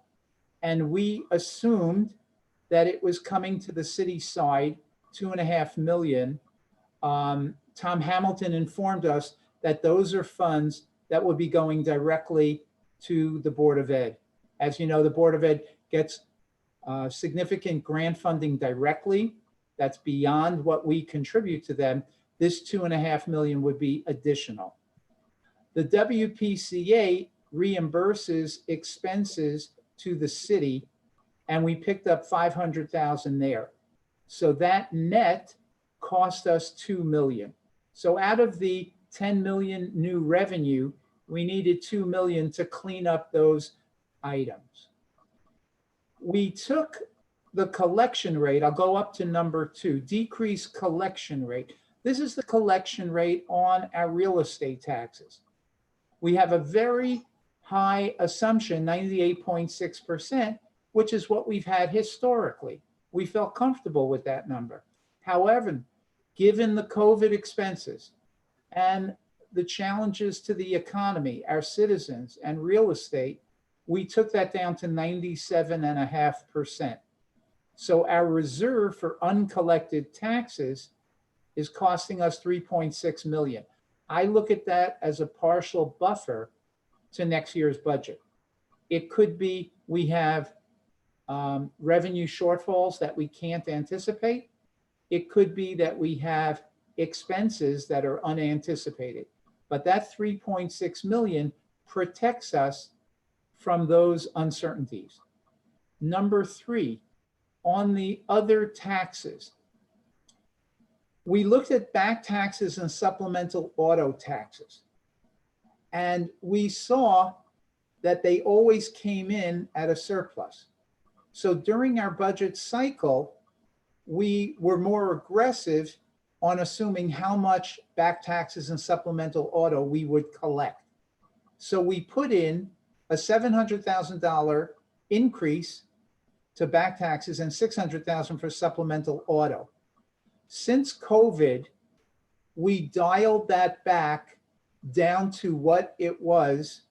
and we assumed that it was coming to the city side, 2.5 million. Tom Hamilton informed us that those are funds that will be going directly to the Board of Ed. As you know, the Board of Ed gets significant grant funding directly. That's beyond what we contribute to them. This 2.5 million would be additional. The WPCA reimburses expenses to the city, and we picked up 500,000 there. So that net cost us 2 million. So out of the 10 million new revenue, we needed 2 million to clean up those items. We took the collection rate, I'll go up to number 2, decrease collection rate. This is the collection rate on our real estate taxes. We have a very high assumption, 98.6%, which is what we've had historically. We felt comfortable with that number. However, given the COVID expenses and the challenges to the economy, our citizens, and real estate, we took that down to 97.5%. So our reserve for uncollected taxes is costing us 3.6 million. I look at that as a partial buffer to next year's budget. It could be we have revenue shortfalls that we can't anticipate. It could be that we have expenses that are unanticipated. But that 3.6 million protects us from those uncertainties. Number 3, on the other taxes, we looked at back taxes and supplemental auto taxes. And we saw that they always came in at a surplus. So during our budget cycle, we were more aggressive on assuming how much back taxes and supplemental auto we would collect. So we put in a $700,000 increase to back taxes and $600,000 for supplemental auto. Since COVID, we dialed that back down to what it was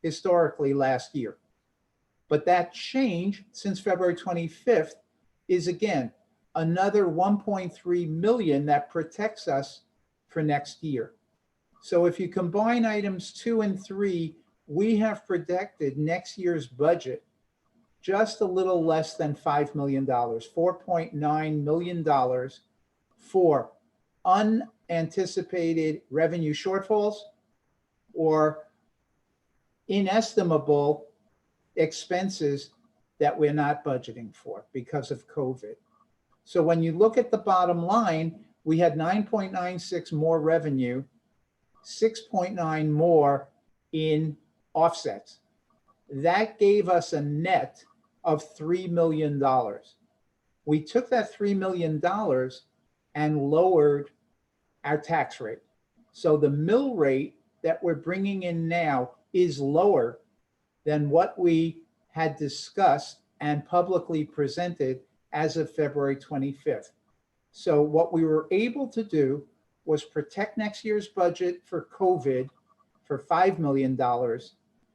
historically last year. But that change since February 25th is, again, another 1.3 million that protects us for next year. So if you combine items 2 and 3, we have projected next year's budget just a little less than $5 million, $4.9 million for unanticipated revenue shortfalls or inestimable expenses that we're not budgeting for because of COVID. So when you look at the bottom line, we had 9.96 more revenue, 6.9 more in offsets. That gave us a net of $3 million. We took that $3 million and lowered our tax rate. So the mill rate that we're bringing in now is lower than what we had discussed and publicly presented as of February 25th. So what we were able to do was protect next year's budget for COVID for $5 million,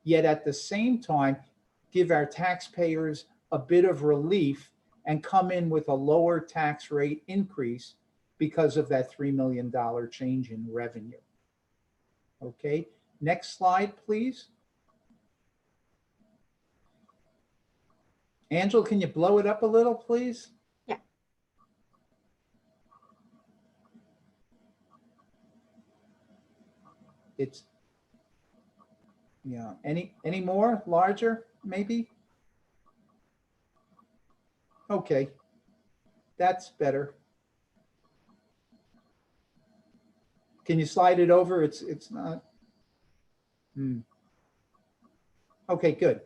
yet at the same time, give our taxpayers a bit of relief and come in with a lower tax rate increase because of that $3 million change in revenue. Okay, next slide, please. Angela, can you blow it up a little, please? Yeah. It's, yeah, any more, larger, maybe? Okay, that's better. Can you slide it over? It's not. Okay, good.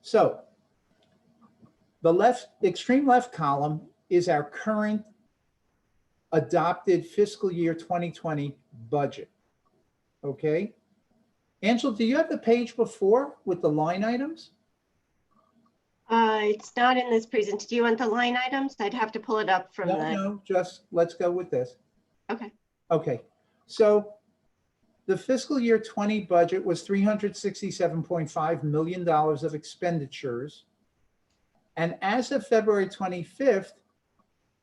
So the extreme left column is our current adopted fiscal year 2020 budget. Okay. Angela, do you have the page before with the line items? It's not in this presentation. Do you want the line items? I'd have to pull it up from the. No, just let's go with this. Okay. Okay, so the fiscal year 20 budget was $367.5 million of expenditures. And as of February 25th,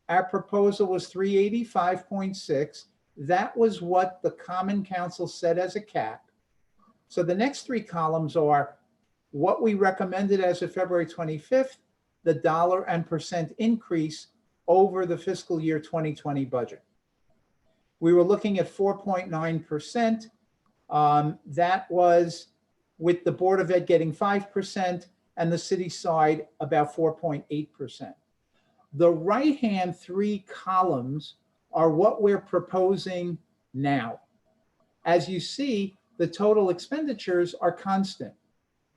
our proposal was 385.6. That was what the Common Council set as a cap. So the next three columns are what we recommended as of February 25th, the dollar and percent increase over the fiscal year 2020 budget. We were looking at 4.9%. That was with the Board of Ed getting 5% and the city side about 4.8%. The right-hand three columns are what we're proposing now. As you see, the total expenditures are constant.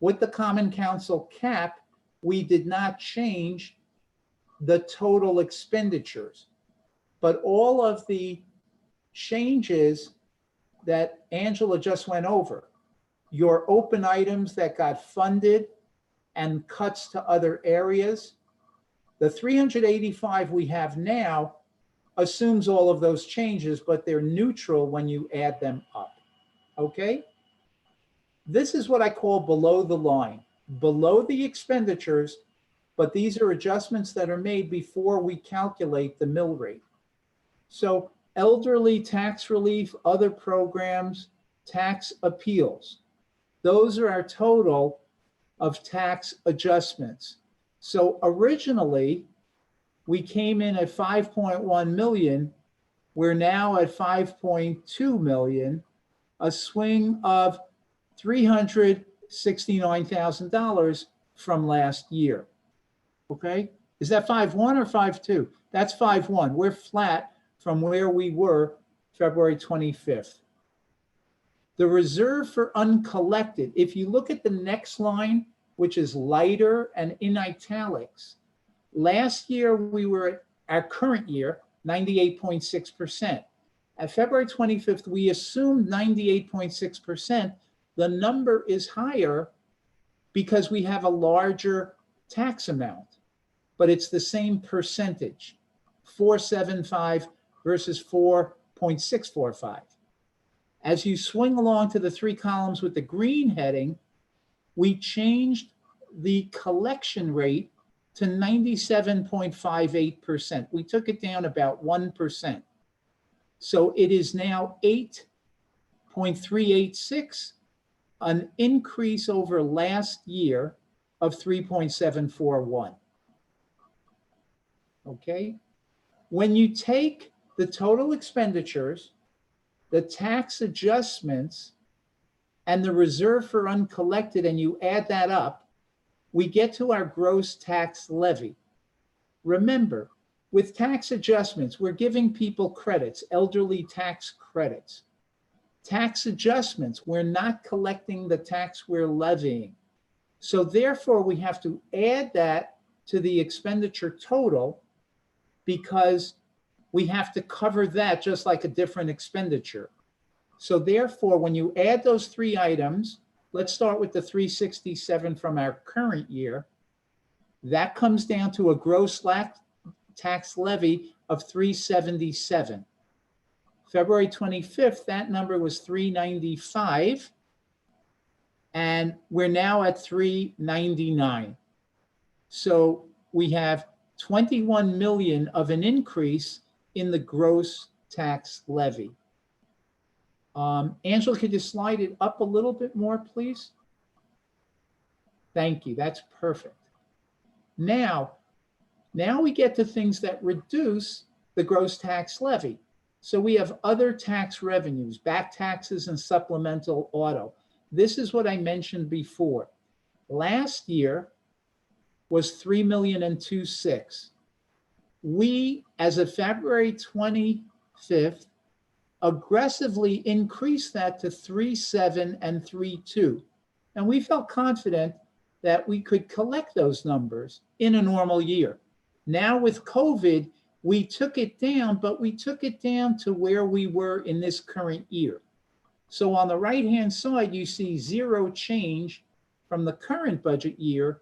With the Common Council cap, we did not change the total expenditures, but all of the changes that Angela just went over, your open items that got funded and cuts to other areas, the 385 we have now assumes all of those changes, but they're neutral when you add them up, okay? This is what I call below the line, below the expenditures, but these are adjustments that are made before we calculate the mill rate. So elderly tax relief, other programs, tax appeals, those are our total of tax adjustments. So originally, we came in at 5.1 million. We're now at 5.2 million, a swing of $369,000 from last year. Okay, is that 5.1 or 5.2? That's 5.1. We're flat from where we were February 25th. The reserve for uncollected, if you look at the next line, which is lighter and in italics, last year we were at our current year, 98.6%. At February 25th, we assumed 98.6%. The number is higher because we have a larger tax amount, but it's the same percentage, 475 versus 4.645. As you swing along to the three columns with the green heading, we changed the collection rate to 97.58%. We took it down about 1%. So it is now 8.386, an increase over last year of 3.741. Okay? When you take the total expenditures, the tax adjustments, and the reserve for uncollected, and you add that up, we get to our gross tax levy. Remember, with tax adjustments, we're giving people credits, elderly tax credits. Tax adjustments, we're not collecting the tax we're levying. So therefore, we have to add that to the expenditure total because we have to cover that just like a different expenditure. So therefore, when you add those three items, let's start with the 367 from our current year. That comes down to a gross tax levy of 377. February 25th, that number was 395, and we're now at 399. So we have 21 million of an increase in the gross tax levy. Angela, could you slide it up a little bit more, please? Thank you, that's perfect. Now we get to things that reduce the gross tax levy. So we have other tax revenues, back taxes and supplemental auto. This is what I mentioned before. Last year was 3,000,026. We, as of February 25th, aggressively increased that to 3.7 and 3.2. And we felt confident that we could collect those numbers in a normal year. Now with COVID, we took it down, but we took it down to where we were in this current year. So on the right-hand side, you see zero change from the current budget year,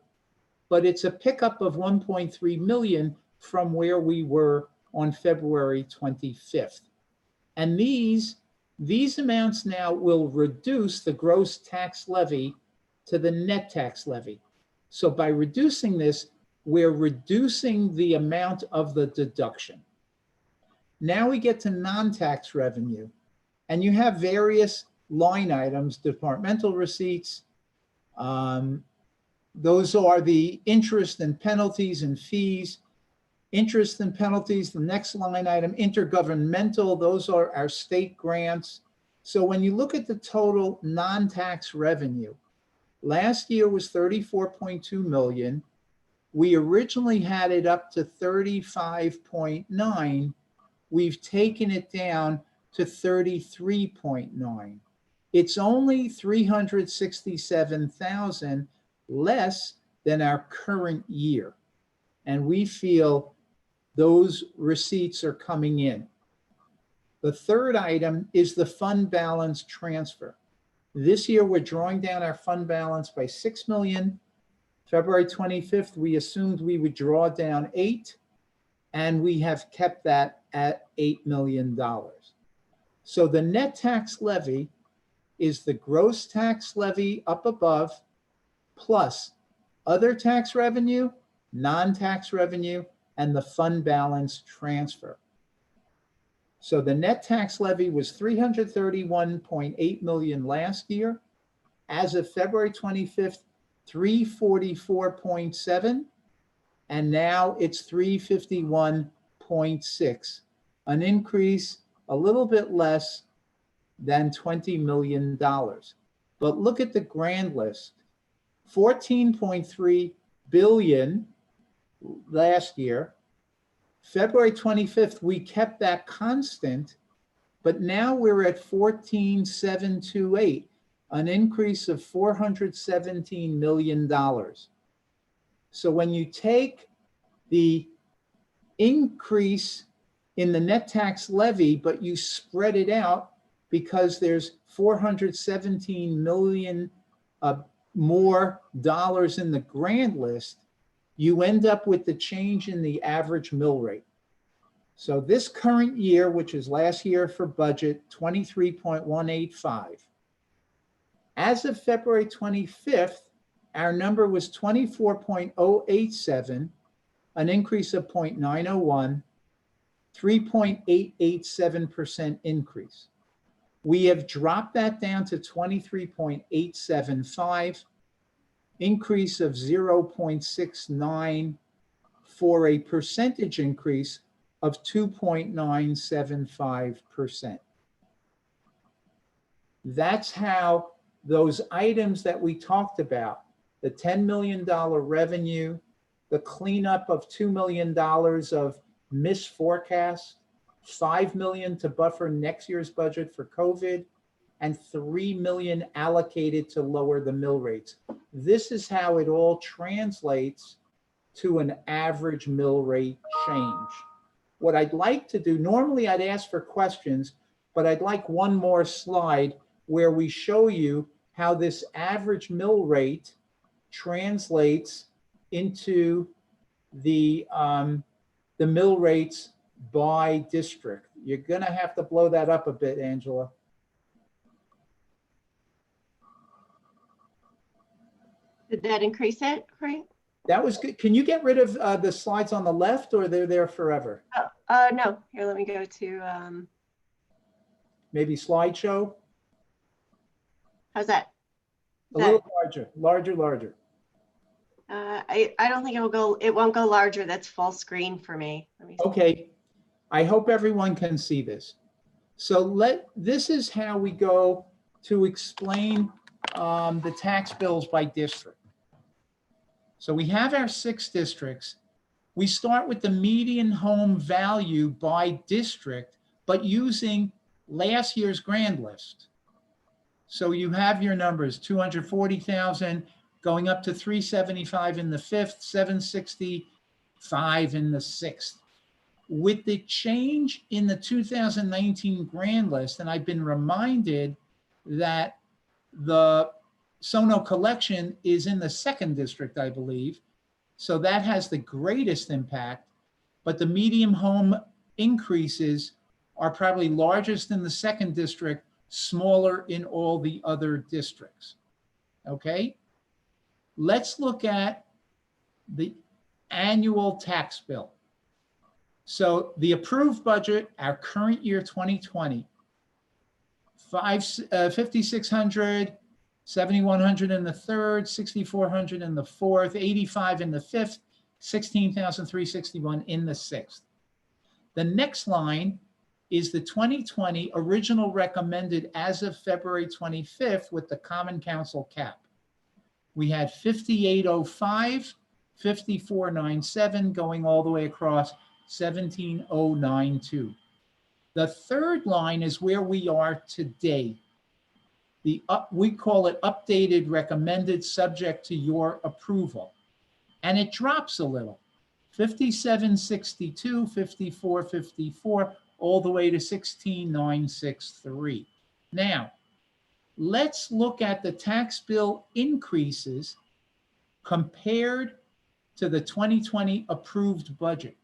but it's a pickup of 1.3 million from where we were on February 25th. And these amounts now will reduce the gross tax levy to the net tax levy. So by reducing this, we're reducing the amount of the deduction. Now we get to non-tax revenue, and you have various line items, departmental receipts. Those are the interest and penalties and fees. Interest and penalties, the next line item, intergovernmental, those are our state grants. So when you look at the total non-tax revenue, last year was 34.2 million. We originally had it up to 35.9. We've taken it down to 33.9. It's only 367,000 less than our current year. And we feel those receipts are coming in. The third item is the fund balance transfer. This year, we're drawing down our fund balance by 6 million. February 25th, we assumed we would draw down 8, and we have kept that at $8 million. So the net tax levy is the gross tax levy up above, plus other tax revenue, non-tax revenue, and the fund balance transfer. So the net tax levy was 331.8 million last year. As of February 25th, 344.7, and now it's 351.6, an increase a little bit less than $20 million. But look at the grand list, 14.3 billion last year. February 25th, we kept that constant, but now we're at 14,728, an increase of $417 million. So when you take the increase in the net tax levy, but you spread it out because there's 417 million more dollars in the grand list, you end up with the change in the average mill rate. So this current year, which is last year for budget, 23.185. As of February 25th, our number was 24.087, an increase of 0.901, 3.887% increase. We have dropped that down to 23.875, increase of 0.69 for a percentage increase of 2.975%. That's how those items that we talked about, the $10 million revenue, the cleanup of $2 million of missed forecasts, $5 million to buffer next year's budget for COVID, and $3 million allocated to lower the mill rates. This is how it all translates to an average mill rate change. What I'd like to do, normally I'd ask for questions, but I'd like one more slide where we show you how this average mill rate translates into the mill rates by district. You're gonna have to blow that up a bit, Angela. Did that increase it, Frank? That was good. Can you get rid of the slides on the left, or they're there forever? No, here, let me go to, Maybe slideshow? how's that? A little larger. I don't think it won't go larger. That's full screen for me. Let me see. Okay, I hope everyone can see this. So this is how we go to explain the tax bills by district. So we have our 6 districts. We start with the median home value by district, but using last year's grand list. So you have your numbers, 240,000 going up to 375 in the 5th, 765 in the 6th. With the change in the 2019 grand list, and I've been reminded that the Sono collection is in the second district, I believe. So that has the greatest impact, but the medium home increases are probably largest in the second district, smaller in all the other districts. Okay? Let's look at the annual tax bill. So the approved budget, our current year 2020, 5,600, 7,100 in the third, 6,400 in the fourth, 85 in the fifth, 16,361 in the sixth. The next line is the 2020 original recommended as of February 25th with the Common Council cap. We had 5805, 5497 going all the way across 17092. The third line is where we are today. We call it updated recommended subject to your approval. And it drops a little, 5762, 5454, all the way to 16963. Now, let's look at the tax bill increases compared to the 2020 approved budget.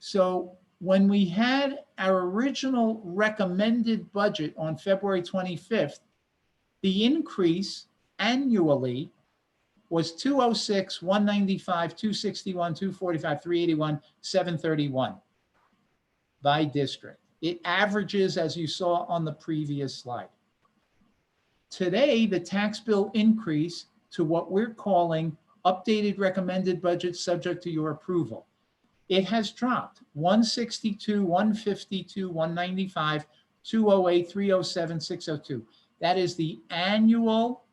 So when we had our original recommended budget on February 25th, the increase annually was 206, 195, 261, 245, 381, 731 by district. It averages, as you saw on the previous slide. Today, the tax bill increase to what we're calling updated recommended budget subject to your approval. It has dropped 162, 152, 195, 208, 307, 602. That is the annual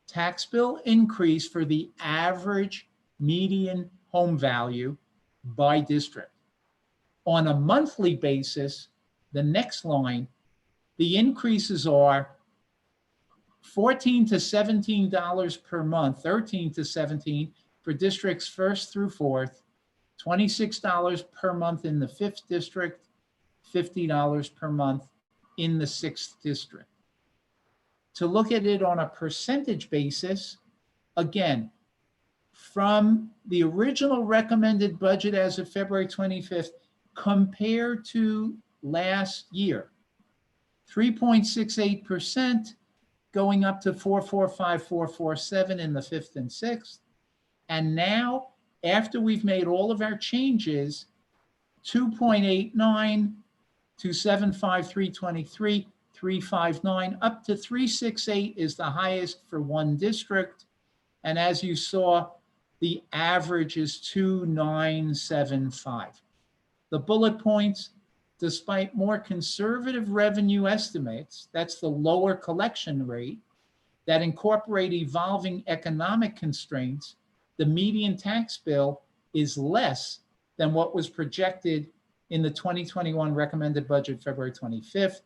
tax bill increase for the average median home value by district. On a monthly basis, the next line, the increases are $14 to $17 per month, 13 to 17 for districts first through fourth, $26 per month in the fifth district, $50 per month in the sixth district. To look at it on a percentage basis, again, from the original recommended budget as of February 25th, compared to last year, 3.68% going up to 445, 447 in the fifth and sixth. And now, after we've made all of our changes, 2.89 to 75323, 359 up to 368 is the highest for one district. And as you saw, the average is 2975. The bullet points, despite more conservative revenue estimates, that's the lower collection rate, that incorporate evolving economic constraints, the median tax bill is less than what was projected in the 2021 recommended budget February 25th.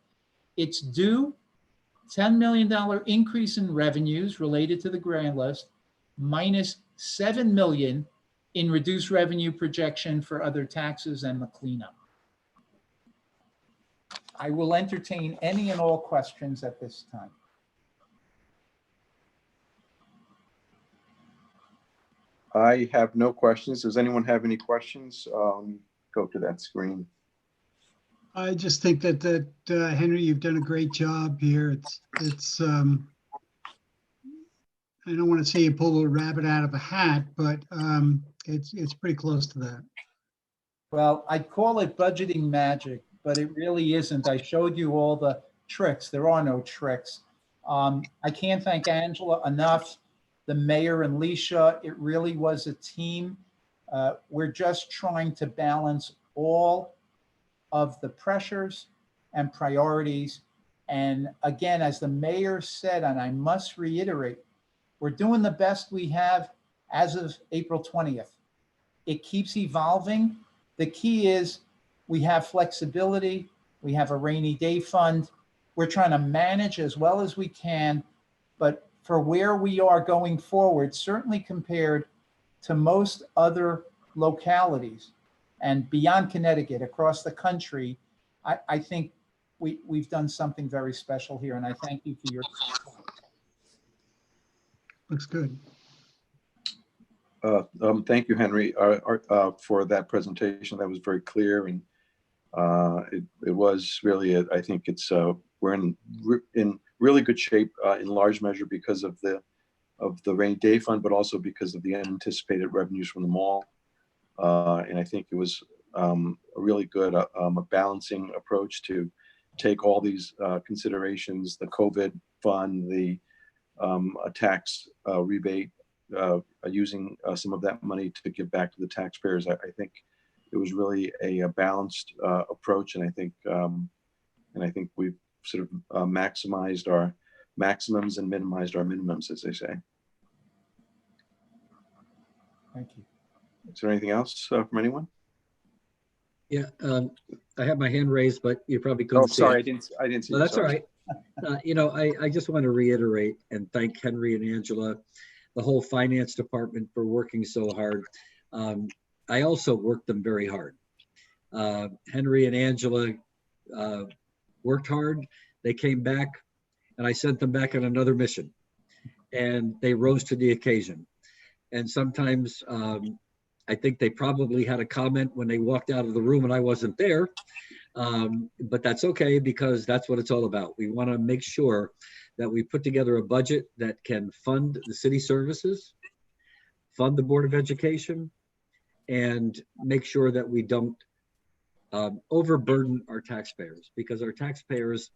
It's due $10 million increase in revenues related to the grand list, minus $7 million in reduced revenue projection for other taxes and the cleanup. I will entertain any and all questions at this time. I have no questions. Does anyone have any questions? Go to that screen. I just think that Henry, you've done a great job here. It's I don't want to say you pulled a rabbit out of a hat, but it's pretty close to that. Well, I'd call it budgeting magic, but it really isn't. I showed you all the tricks. There are no tricks. I can't thank Angela enough, the mayor and Leisha. It really was a team. We're just trying to balance all of the pressures and priorities. And again, as the mayor said, and I must reiterate, we're doing the best we have as of April 20th. It keeps evolving. The key is we have flexibility. We have a rainy day fund. We're trying to manage as well as we can, but for where we are going forward, certainly compared to most other localities and beyond Connecticut, across the country, I think we've done something very special here, and I thank you for your support. Looks good. Thank you, Henry, for that presentation. That was very clear, and it was really, I think it's we're in really good shape in large measure because of the rainy day fund, but also because of the unanticipated revenues from the mall. And I think it was a really good a balancing approach to take all these considerations, the COVID fund, the a tax rebate, using some of that money to give back to the taxpayers. I think it was really a balanced approach, and I think we've sort of maximized our maximums and minimized our minimums, as they say. Thank you. Is there anything else from anyone? Yeah, I have my hand raised, but you probably couldn't see sorry, it. I didn't see. No, that's all sorry. right. You know, I just want to reiterate and thank Henry and Angela, the whole finance department, for working so hard. I also worked them very hard. Henry and Angela worked hard. They came back, and I sent them back on another mission, and they rose to the occasion. And sometimes I think they probably had a comment when they walked out of the room and I wasn't there. But that's okay, because that's what it's all about. We want to make sure that we put together a budget that can fund the city services, fund the Board of Education, and make sure that we don't overburden our taxpayers, because our taxpayers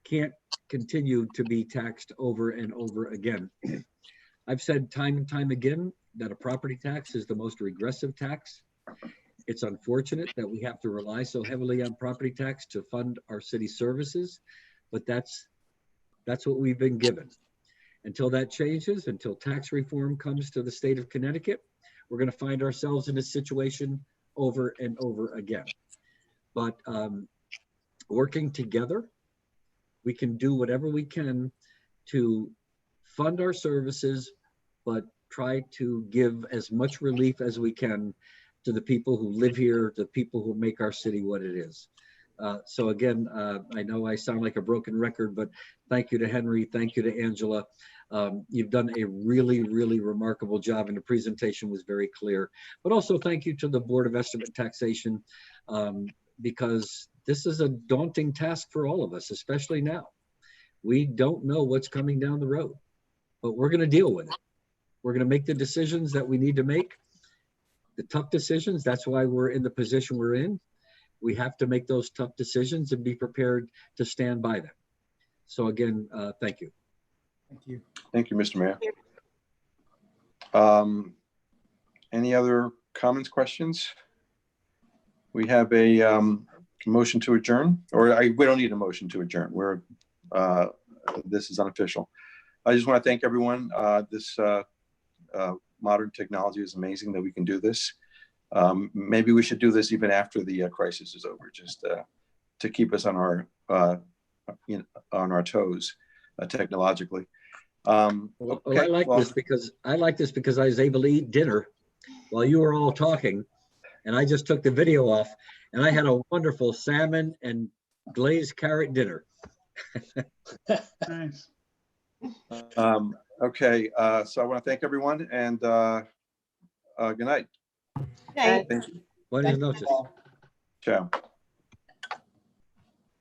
can't continue to be taxed over and over again. I've said time and time again that a property tax is the most regressive tax. It's unfortunate that we have to rely so heavily on property tax to fund our city services, but that's what we've been given. Until that changes, until tax reform comes to the state of Connecticut, we're going to find ourselves in this situation over and over again. But working together, we can do whatever we can to fund our services, but try to give as much relief as we can to the people who live here, the people who make our city what it is. So again, I know I sound like a broken record, but thank you to Henry, thank you to Angela. You've done a really, really remarkable job, and the presentation was very clear. But also thank you to the Board of Estimate and Taxation, because this is a daunting task for all of us, especially now. We don't know what's coming down the road, but we're going to deal with it. We're going to make the decisions that we need to make, the tough decisions. That's why we're in the position we're in. We have to make those tough decisions and be prepared to stand by them. So again, thank you. Thank you. Thank you, Mr. Mayor. Any other comments, questions? We have a motion to adjourn, or we don't need a motion to adjourn. This is unofficial. I just want to thank everyone. This modern technology is amazing that we can do this. Maybe we should do this even after the crisis is over, just to keep us on our toes technologically. Well, I like this because I was able to eat dinner while you were all talking, and I just took the video off, and I had a wonderful salmon and glazed carrot dinner. Nice. Okay, so I want to thank everyone, and good night. Okay. Thank you. Buenas noches. Ciao.